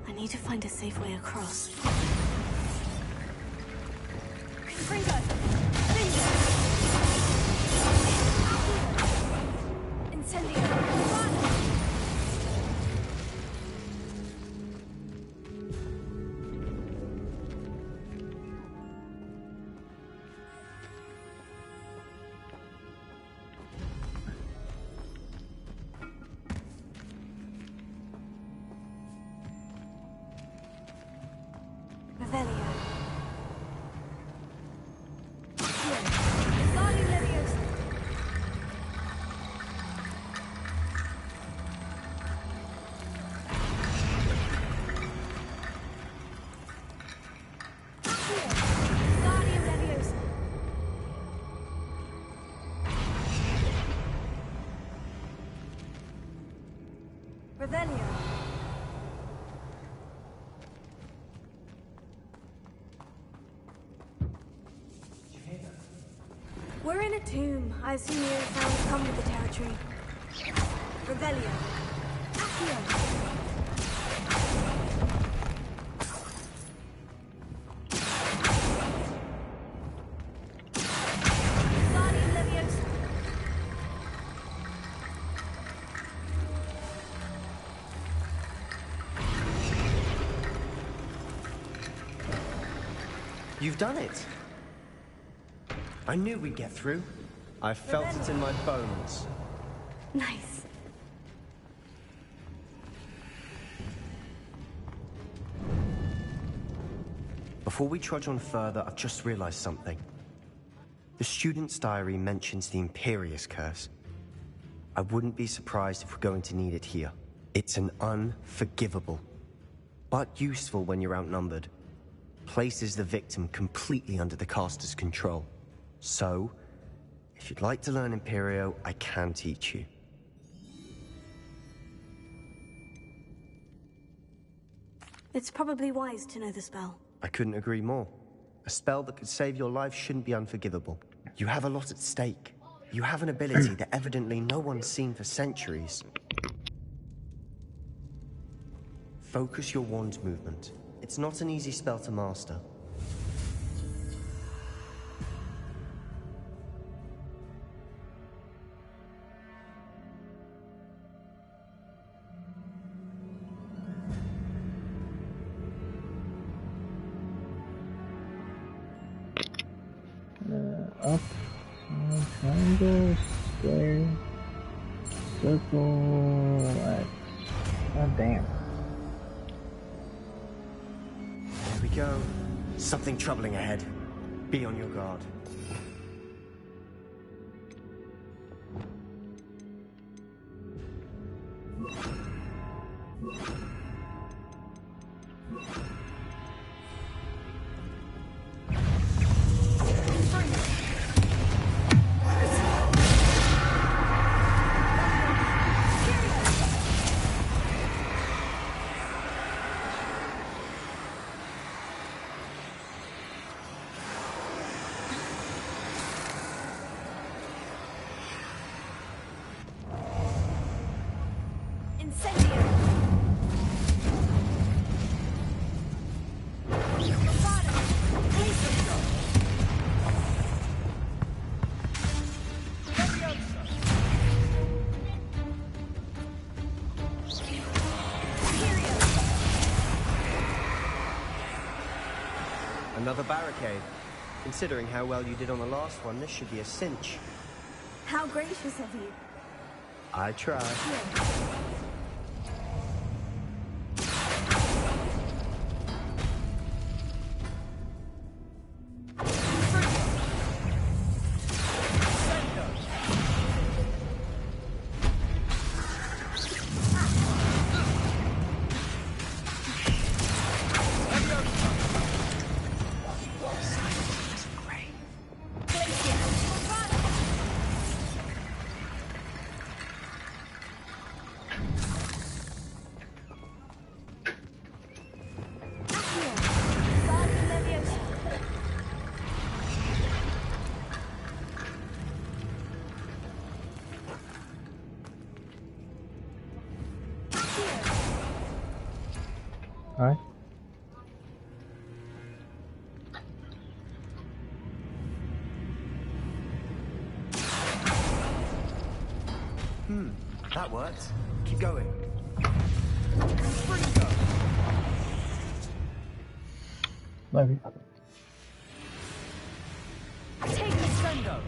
I need to find a safe way across. Confringo! Incendio! Revelio. We're in a tomb. I assume the sounds come with the territory. Revelio. Accio. You've done it. I knew we'd get through. I felt it in my bones. Nice. Before we trudge on further, I've just realized something. The student's diary mentions the Imperious Curse. I wouldn't be surprised if we're going to need it here. It's an unforgivable, but useful when you're outnumbered. Places the victim completely under the caster's control. So, if you'd like to learn Imperio, I can teach you. It's probably wise to know the spell. I couldn't agree more. A spell that could save your life shouldn't be unforgivable. You have a lot at stake. You have an ability that evidently no one's seen for centuries. Focus your wand's movement. It's not an easy spell to master. Up, triangle, square, circle, X. God damn. There we go. Something troubling ahead. Be on your guard. Another barricade. Considering how well you did on the last one, this should be a cinch. How gracious of you. I tried. Alright. That worked. Keep going. Love you. Take the Sendo!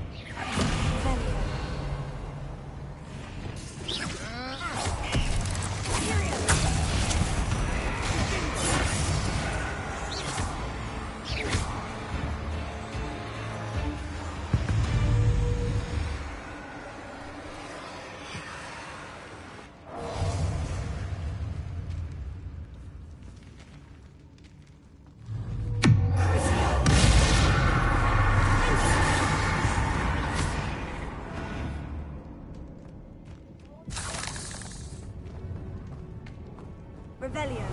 Revelio.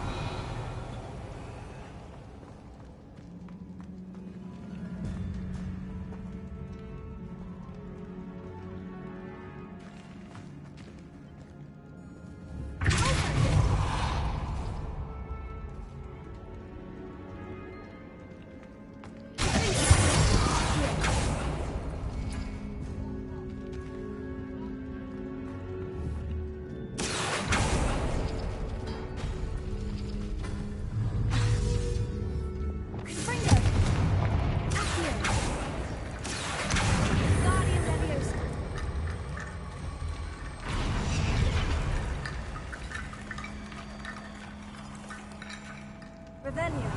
Revelio.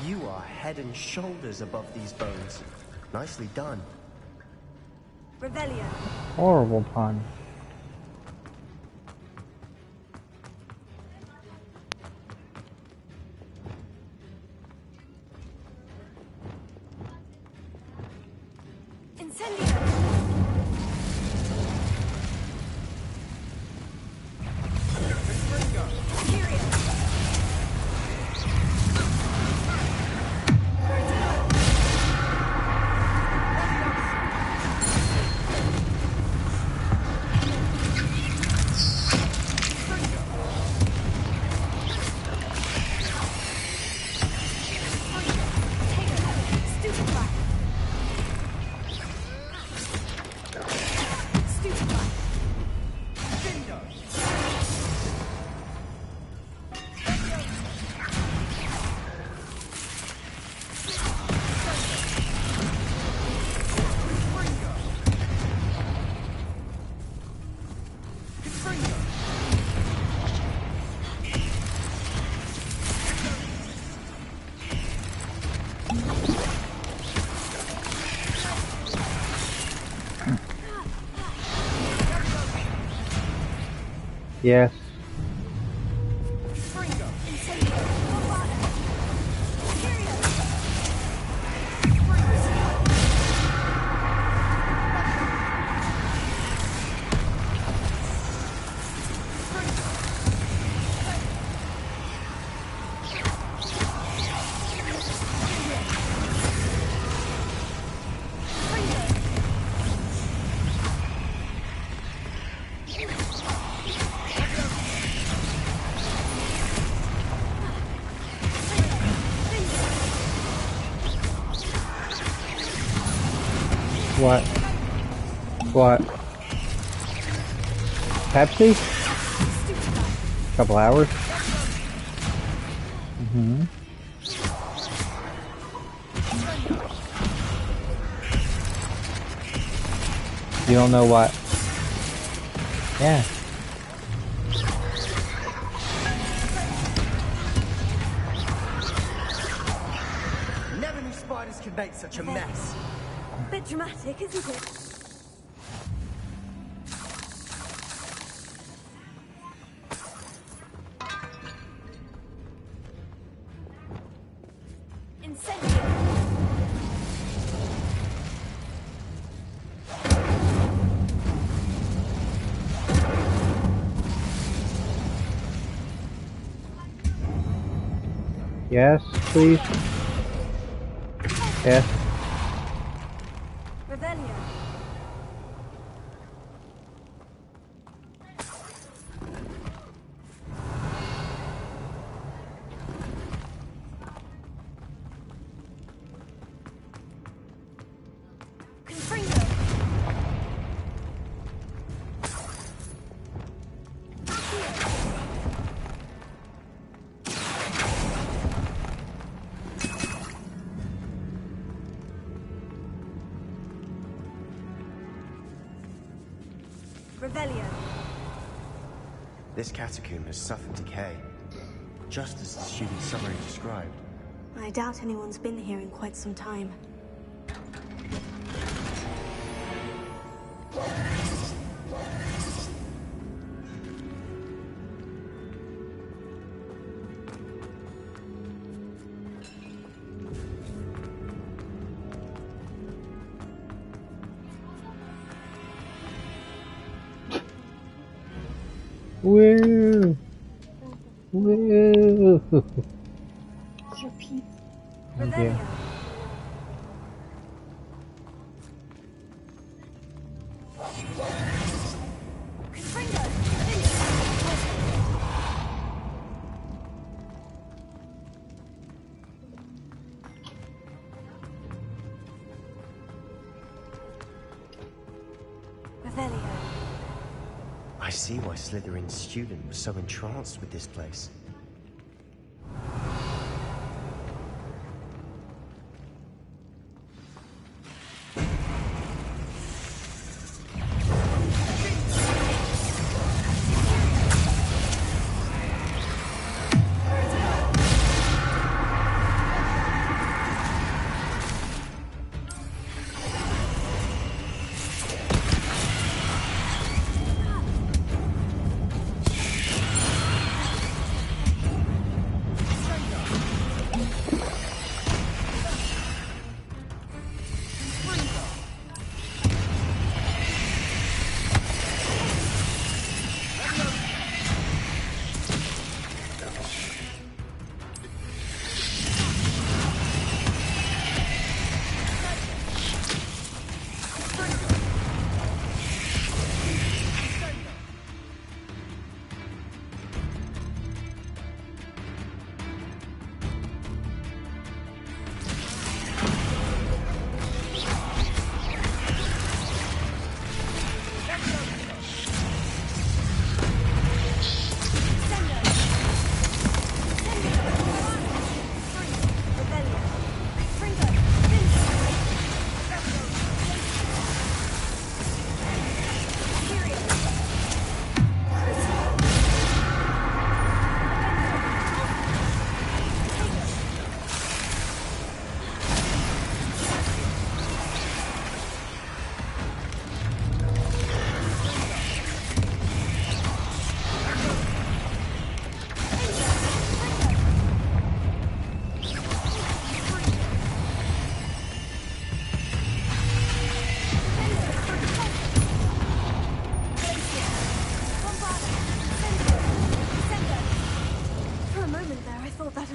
You are head and shoulders above these bones. Nicely done. Revelio. Horrible pun. Yes. What? What? Pepsi? Couple hours? Mm-hmm. You don't know what? Yeah. Never knew spiders could make such a mess. Bit dramatic, isn't it? Yes, please. Yes. Revelio. Revelio. This catacomb has suffered decay, just as the student summary described. I doubt anyone's been here in quite some time. Woo! Woo! It's your pizza. Thank you. I see why Slytherin's student was so entranced with this place.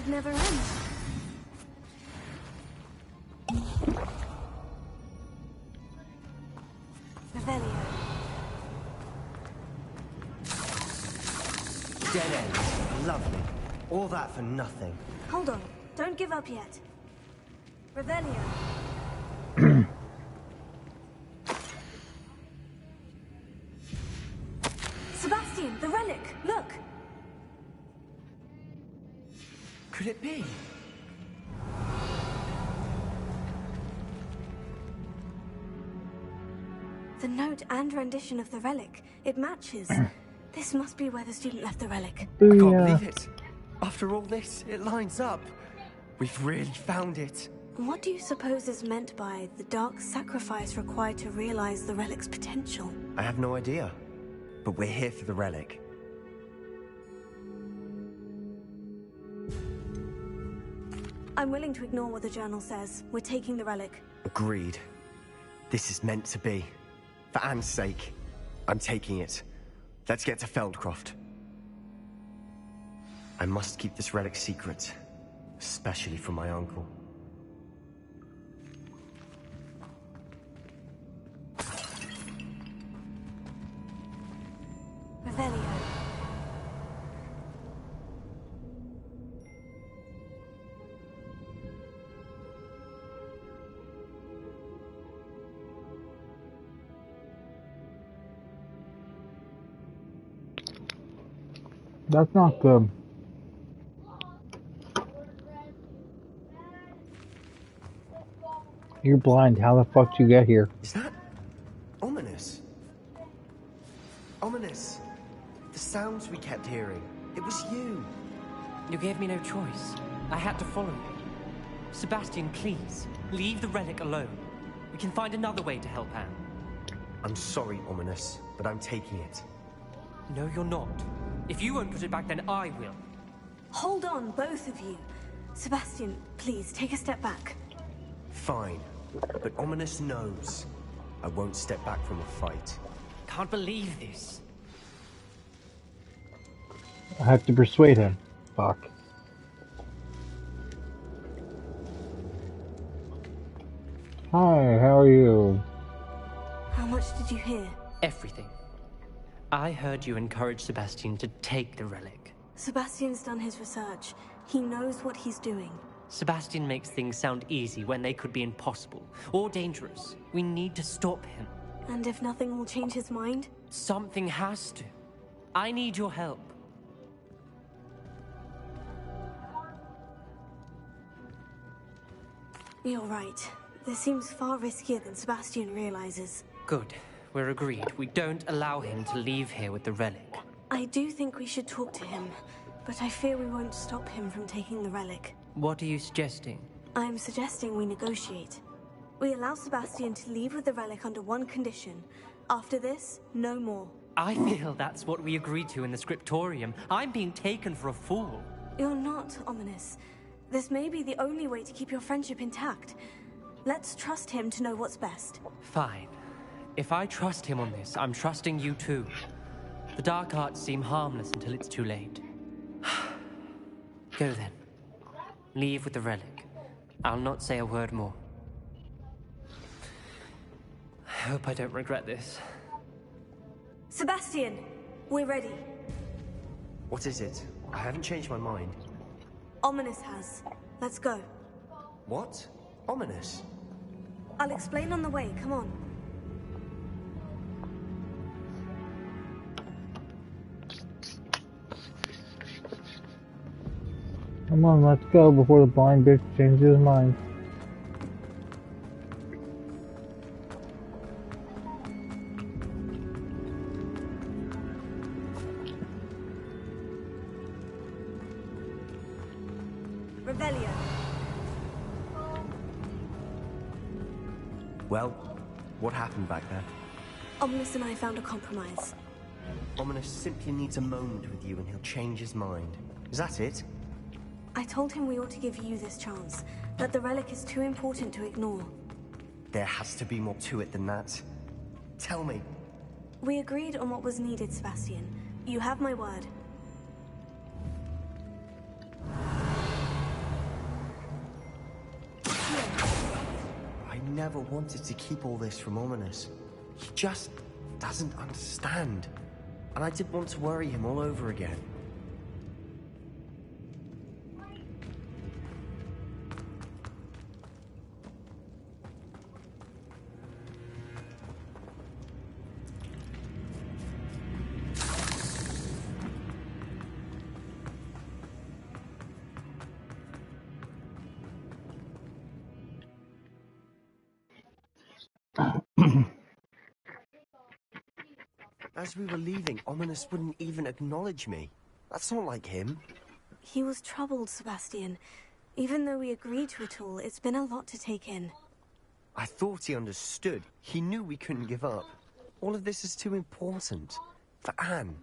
Never end. Revelio. Dead end. Lovely. All that for nothing. Hold on. Don't give up yet. Revelio. Sebastian, the relic. Look. Could it be? The note and rendition of the relic. It matches. This must be where the student left the relic. I can't believe it. After all this, it lines up. We've really found it. What do you suppose is meant by the dark sacrifice required to realize the relic's potential? I have no idea. But we're here for the relic. I'm willing to ignore what the journal says. We're taking the relic. Agreed. This is meant to be. For Anne's sake, I'm taking it. Let's get to Feldcroft. I must keep this relic secret, especially from my uncle. Revelio. That's not good. You're blind. How the fuck did you get here? Is that ominous? Ominous. The sounds we kept hearing. It was you. You gave me no choice. I had to follow you. Sebastian, please, leave the relic alone. We can find another way to help Anne. I'm sorry, Ominous, but I'm taking it. No, you're not. If you won't put it back, then I will. Hold on, both of you. Sebastian, please, take a step back. Fine. But Ominous knows. I won't step back from a fight. Can't believe this. I have to persuade him. Fuck. Hi, how are you? How much did you hear? Everything. I heard you encourage Sebastian to take the relic. Sebastian's done his research. He knows what he's doing. Sebastian makes things sound easy when they could be impossible or dangerous. We need to stop him. And if nothing will change his mind? Something has to. I need your help. You're right. This seems far riskier than Sebastian realizes. Good. We're agreed. We don't allow him to leave here with the relic. I do think we should talk to him, but I fear we won't stop him from taking the relic. What are you suggesting? I'm suggesting we negotiate. We allow Sebastian to leave with the relic under one condition. After this, no more. I feel that's what we agreed to in the scriptorium. I'm being taken for a fool. You're not, Ominous. This may be the only way to keep your friendship intact. Let's trust him to know what's best. Fine. If I trust him on this, I'm trusting you too. The dark arts seem harmless until it's too late. Go then. Leave with the relic. I'll not say a word more. I hope I don't regret this. Sebastian, we're ready. What is it? I haven't changed my mind. Ominous has. Let's go. What? Ominous? I'll explain on the way. Come on. Come on, let's go before the blind bitch changes his mind. Revelio. Well, what happened back there? Ominous and I found a compromise. Ominous simply needs a moment with you and he'll change his mind. Is that it? I told him we ought to give you this chance, that the relic is too important to ignore. There has to be more to it than that. Tell me. We agreed on what was needed, Sebastian. You have my word. I never wanted to keep all this from Ominous. He just doesn't understand. And I didn't want to worry him all over again. As we were leaving, Ominous wouldn't even acknowledge me. That's not like him. He was troubled, Sebastian. Even though we agreed to it all, it's been a lot to take in. I thought he understood. He knew we couldn't give up. All of this is too important. For Anne.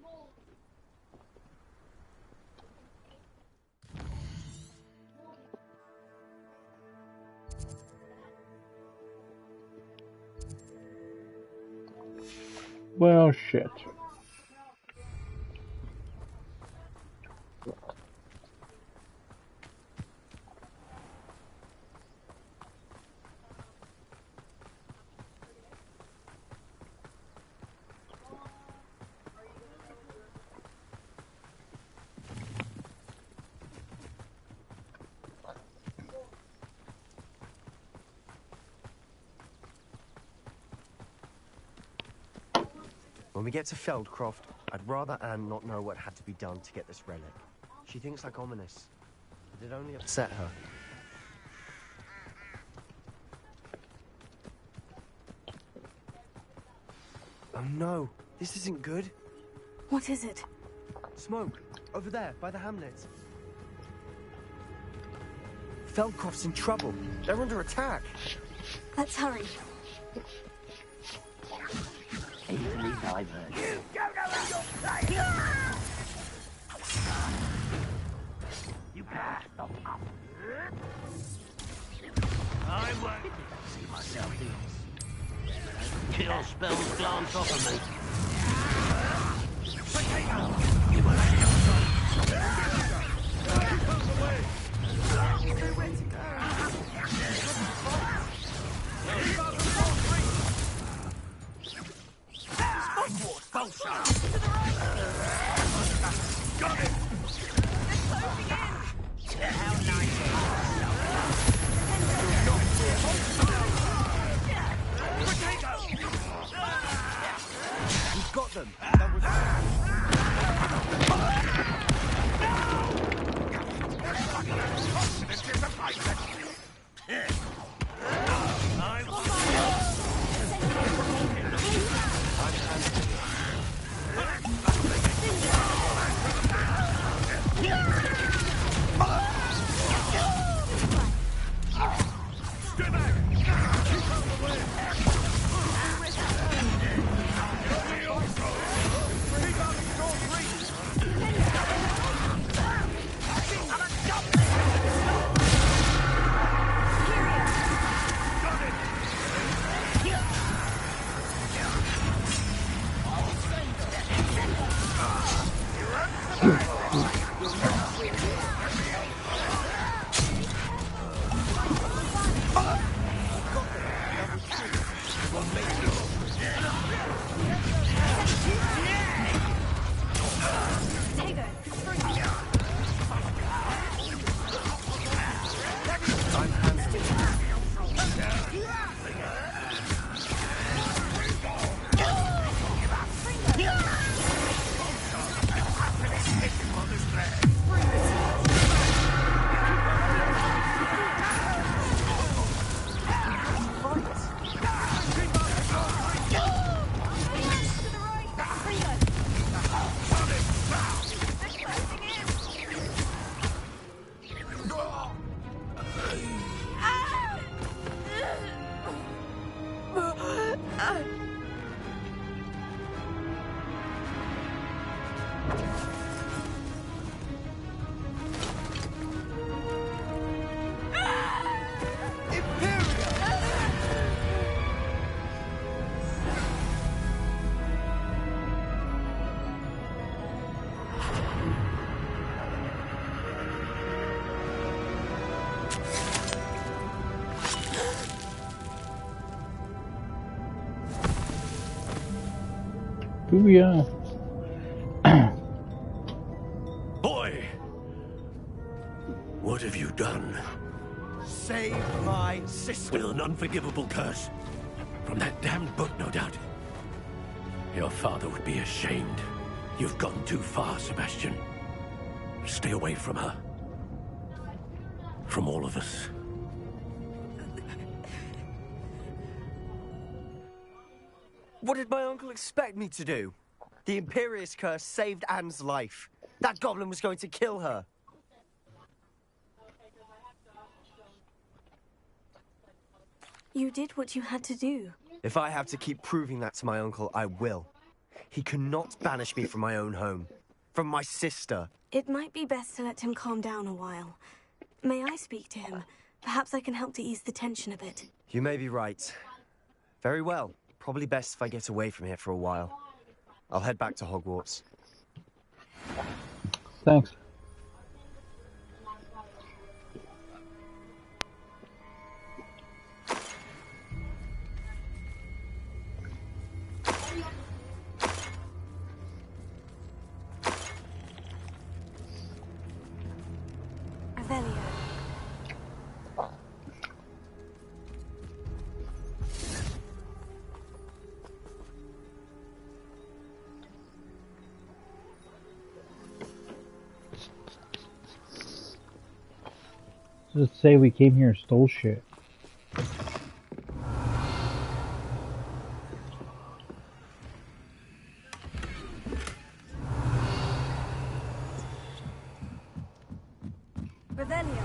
Well, shit. When we get to Feldcroft, I'd rather Anne not know what had to be done to get this relic. She thinks like Ominous, but it only upset her. Oh no, this isn't good. What is it? Smoke, over there, by the hamlet. Feldcroft's in trouble. They're under attack. Let's hurry. Easily diverted. You don't know what you're saying! You can't stop up. I won't see myself do. Kill spells glance off of me. Potato! You will have Nowhere to go. Hogwarts, vulture! Got it! How nice. We've got them. That was... Booyah. Boy! What have you done? Save my sister. With an unforgivable curse. From that damned book, no doubt. Your father would be ashamed. You've gone too far, Sebastian. Stay away from her. From all of us. What did my uncle expect me to do? The Imperious curse saved Anne's life. That goblin was going to kill her. You did what you had to do. If I have to keep proving that to my uncle, I will. He cannot banish me from my own home. From my sister. It might be best to let him calm down a while. May I speak to him? Perhaps I can help to ease the tension a bit. You may be right. Very well. Probably best if I get away from here for a while. I'll head back to Hogwarts. Thanks. Just say we came here and stole shit. Revelio.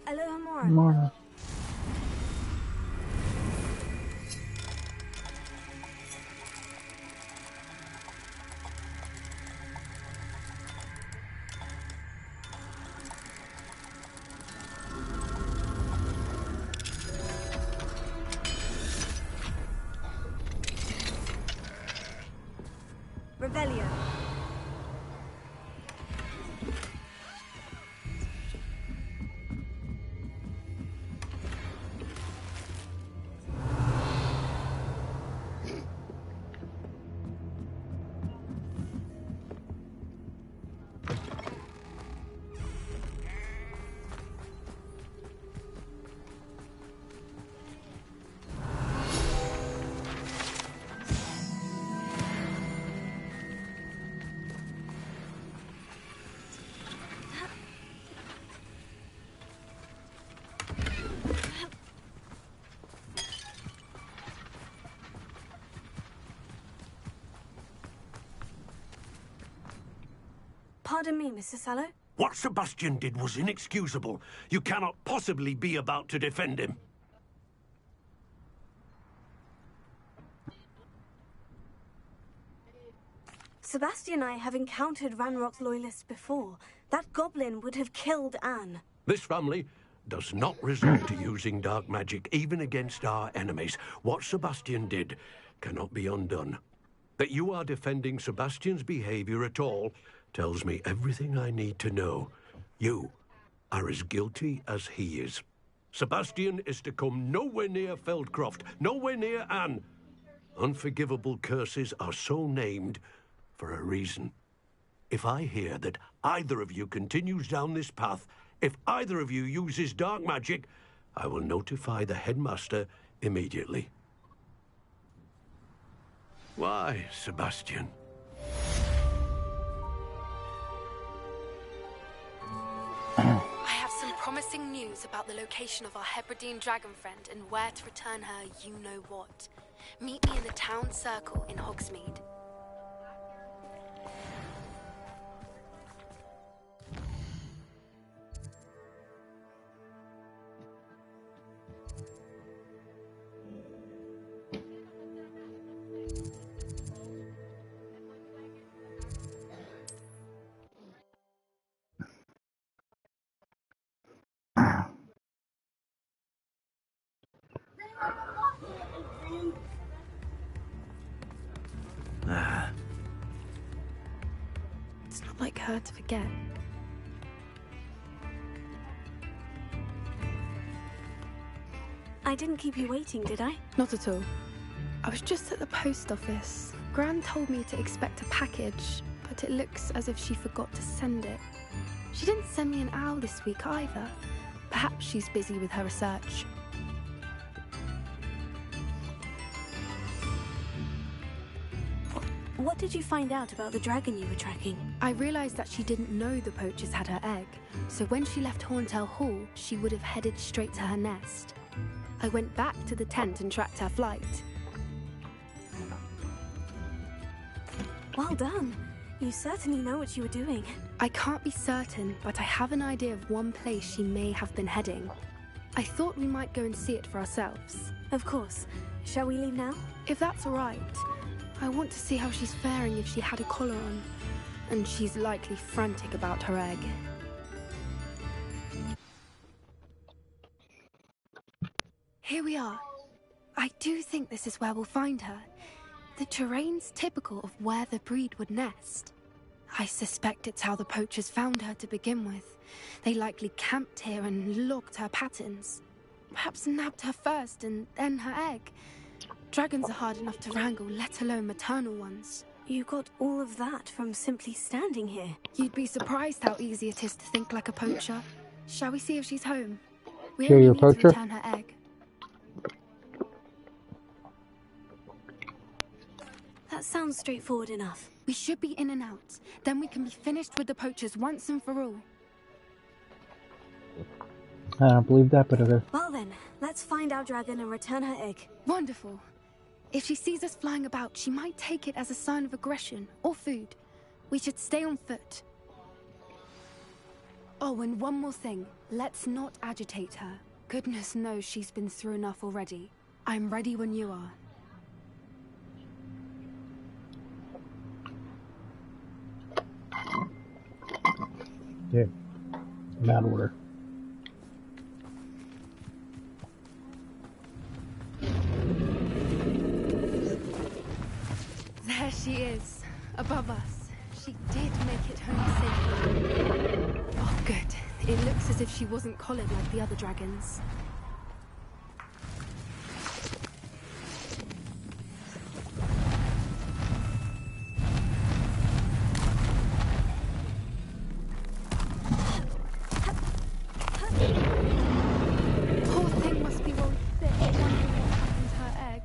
Aloha Mora. Mora. Revelio. Pardon me, Mr. Sallow. What Sebastian did was inexcusable. You cannot possibly be about to defend him. Sebastian and I have encountered Ranrock's loyalists before. That goblin would have killed Anne. This family does not resort to using dark magic, even against our enemies. What Sebastian did cannot be undone. That you are defending Sebastian's behavior at all tells me everything I need to know. You are as guilty as he is. Sebastian is to come nowhere near Feldcroft, nowhere near Anne. Unforgivable curses are so named for a reason. If I hear that either of you continues down this path, if either of you uses dark magic, I will notify the headmaster immediately. Why, Sebastian? I have some promising news about the location of our Hebridean dragon friend and where to return her you-know-what. Meet me in the town circle in Hogsmeade. It's not like her to forget. I didn't keep you waiting, did I? Not at all. I was just at the post office. Gran told me to expect a package, but it looks as if she forgot to send it. She didn't send me an owl this week either. Perhaps she's busy with her research. What did you find out about the dragon you were tracking? I realized that she didn't know the poachers had her egg, so when she left Horntail Hall, she would have headed straight to her nest. I went back to the tent and tracked her flight. Well done. You certainly know what you were doing. I can't be certain, but I have an idea of one place she may have been heading. I thought we might go and see it for ourselves. Of course. Shall we leave now? If that's all right. I want to see how she's faring if she had a collar on. And she's likely frantic about her egg. Here we are. I do think this is where we'll find her. The terrain's typical of where the breed would nest. I suspect it's how the poachers found her to begin with. They likely camped here and logged her patterns. Perhaps nabbed her first and then her egg. Dragons are hard enough to wrangle, let alone maternal ones. You got all of that from simply standing here. You'd be surprised how easy it is to think like a poacher. Shall we see if she's home? We Sure, only you're a need to poacher? return her egg. That sounds straightforward enough. We should be in and out. Then we can be finished with the poachers once and for all. I don't believe that, but okay. Well then, let's find our dragon and return her egg. Wonderful. If she sees us flying about, she might take it as a sign of aggression or food. We should stay on foot. Oh, and one more thing. Let's not agitate her. Goodness knows she's been through enough already. I'm ready when you are. Yeah, in that order. There she is, above us. She did make it home safely. Oh, good. It looks as if she wasn't collared like the other dragons. Poor thing must be worried sick, wondering what happened to her egg.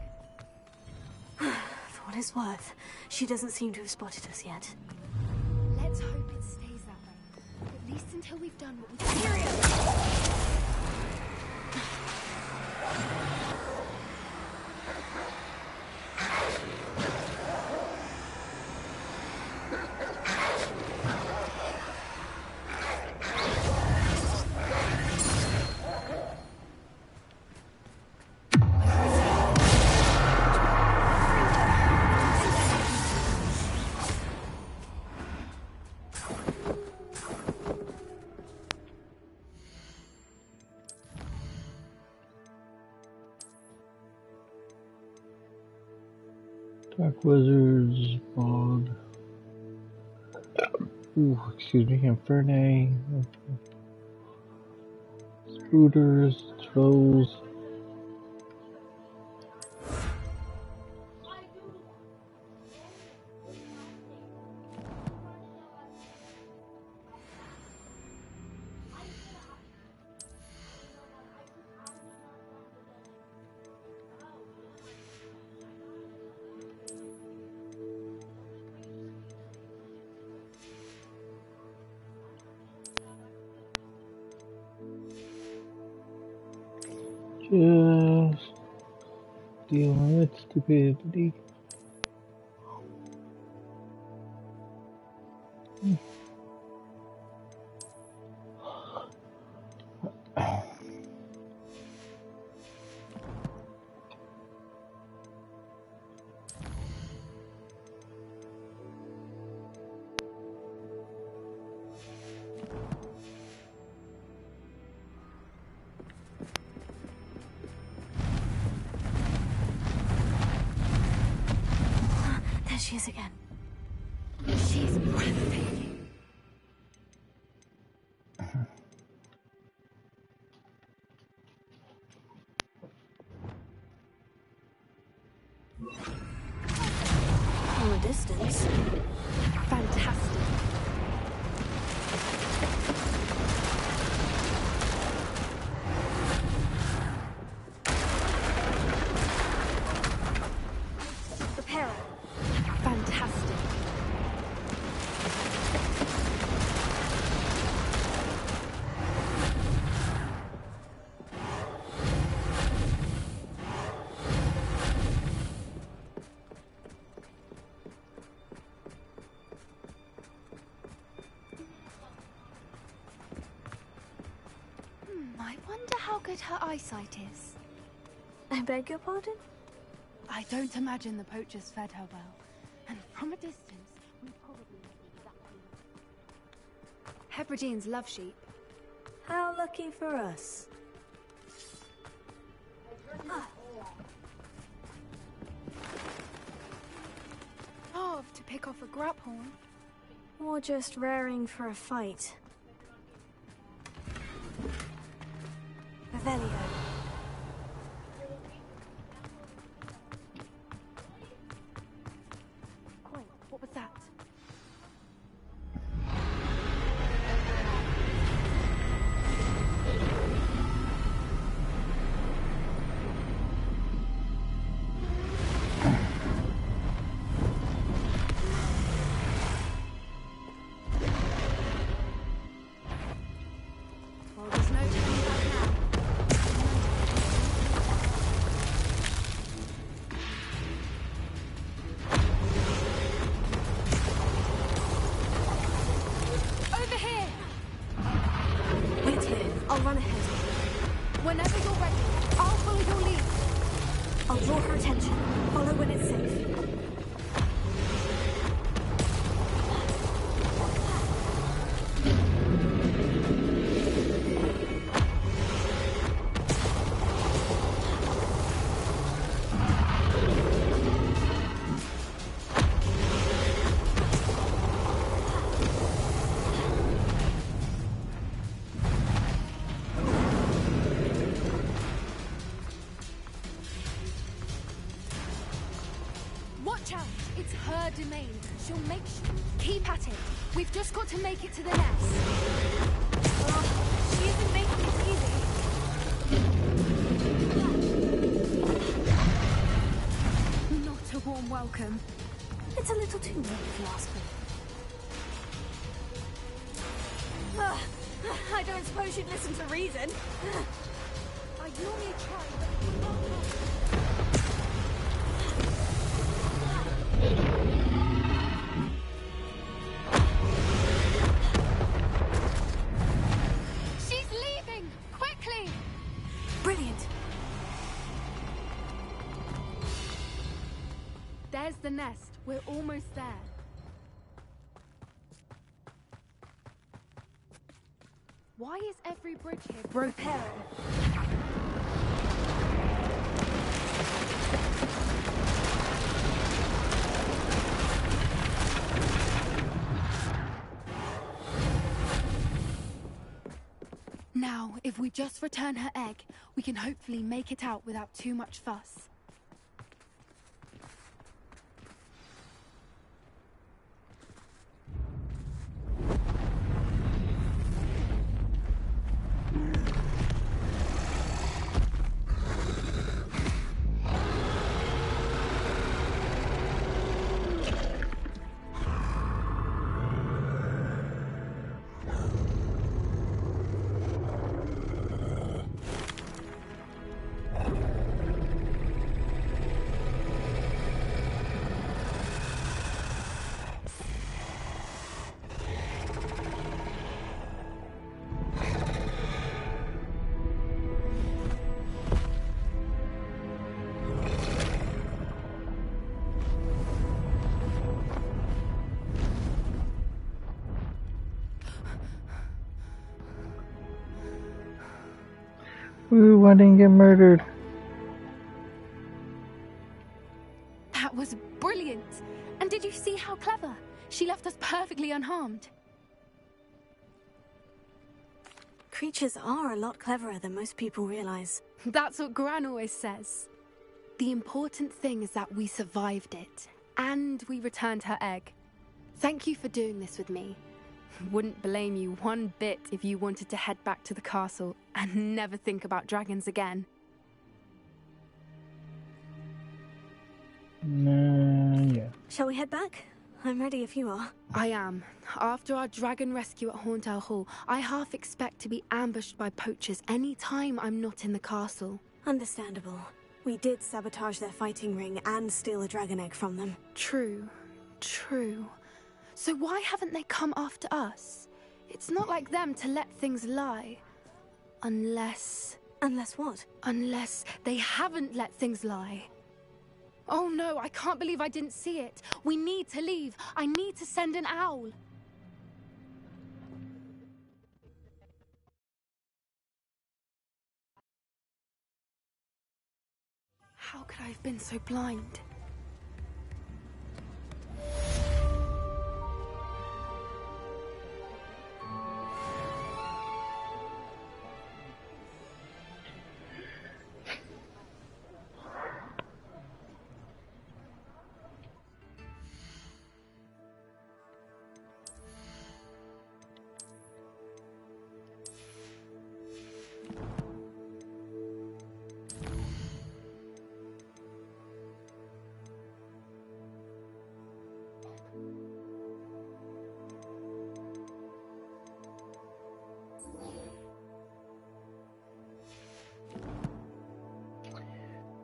For what it's worth, she doesn't seem to have spotted us yet. Let's hope it stays that way. At least until we've done what we can. Dark Wizards, Bog. Ooh, excuse me, Infernae. Spooters, Trolls. Just dealing with stupidity. There she is again. She's breathtaking. From a distance. Fantastic. Repair her. Fantastic. I wonder how good her eyesight is. I beg your pardon? I don't imagine the poachers fed her well. And from a distance, we probably know exactly. Hebrideans love sheep. How lucky for us. Love to pick off a grapehorn. Or just raring for a fight. Revelio. Quiet, what was that? Well, there's no turning back now. It's her domain. She'll make sure. Keep at it. We've just got to make it to the nest. She isn't making it easy. Not a warm welcome. It's a little too late if you ask me. I don't suppose you'd listen to reason. I normally try, She's leaving! Quickly! Brilliant. There's the nest. We're almost there. Why is every bridge here broken? Now, if we just return her egg, we can hopefully make it out without too much fuss. Ooh, I didn't get murdered. That was brilliant! And did you see how clever? She left us perfectly unharmed. Creatures are a lot cleverer than most people realize. That's what Gran always says. The important thing is that we survived it, and we returned her egg. Thank you for doing this with me. Wouldn't blame you one bit if you wanted to head back to the castle and never think about dragons again. Yeah. Shall we head back? I'm ready if you are. I am. After our dragon rescue at Hauntel Hall, I half expect to be ambushed by poachers any time I'm not in the castle. Understandable. We did sabotage their fighting ring and steal a dragon egg from them. True. So why haven't they come after us? It's not like them to let things lie. Unless... Unless what? Unless they haven't let things lie. Oh no, I can't believe I didn't see it. We need to leave. I need to send an owl. How could I have been so blind?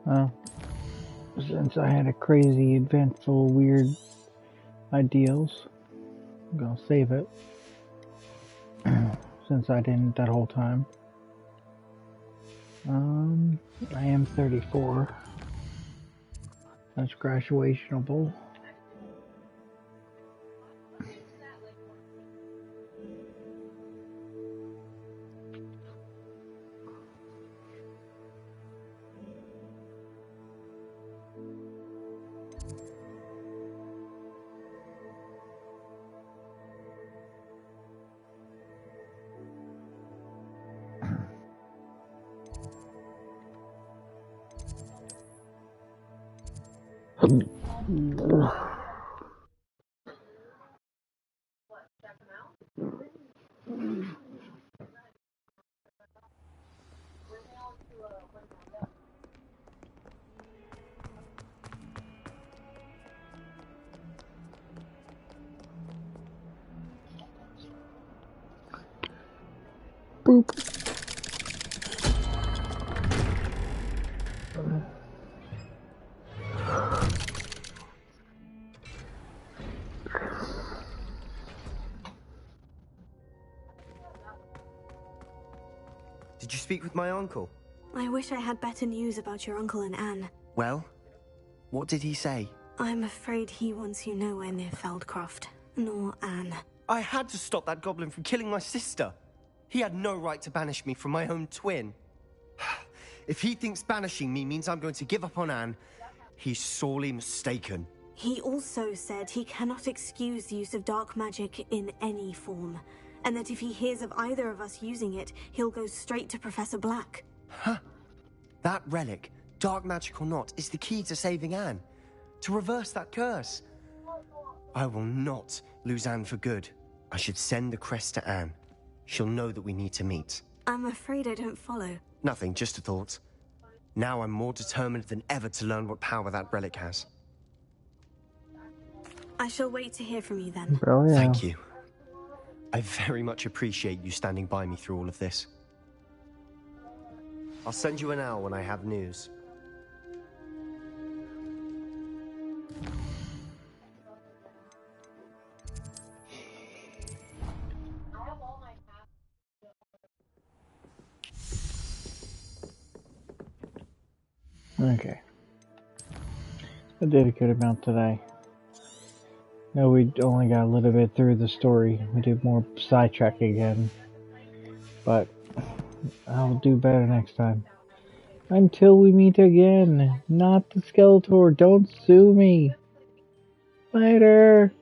Well, since I had a crazy, eventful, weird ideals, I'm gonna save it. Since I didn't that whole time. I am 34. That's graduationable. Boop. Did you speak with my uncle? I wish I had better news about your uncle and Anne. Well, what did he say? I'm afraid he wants you nowhere near Feldcroft, nor Anne. I had to stop that goblin from killing my sister. He had no right to banish me from my own twin. If he thinks banishing me means I'm going to give up on Anne, he's sorely mistaken. He also said he cannot excuse the use of dark magic in any form, and that if he hears of either of us using it, he'll go straight to Professor Black. Huh. That relic, dark magic or not, is the key to saving Anne. To reverse that curse. I will not lose Anne for good. I should send the crest to Anne. She'll know that we need to meet. I'm afraid I don't follow. Nothing, just a thought. Now I'm more determined than ever to learn what power that relic has. I shall wait to hear from you then. Oh, yeah. Thank you. I very much appreciate you standing by me through all of this. I'll send you an owl when I have news. Okay. I did a good amount today. No, we only got a little bit through the story. We did more sidetrack again. But I'll do better next time. Until we meet again. Not the Skeletor. Don't sue me. Later.